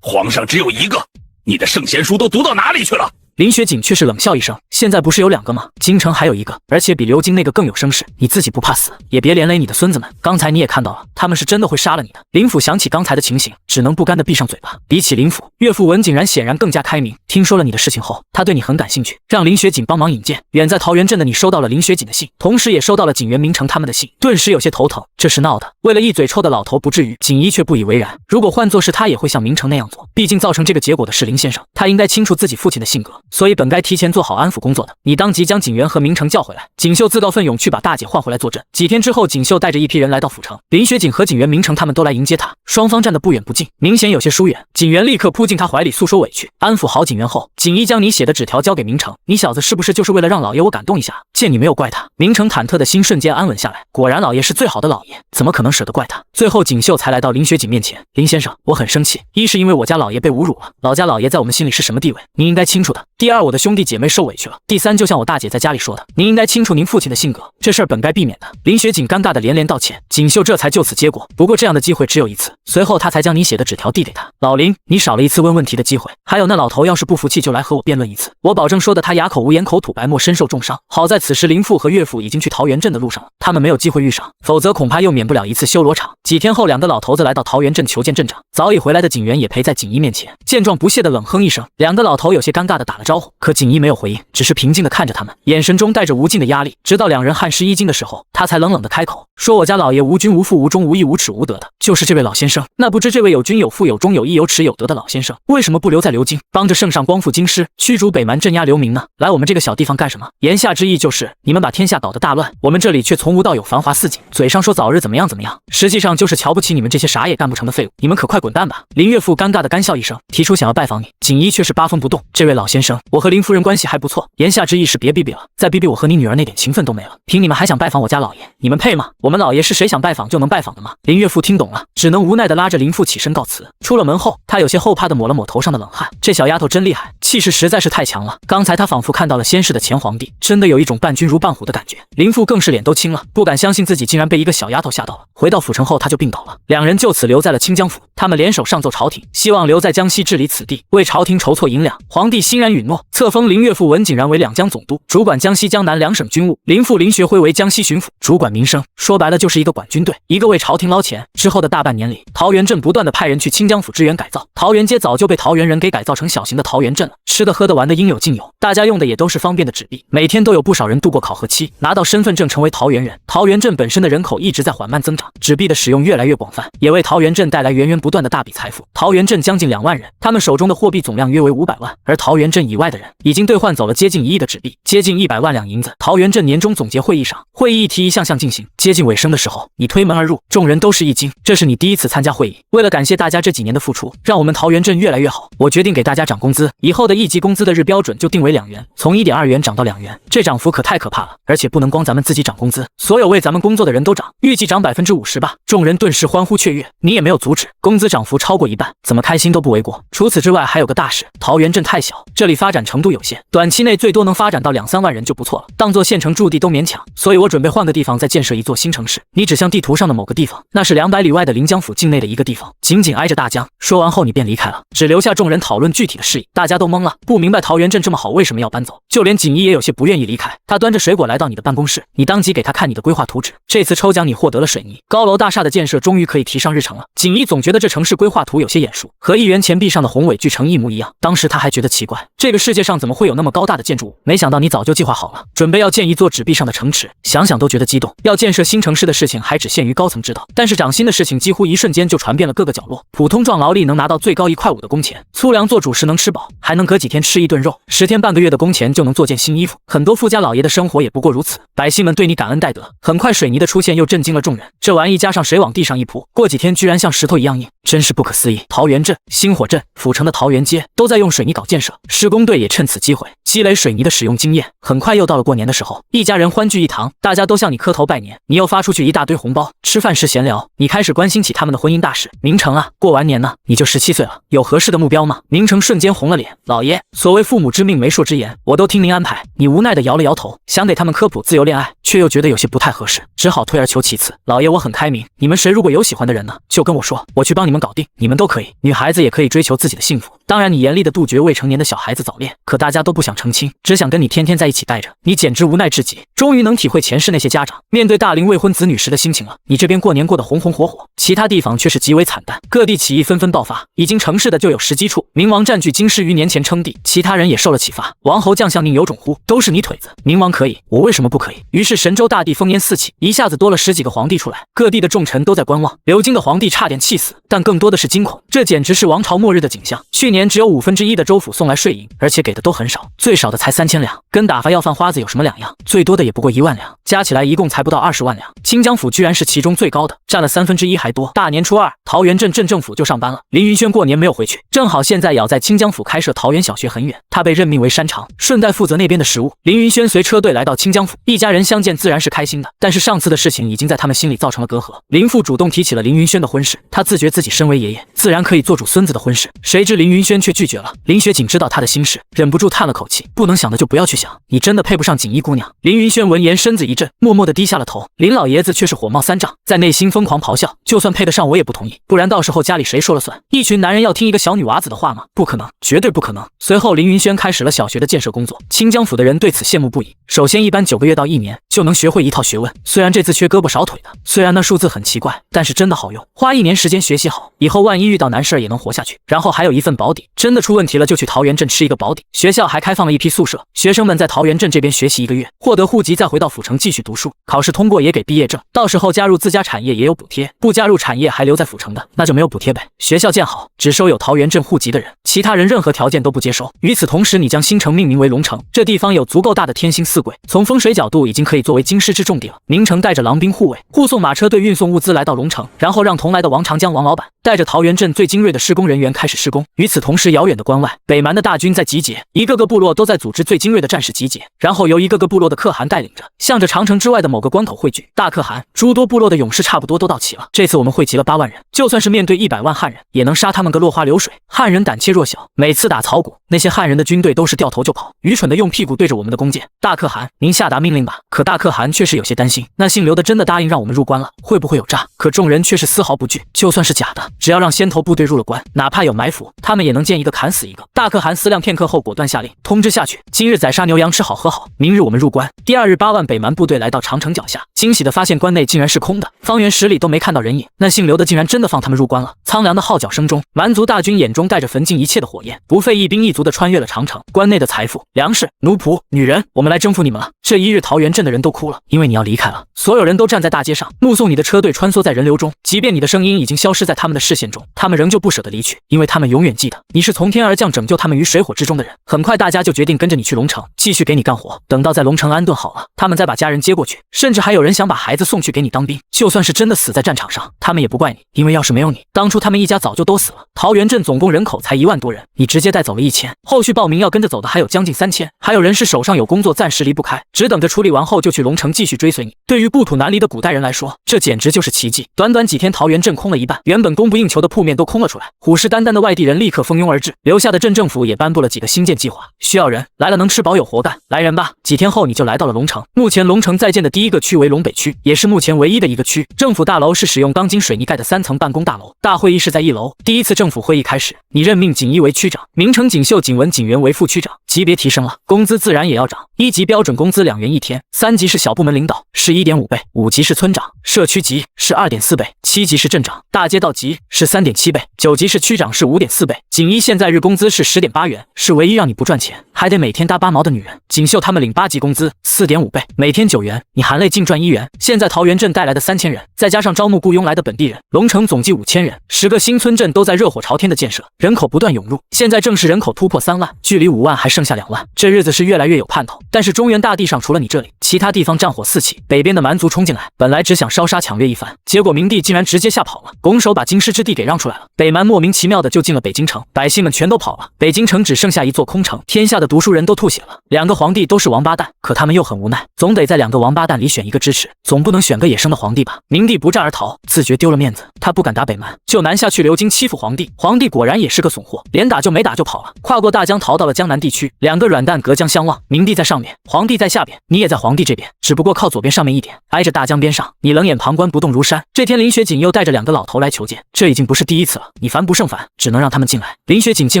皇上只有一个，你的圣贤书都读到哪里去了？”林雪锦却是冷笑一声：“现在不是有2个吗？京城还有1个，而且比刘京那个更有声势。你自己不怕死，也别连累你的孙子们。刚才你也看到了，他们是真的会杀了你的。”林府想起刚才的情形，只能不甘地闭上嘴巴。比起林府，岳父文景然显然更加开明。听说了你的事情后，他对你很感兴趣，让林雪锦帮忙引荐。远在桃源镇的你收到了林雪锦的信，同时也收到了景元明成他们的信，顿时有些头疼。这是闹的，为了一嘴臭的老头不至于。锦衣却不以为然，如果换作是他，也会像明成那样做。毕竟造成这个结果的是林先生，他应该清楚自己父亲的性格，所以本该提前做好安抚工作的。你当即将景元和明成叫回来。锦绣自告奋勇去把大姐换回来坐镇。几天之后，锦绣带着一批人来到府城，林雪锦和景元、明成他们都来迎接他，双方站得不远不近，明显有些疏远。景元立刻扑进他怀里诉说委屈，安抚好景元后，锦衣将你写的纸条交给明成，你小子是不是就是为了让老爷我感动一下？见你没有怪他，明成忐忑的心瞬间安稳下来。果然老爷是最好的老爷，怎么可能舍得怪他？最后锦绣才来到林雪锦面前，林先生，我很生气，一是因为我家老爷被侮辱了，老家老爷在我们心里是什么地位，您应该清楚的。第二，我的兄弟姐妹受委屈了。第三，就像我大姐在家里说的，您应该清楚您父亲的性格，这事儿本该避免的。林雪锦尴尬的连连道歉，锦绣这才就此接过。不过这样的机会只有一次，随后他才将你写的纸条递给他。老林，你少了一次问问题的机会。还有那老头要是不服气就来和我辩论一次，我保证说的他哑口无言，口吐白沫，身受重伤。好在此时林父和岳父已经去桃源镇的路上了，他们没有机会遇上，否则恐怕又免不了一次修罗场。几天后，2个老头子来到桃源镇求见镇长，早已回来的景元也陪在锦衣面前，见状不屑的冷哼一声，2个老头有些尴尬的打了招呼，可锦衣没有回应，只是平静的看着他们，眼神中带着无尽的压力。直到2人汗湿衣襟的时候，他才冷冷的开口说：“我家老爷无君无父无忠无义无耻无德的，就是这位老先生。那不知这位有君有父有忠有义有耻有德的老先生，为什么不留在流京，帮着圣上光复京师，驱逐北蛮，镇压流民呢？来我们这个小地方干什么？”言下之意就是你们把天下搞得大乱，我们这里却从无到有繁华似锦，嘴上说早日怎么样怎么样，实际上就是瞧不起你们这些啥也干不成的废物，你们可快滚蛋吧！林岳父尴尬的干笑一声，提出想要拜访你。锦衣却是八风不动，这位老先生，我和林夫人关系还不错，言下之意是别逼逼了，再逼逼我和你女儿那点情分都没了，凭你们还想拜访我家老爷，你们配吗？我们老爷是谁想拜访就能拜访的吗？林岳父听懂了，只能无奈的拉着林父起身告辞。出了门后，他有些后怕的抹了抹头上的冷汗，这小丫头真厉害，气势实在是太强了。刚才他仿佛看到了先世的前皇帝，真的有一种伴君如伴虎的感觉。林父更是脸都青了，不敢相信自己竟然被一个小丫头吓到了。回到府城后，他就病倒了，2人就此留在了清江府。他们联手上奏朝廷，希望留在江西治理此地，为朝廷筹措银两。皇帝欣然允诺，册封林岳父文景然为两江总督，主管江西江南2省军务；林父林学辉为江西巡抚，主管民生。说白了就是一个管军队，一个为朝廷捞钱。之后的大半年里，桃源镇不断的派人去清江府支援改造，桃源街早就被桃源人给改造成小型的桃源镇了，吃的喝的玩的应有尽有，大家用的也都是方便的纸币，每天都有不少人度过考核期，拿到身份证成为桃源人。桃源镇本身的人口一直在缓慢增长，纸币的使用越来越广泛，也为桃源镇带来源源不断的大笔财富。桃源镇将近2万人，他们手中的货币总量约为500万，而桃源镇以外的人已经兑换走了接近1亿的纸币，接近100万两银子。桃源镇年终总结会议上，会议议题一项项进行，接近尾声的时候，你推门而入，众人都是一惊，这是你第一次参加会议。为了感谢大家这几年的付出，让我们桃源镇越来越好，我决定给大家涨工资，以后的1级工资的日标准就定为2元，从1.2元涨到2元，这涨幅可太可怕了，而且不能光咱们自己涨工资，所有为咱们工作的人都涨，预计涨50%吧。众人顿时欢呼雀跃，你也没有阻止，工资涨幅超过1半，怎么开心都不为过。除此之外还有个大事，桃源镇太小，这里发展程度有限，短期内最多能发展到2-3万人就不错了，当做县城驻地都勉强，所以我准备换个地方再建设一座新城市。你指向地图上的某个地方，那是200里外的临江府境内的一个地方，紧紧挨着大江。说完后你便离开了，只留下众人讨论具体的事宜。大家都懵了，不明白桃源镇这么好为什么要搬走，就连锦衣也有些不愿意离开。他端着水果来到你的办公室，你当即给他看你的规划图纸。这次抽奖你获得了水泥高楼大厦的建设终于可以提上日程了。锦衣总觉得这城市规划图有些眼熟，和1元钱币上的宏伟巨城一模一样。当时他还觉得奇怪，这个世界上怎么会有那么高大的建筑物？没想到你早就计划好了，准备要建一座纸币上的城池，想想都觉得激动。要建设新城市的事情还只限于高层知道，但是涨薪的事情几乎一瞬间就传遍了各个角落。普通壮劳力能拿到最高1块5的工钱，粗粮做主食能吃饱，还能隔几天吃一顿肉，10天半个月的工钱就能做件新衣服。很多富家老爷的生活也不过如此，百姓们对你感恩戴德。很快水泥的出现又震惊了众人，这玩意加上水往地上一铺，过几天居然像石头一样硬，真是不可思议。桃源镇、星火镇、府城的桃源街都在用水泥搞建设，施工队也趁此机会积累水泥的使用经验。很快又到了过年的时候，一家人欢聚一堂，大家都向你磕头拜年，你又发出去一大堆红包。吃饭时闲聊，你开始关心起他们的婚姻大事。明成啊，过完年呢，你就17岁了，有合适的目标吗？明成瞬间红了脸，老爷，所谓父母之命媒妁之言，我都听您安排。你无奈地摇了摇头，想给他们科普自由恋爱，却又觉得有些不太合适，只好退而求其次。老爷，我很开明，你们谁如果有喜欢的人呢，就跟我说，我去帮你们搞定。你们都可以，女孩子也可以追求自己的幸福。当然，你严厉地杜绝未成年的小孩子早恋，可大家都不想成亲，只想跟你天天在一起待着，你简直无奈至极。终于能体会前世那些家长面对大龄未婚子女时的心情了。你这边过年过得红红火火，其他地方却是极为惨淡，各地起义纷纷爆发，已经成事的就有10几处。明王占据京师于年前称帝，其他人也受了启发。王侯将相宁有种乎？都是你腿子。明王可以，我为什么不可以？于是神州大地烽烟四起，一下子多了10几个皇帝出来，各地的重臣都在观望。流经的皇帝差点气死，但更多的是惊恐，这简直是王朝末日的景象。去年只有1/5的州府送来税银，而且给的都很少，最少的才3000两，跟打发要饭花子有什么两样？最多的也不过1万两，加起来一共才不到20万两。清江府居然是其中最高的，占了1/3还多。大年初2，桃源镇镇政府就上班了。林云轩过年没有回去，正好现在要在清江府开设桃源小学很远，他被任命为山长，顺带负责那边的食物。林云轩随车队来到清江府，一家人相见自然是开心的，但是上次的事情已经在他们心里造成了隔阂。林父主动提起了林云轩的婚事，他自觉自己身为爷爷，自然可以做主孙子的婚事，谁知林云轩却拒绝了。林学锦知道他的心事，忍不住叹了口气，不能想的就不要去想，你真的配不上锦衣姑娘。林云轩闻言身子一震，默默地低下了头。林老爷子却是火冒三丈，在内心疯狂咆哮，就算配得上我也不同意，不然到时候家里谁说了算？一群男人要听一个小女娃子的话吗？不可能，绝对不可能。随后林云轩开始了小学的建设工作，清江府的人对此羡慕不已。首先一般9个月到1年就能学会一套学问，虽然这次缺胳膊少腿的，虽然那数字很奇怪，但是真的好用，花1年时间学习好，以后万一遇到难事也能活下去。然后还有一份保底，真的出问题了就去桃源镇吃一个保底。学校还开放了一批宿舍，学生们在桃源镇这边学习1个月，获得户籍再回到府城继续读书，考试通过也给毕业证，到时候加入自家产业也有补贴，不加入产业还留在府城的那就没有补贴呗。学校建好，只收有桃源镇户籍的人，其他人任何条件都不接收。与此同时，你将新城命名为龙城，这地方有足够大的天星四桂，从风水角度已经可以作为京师之重地了。明城带着狼兵护卫，护送马车队运送物资来到龙城，然后让同来的王长江王老板带着桃源镇最精锐的施工人员开始施工。与此同时，遥远的关外，北蛮的大军在集结，一个个部落都在组织最精锐的战士集结，然后由一个个部落的可汗带领着，向着长城之外的某个关口汇聚。大可汗、诸多部落的勇士差不多都到齐了。这次我们汇集了8万人，就算是面对100万汉人，也能杀他们个落花流水。汉人胆怯弱小，每次打草谷，那些汉人的军队都是掉头就跑，愚蠢的用屁股对着我们的弓箭。大可汗，您下达命令吧。可大可汗却是有些担心，那姓刘的真的答应让我们入关了，会不会有诈？可众人却是丝毫不惧，就算是假的，只要让先头部队入了关，哪怕有埋伏，他们也能见一个砍死一个。大可汗思量片刻后，果断下令通知下去，今日宰杀牛羊吃好喝好，明日我们入关。第2日8万北蛮部队来到长城脚下，惊喜地发现关内竟然是空的，方圆10里都没看到人影，那姓刘的竟然真的放他们入关了。苍凉的号角声中，蛮族大军眼中带着焚尽一切的火焰，不费一兵一卒地穿越了长城。关内的财富、粮食、奴仆、女人，我们来征服你们了。这1日桃源镇的人都哭了，因为你要离开了。所有人都站在大街上，目送你的车队穿梭在人流中，即便你的声音已经消失在他们的视线中，他们仍旧不舍得离去，因为他们永远记得你是从天而降拯救他们于水火之中的人。很快大家就决定跟着你去龙城，继续给你干活，等到在龙城安顿好了，他们再把家人接过去，甚至还有人想把孩子送去给你当兵。就算是真的死在战场上，他们也不怪你，因为要是没有你，当初他们一家早就都死了。桃源镇总共人口才1万多人，你直接带走了1000，后续报名要跟着走的还有将近3000，还有人是手上有工作暂时离不开，只等着处理完后就去龙城继续追随你。对于故土难离的古代人来说，这简直就是奇迹。短短几天，桃源镇空了一半，原本供不应求的铺面都空了出来，虎视眈眈的外地人立刻蜂拥而至，留下的镇政府也颁布了几个新建计划，需要人，来了能吃饱有活干，来人吧。几天后你就来到了龙城。目前龙城在建的第1个区为龙北区，也是目前唯一的一个区。政府大楼是使用钢筋水泥盖的3层办公大楼，大会议室在1楼。第1次政府会议开始，你任命锦衣为区长，明城锦绣、锦文、锦元为副区长，级别提升了，工资自然也要涨。1级标准工资2元一天，3级是小部门领导是 1.5 倍，5级是村长，社区级是 2.4 倍，7级是镇长，大街道级是 3.7 倍，9级是区长是 5.4 倍。锦衣现在日工资是 10.8 元，是唯一让你不赚钱还得每天搭8毛的女人。锦绣他们领8级工资 4.5 倍，每天9元，你含泪净赚1元。现在桃源镇带来的3000人，再加上招募雇佣来的本地人，龙城总计5000人，10个新村镇都在热火朝天的建设，人口不断涌入。现在正是人口突破3万，距离5万还剩下2万，这日子是越来越有盼头。但是中原大地上除了你这里，其他地方战火四起，北边的蛮族冲进来，本来只想烧杀抢掠一番，结果明帝竟然直接吓跑了，拱手把京师之地给让出来了。北蛮莫名其妙的就进了北京城，百姓们全都跑了，北京城只剩下一座空城，天下的读书人都吐血了。2个皇帝都是王八蛋，可他们又很无奈，总得在2个王八蛋里选一个支持，总不能选个野生的皇帝吧。明帝不战而逃，自觉丢了面子，他不敢打北蛮，就南下去流经欺负皇帝。皇帝果然也是个怂货，连打就没打就跑了，跨过大江逃到了江南地区。2个软蛋隔江相望，明帝在上面，皇帝在下边，你也在皇帝这边，只不过靠左边上面一点，挨着大江边上，你冷眼旁观不动如山。这天林雪锦又带着2个老头来求见，这已经不是第一次了，你烦不胜烦，只能让他们进来。林雪锦进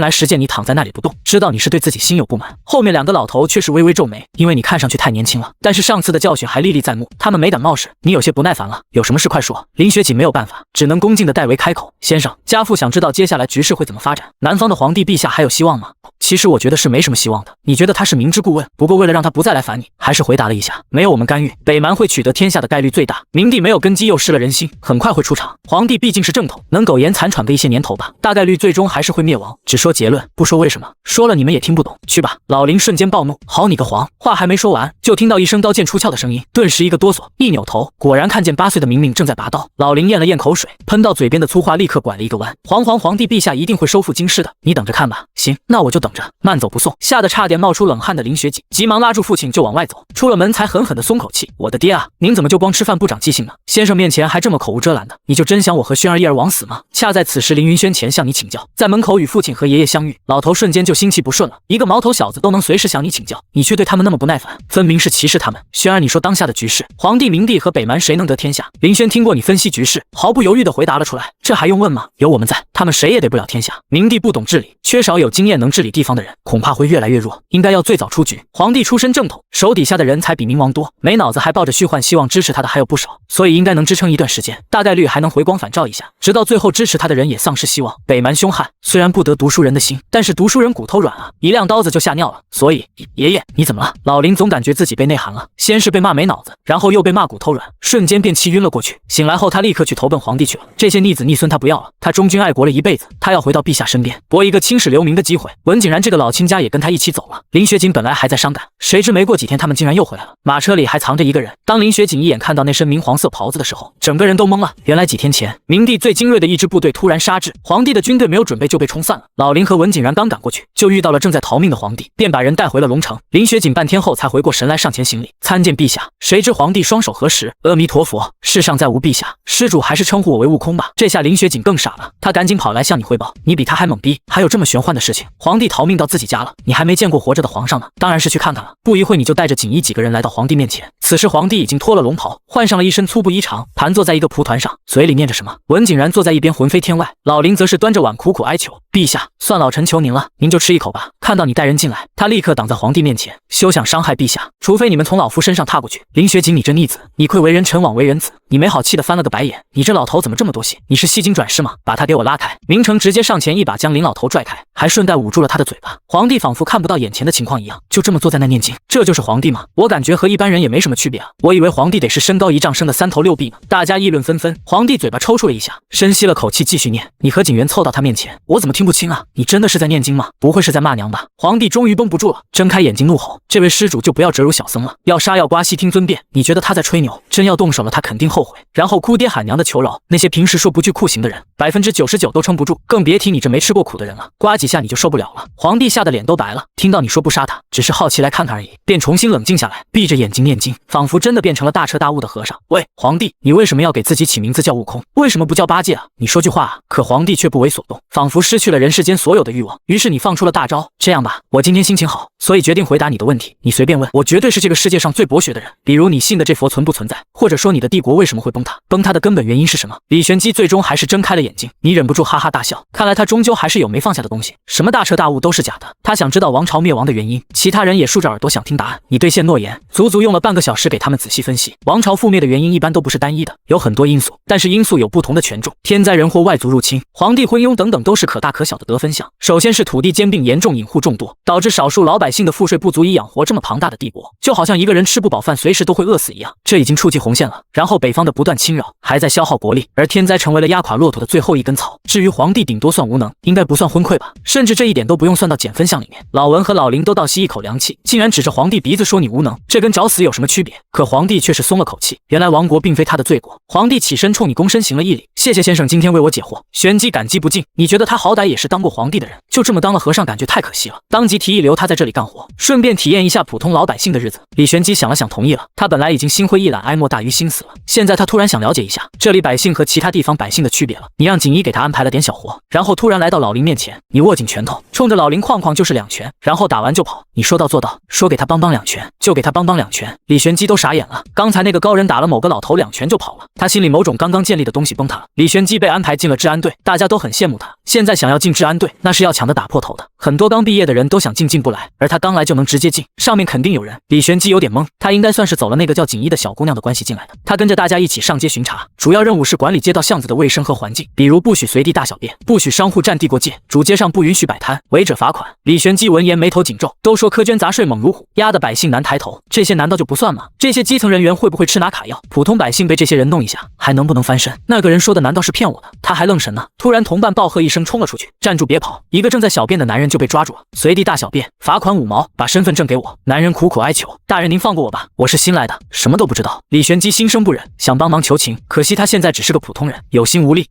来时见你躺在那里不动，知道你是对自己心有不满。后面2个老头却是微微皱眉，因为你看上去太年轻了，但是上次的教训还历历在目，他们没敢冒失，你有些不耐烦了，有什么事快说。林雪锦没有办法，只能恭敬的代为开口，先生，家父想知道接下来局势会怎么发展，南方的皇帝陛下还有希望吗？其实我觉得是没什么希望的，你觉得他是明知故问，不过为了让他不再来烦你，还是回答了一下，没有我们干预，北蛮会取得天下的概率最大。明帝没有根基又失了人心，很快会出场。皇帝毕竟是正统，能苟延残喘个一些年头吧，大概率最终还是会灭亡，只说结论不说为什么，说了你们也听不懂，去吧。老林瞬间暴怒，好你个皇！话还没说完，就听到一声刀剑出鞘的声音，顿时一个哆嗦，一扭头，果然看见8岁的明明正在拔刀。老林咽了咽口水，喷到嘴边的粗话立刻拐了一个弯，皇帝陛下一定会收复京师的，你等着看吧。行，那我就等着，慢走不送。吓得差点冒出冷汗的林雪锦急忙拉住父亲就往外走，出了门才狠狠地松口气，我的爹啊，您怎么就光吃饭不长记性呢？先生面前还这么口无遮拦的，你就真想我和轩儿一而枉死吗？恰在此时林云轩前向你请教，在门口与父亲和爷爷相遇，老头瞬间就心气不顺了，一个毛头小子都能随时向你请教，你却对他们那么不耐烦，分明是歧视他们。轩儿，你说当下的局势，皇帝明帝和北蛮谁能得天下？林轩听过你分析局势，毫不犹豫地回答了出来，这还用问吗？有我们在，他们谁也得不了天下。明帝不懂治理，缺少有经验能治理地方的人，恐怕会越来越弱，应该要最早出局。皇帝出身正统，手底下的人才比明王多，没脑子还抱着虚幻希望支持他的还有不少，所以应该能支撑一段时间，大概率还能回光返照一下，直到最后支持他的人也丧失希望。北蛮凶悍，虽然不得读书人的心，但是读书人骨头软啊，一亮刀子就吓尿了。所以爷爷你怎么了？老林总感觉自己被内涵了，先是被骂没脑子，然后又被骂骨头软，瞬间便气晕了过去。醒来后他立刻去投奔皇帝去了，这些逆子逆孙他不要了，他忠君爱国了一辈子，他要回到陛下身边，搏一个青史留名的机会。文景然这个老亲家也跟他一起走了。林雪锦本来还在伤感，谁知没过几天他们竟然又回来了，马车里还藏着一个人。当林雪锦一眼看到那身明黄色袍子的时候，整个人都懵了。原来几天前明帝最精锐的一支部队突然杀至，皇帝的军队没有准备就被冲散了。老林和文景然刚赶过去，就遇到了正在逃命的皇帝，便把人带回了龙城。林雪锦半天后才回过神来，上前行礼，参见陛下。谁知皇帝双手合十，阿弥陀佛，世上再无陛下，施主还是称呼我为悟空吧。这下林雪锦更傻了，他赶紧跑来向你汇报，你比他还懵逼，还有这么玄幻的事情？皇帝逃命到自己家了，你还没见过活着的皇上呢？当然是去看看了。不一会你就带着锦衣几个人来到皇帝面前，此时皇帝已经脱了龙袍，换上了一身粗布衣裳，盘坐在一个蒲团上，嘴里念着什么。文景然坐在一边魂飞天外，老林则是端着碗苦苦哀求，陛下，算老臣求您了，您就吃一口吧。看到你带人进来，他立刻挡在皇帝面前，休想伤害陛下，除非你们从老夫身上踏过去。林雪锦，你这逆子，你愧为人臣枉为人子。你没好气的翻了个白眼，你这老头怎么这么多心？你是戏精转世吗？把他给我拉开！明成直接上前一把将林老头拽开，还顺带捂住了他的嘴巴。皇帝仿佛看不到眼前的情况一样，就这么坐在那念经。这就是皇帝吗？我感觉和一般人也没什么区别啊。我以为皇帝得是身高1丈生的3头6臂呢。大家议论纷纷，皇帝嘴巴抽搐了一下，深吸了口气继续念。你和景元凑到他面前，我怎么听不清啊？你真的是在念经吗？不会是在骂娘吧？皇帝终于绷不住了，睁开眼睛怒吼，这位施主就不要折辱小僧了，要杀要刮悉听尊便。你觉得他在吹牛？真要动手了他肯定后悔，然后哭爹喊娘的求饶。那些平时说不惧酷刑的人，99%都撑不住，更别提你这没吃过苦的人了，刮几下你就受不了了。皇帝吓得脸都白了，听到你说不杀他，只是好奇来看看而已，便重新冷静下来，闭着眼睛念经，仿佛真的变成了大彻大悟的和尚。喂，皇帝，你为什么要给自己起名字叫悟空？为什么不叫八戒啊？你说句话啊！可皇帝却不为所动，仿佛失去了人世间所有的欲望。于是你放出了大招，这样吧，我今天心情好，所以决定回答你的问题，你随便问，我绝对是这个世界上最博学的人。比如你信的这佛存不存在，或者说你的帝国为什么会崩塌？崩塌的根本原因是什么？李玄机最终还是睁开了眼睛，你忍不住哈哈大笑，看来他终究还是有没放下的东西。什么大彻大悟都都是假的。他想知道王朝灭亡的原因，其他人也竖着耳朵想听答案。你兑现诺言，足足用了半个小时给他们仔细分析。王朝覆灭的原因一般都不是单一的，有很多因素，但是因素有不同的权重，天灾人祸、外族入侵、皇帝昏庸等等都是可大可小的得分项。首先是土地兼并严重，隐户众多，导致少数老百姓的赋税不足以养活这么庞大的帝国，就好像一个人吃不饱饭，随时都会饿死一样，这已经触及红线了。然后北方的不断侵扰，还在消耗国力，而天灾成为了压垮骆驼的最后一根草。至于皇帝，顶多算无能，应该不算昏聩吧？甚至这一点都不用算到减分项里面。老文和老林都倒吸一口凉气，竟然指着皇帝鼻子说你无能，这跟找死有什么区别？可皇帝却是松了口气，原来亡国并非他的罪过。皇帝起身冲你躬身行了一礼，谢谢先生今天为我解惑。旋即感激不尽，你觉得他好歹也是当过皇帝的人，就这么当了和尚，感觉太可惜了。当即提议留他在这里干活，顺便体验一下普通老百姓的日子。李玄基想了想，同意了。他本来已经心灰意懒，哀莫大于心死了，现在他突然想了解一下这里百姓和其他地方百姓的区别了。你让锦衣给他安排了点小活，然后突然来到老林面前，你握紧拳头，冲着老林哐哐就是2拳，然后打完就跑。你说到做到，说给他帮2拳，就给他帮2拳。李玄基都傻眼了，刚才那个高人打了某个老头2拳就跑了，他心里某种刚刚建立的东西崩塌了。李玄基被安排进了治安队，大家都很羡慕他，现在想要进治安队，那是要抢得打破头的。很多刚毕业的人都想进不来，而他刚来就能直接进，上面肯定有人。李玄基有点懵，他应该算是走了那个叫锦衣的小姑娘的关系进来的。他跟着大家一起上街巡查，主要任务是管理街道巷子的卫生和环境，比如不许随地大小便，不许商户占地过界，主街上不允许摆摊，违者罚款。李玄基闻言眉头紧皱，都说苛捐杂税猛如虎，压得百姓难抬头，这些难道就不算吗？这些基层人员会不会吃拿卡药？普通百姓被这些人弄一下，还能不能翻身？那个人说的难道是骗我的？他还愣神呢。突然同伴暴喝一声冲了出去，站住别跑！一个正在小便的男人就被抓住了，随地大小便罚款5毛，把身份证给我。男人苦苦哀求，大人您放过我吧，我是新来的，什么都不知道。李玄基心生不忍，想帮忙求情，可惜他现在只是个普通人，有心无力。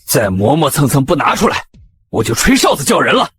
再磨磨蹭蹭不拿出来，我就吹哨子叫人了，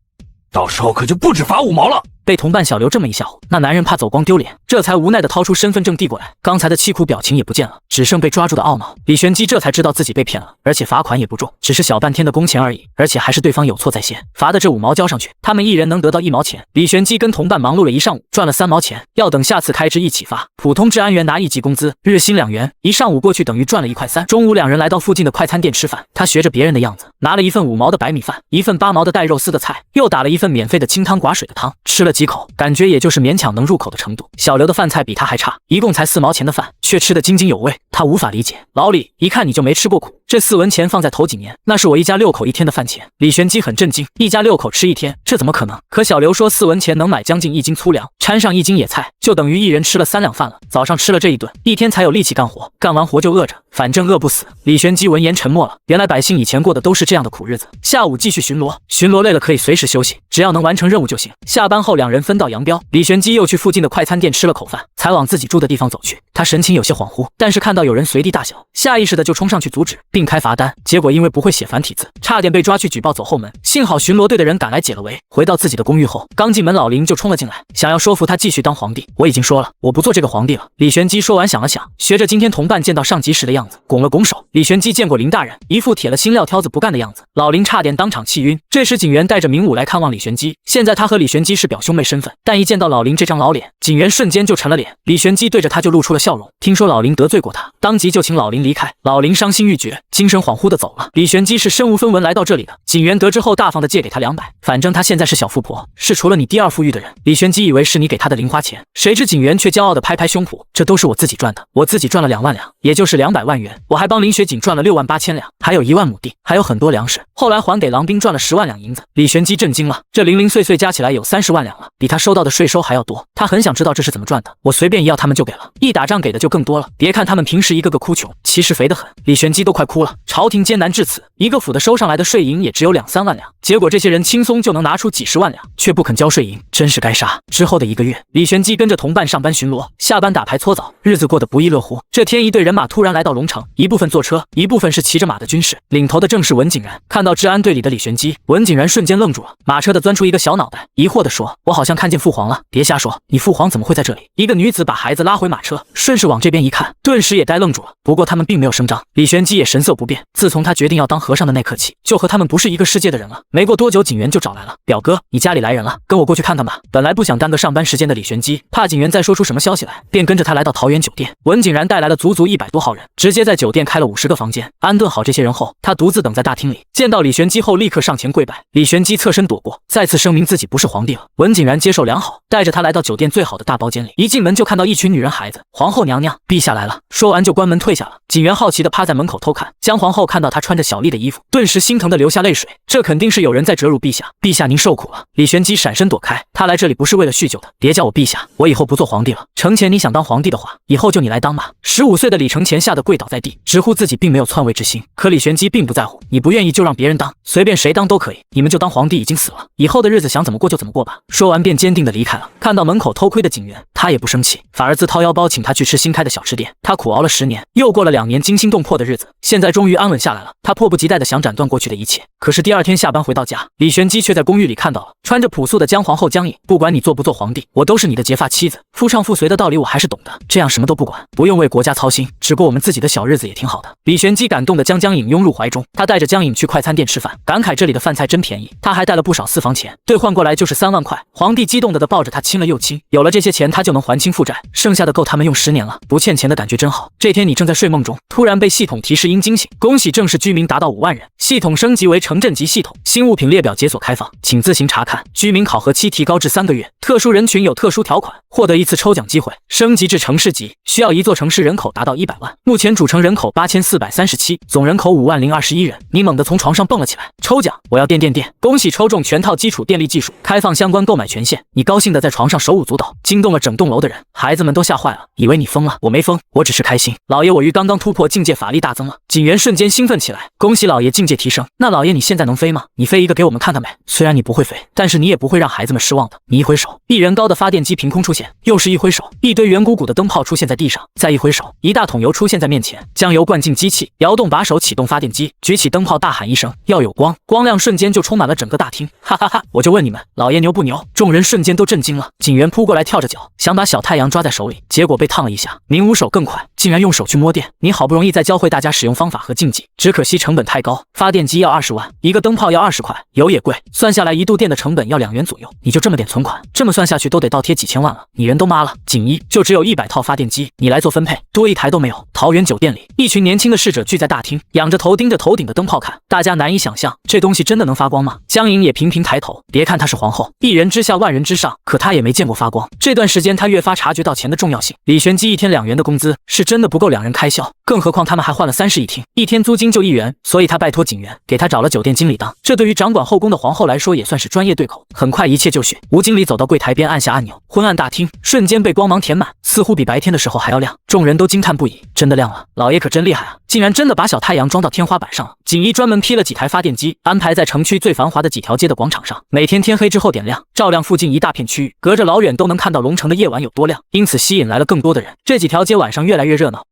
到时候可就不止罚5毛了。被同伴小刘这么一吓唬，那男人怕走光丢脸，这才无奈地掏出身份证递过来，刚才的凄苦表情也不见了，只剩被抓住的懊恼。李玄基这才知道自己被骗了，而且罚款也不重，只是小半天的工钱而已，而且还是对方有错在先，罚的这5毛交上去，他们一人能得到1毛钱。李玄基跟同伴忙碌了一上午，赚了3毛钱，要等下次开支一起发。普通治安员拿1级工资，日薪2元，一上午过去等于赚了1块3。中午2人来到附近的快餐店吃饭，他学着别人的样子，拿了一份5毛的白米饭，一份8毛的带肉丝的菜，又打了一份免费的清汤寡水的汤，吃了几口，感觉也就是勉强能入口的程度。小刘的饭菜比他还差，一共才4毛钱的饭，却吃得津津有味。他无法理解，老李，一看你就没吃过苦，这4文钱放在头几年，那是我一家6口1天的饭钱。李玄基很震惊，一家6口吃1天，这怎么可能？可小刘说4文钱能买将近1斤粗粮，掺上1斤野菜，就等于一人吃了3两饭了。早上吃了这一顿，一天才有力气干活，干完活就饿着，反正饿不死。李玄基闻言沉默了，原来百姓以前过的都是这样的苦日子。下午继续巡逻，巡逻累了可以随时休息，只要能完成任务就行。下班后2人分道扬镳，李玄基又去附近的快餐店吃了口饭，才往自己住的地方走去。他神情有些恍惚，但是看到有人随地大小，下意识的就冲上去阻止并开罚单，结果因为不会写繁体字，差点被抓去举报走后门。幸好巡逻队的人赶来解了围。回到自己的公寓后，刚进门老林就冲了进来，想要说服他继续当皇帝。我已经说了，我不做这个皇帝了。李玄基说完想了想，学着今天同伴见到上级时的样子，拱了拱手。李玄基见过林大人，一副铁了心撂挑子不干的样子，老林差点当场气晕。这时警员带着明武来看望李玄基，现在他和李玄基是表兄妹身份，但一见到老林这张老脸，警员瞬间就沉了脸。李玄基对着他就露出了笑容，听说老林得罪过他，当即就请老林离开。老林伤心欲绝，精神恍惚的走了。李玄基是身无分文来到这里的，警员得知后大方的借给他200，反正他现在是小富婆，是除了你第2富裕的人。李玄基以为是你给他的零花钱，谁知警员却骄傲的拍拍胸脯，这都是我自己赚的，我自己赚了2万两，也就是200万元，我还帮林雪锦赚了6万8千两，还有1万亩地，还有很多粮食，后来还给郎兵赚了10万两银子。李玄基震惊了，这零零碎碎加起来有30万两了，比他收到的税收还要多。他很想知道这是怎么赚的，我随便一要他们就给了，一打仗给的就更多了。别看他们平时一个个哭穷，其实肥得很。李玄基都快哭了，朝廷艰难至此，一个府的收上来的税银也只有2、3万两，结果这些人轻松就能拿出几10万两，却不肯交税银，真是该杀。之后的1个月，李玄基跟着同伴上班巡逻，下班打牌搓澡，日子过得不亦乐乎。这天一队人马突然来到龙城，一部分坐车，一部分是骑着马的军士，领头的正是文景然。看到治安队里的李玄基，文景然瞬间愣住了，马车的钻出一个小脑袋，疑惑地说，我好像看见父皇了。别瞎说，你父皇怎么会在这里？一个女子把孩子拉回马车，顺势往这边一看，顿时也呆愣住了。不过他们并没有声张，李玄基也神色旧不变。自从他决定要当和尚的那刻起，就和他们不是一个世界的人了。没过多久，景元就找来了，表哥，你家里来人了，跟我过去看看吧。本来不想耽搁上班时间的李玄机，怕景元再说出什么消息来，便跟着他来到桃园酒店。文景然带来了足足100多号人，直接在酒店开了50个房间，安顿好这些人后，他独自等在大厅里。见到李玄机后，立刻上前跪拜。李玄机侧身躲过，再次声明自己不是皇帝了。文景然接受良好，带着他来到酒店最好的大包间里。一进门就看到一群女人孩子，皇后娘娘，陛下来了。说完就关门退下了。景元好奇地趴在门口偷看，江皇后看到他穿着小丽的衣服，顿时心疼地流下泪水。这肯定是有人在折辱陛下，陛下您受苦了。李玄机闪身躲开，他来这里不是为了酗酒的，别叫我陛下，我以后不做皇帝了。承前你想当皇帝的话，以后就你来当吧。15岁的李承前吓得跪倒在地，直呼自己并没有篡位之心。可李玄机并不在乎，你不愿意就让别人当，随便谁当都可以，你们就当皇帝已经死了，以后的日子想怎么过就怎么过吧。说完便坚定地离开了。看到门口偷窥的景元，他也不生气，反而自掏腰包请他去吃新开的小吃店。他苦熬了10年，又过了2年惊心动魄的日子，现在终于安稳下来了。他迫不及待地想斩断过去的一切。可是第2天下班回到家，李玄机却在公寓里看到了穿着朴素的江皇后江颖。不管你做不做皇帝，我都是你的结发妻子，夫唱妇随的道理我还是懂的，这样什么都不管，不用为国家操心，只过我们自己的小日子也挺好的。李玄机感动地将江颖拥入怀中，他带着江颖去快餐店吃饭，感慨这里的饭菜真便宜。他还带了不少私房钱，兑换过来就是3万块。皇帝激动地抱着他亲了又亲，有了这些钱他就能还清负债，剩下的够他们用10年了，不欠钱的感觉真好。这天你正在睡梦中，突然被系统提示音惊醒，恭喜正式居民达到5万人，系统升级为城镇级系统，新物品列表解锁开放，请自行查看。居民考核期提高至3个月，特殊人群有特殊条款，获得1次抽奖机会，升级至城市级，需要一座城市人口达到100万，目前主城人口8437，总人口50021人。你猛地从床上蹦了起来，抽奖，我要电！恭喜抽中全套基础电力技术，开放相关购买权限。你高兴地在床上手舞足蹈，惊动了整栋楼的人，孩子们都吓坏了，以为你疯了。我没疯，我只是开心。老爷，我玉刚刚突破境界，法力大增了。景元瞬间兴奋起来，恭喜老爷境界提升。那老爷你现在能飞吗？你飞一个给我们看看呗。虽然你不会飞，但是你也不会让孩子们失望的。你一挥手，1人高的发电机凭空出现，又是一挥手，一堆圆鼓鼓的灯泡出现在地上，再一挥手，一大桶油出现在面前，将油灌进机器，摇动把手启动发电机，举起灯泡大喊一声要有光，光亮瞬间就充满了整个大厅。哈哈哈，我就问你们，老爷牛不牛？众人瞬间都震惊了。景元扑过来跳着脚，想把小太阳抓在手里，结果被烫了一下。您无手更快，竟然用手去摸电。你好不容易再教会大家使用方法和禁忌，只可惜成本太高，发电机要20万，一个灯泡要20块，油也贵，算下来1度电的成本要2元左右。你就这么点存款，这么算下去都得倒贴几千万了，你人都妈了。锦衣就只有100套发电机，你来做分配，多一台都没有。桃园酒店里，一群年轻的侍者聚在大厅，仰着头盯着头顶的灯泡看，大家难以想象这东西真的能发光吗？江颖也频频抬头，别看她是皇后，一人之下万人之上，可她也没见过发光。这段时间她越发察觉到钱的重要性。李玄机1天2元的工资是真的不够2人开销，更何况他们还换了3室一厅，一天租金就1元，所以他拜托景元给他找了酒店经理当。这对于掌管后宫的皇后来说也算是专业对口。很快一切就绪，吴经理走到柜台边按下按钮，昏暗大厅瞬间被光芒填满，似乎比白天的时候还要亮。众人都惊叹不已，真的亮了，老爷可真厉害啊，竟然真的把小太阳装到天花板上了。锦衣专门批了几台发电机，安排在城区最繁华的几条街的广场上，每天天黑之后点亮，照亮附近一大片区域，隔着老远都能看到龙城的夜晚有多亮，因此吸引来了更多的人。这几条街晚上越来越热闹。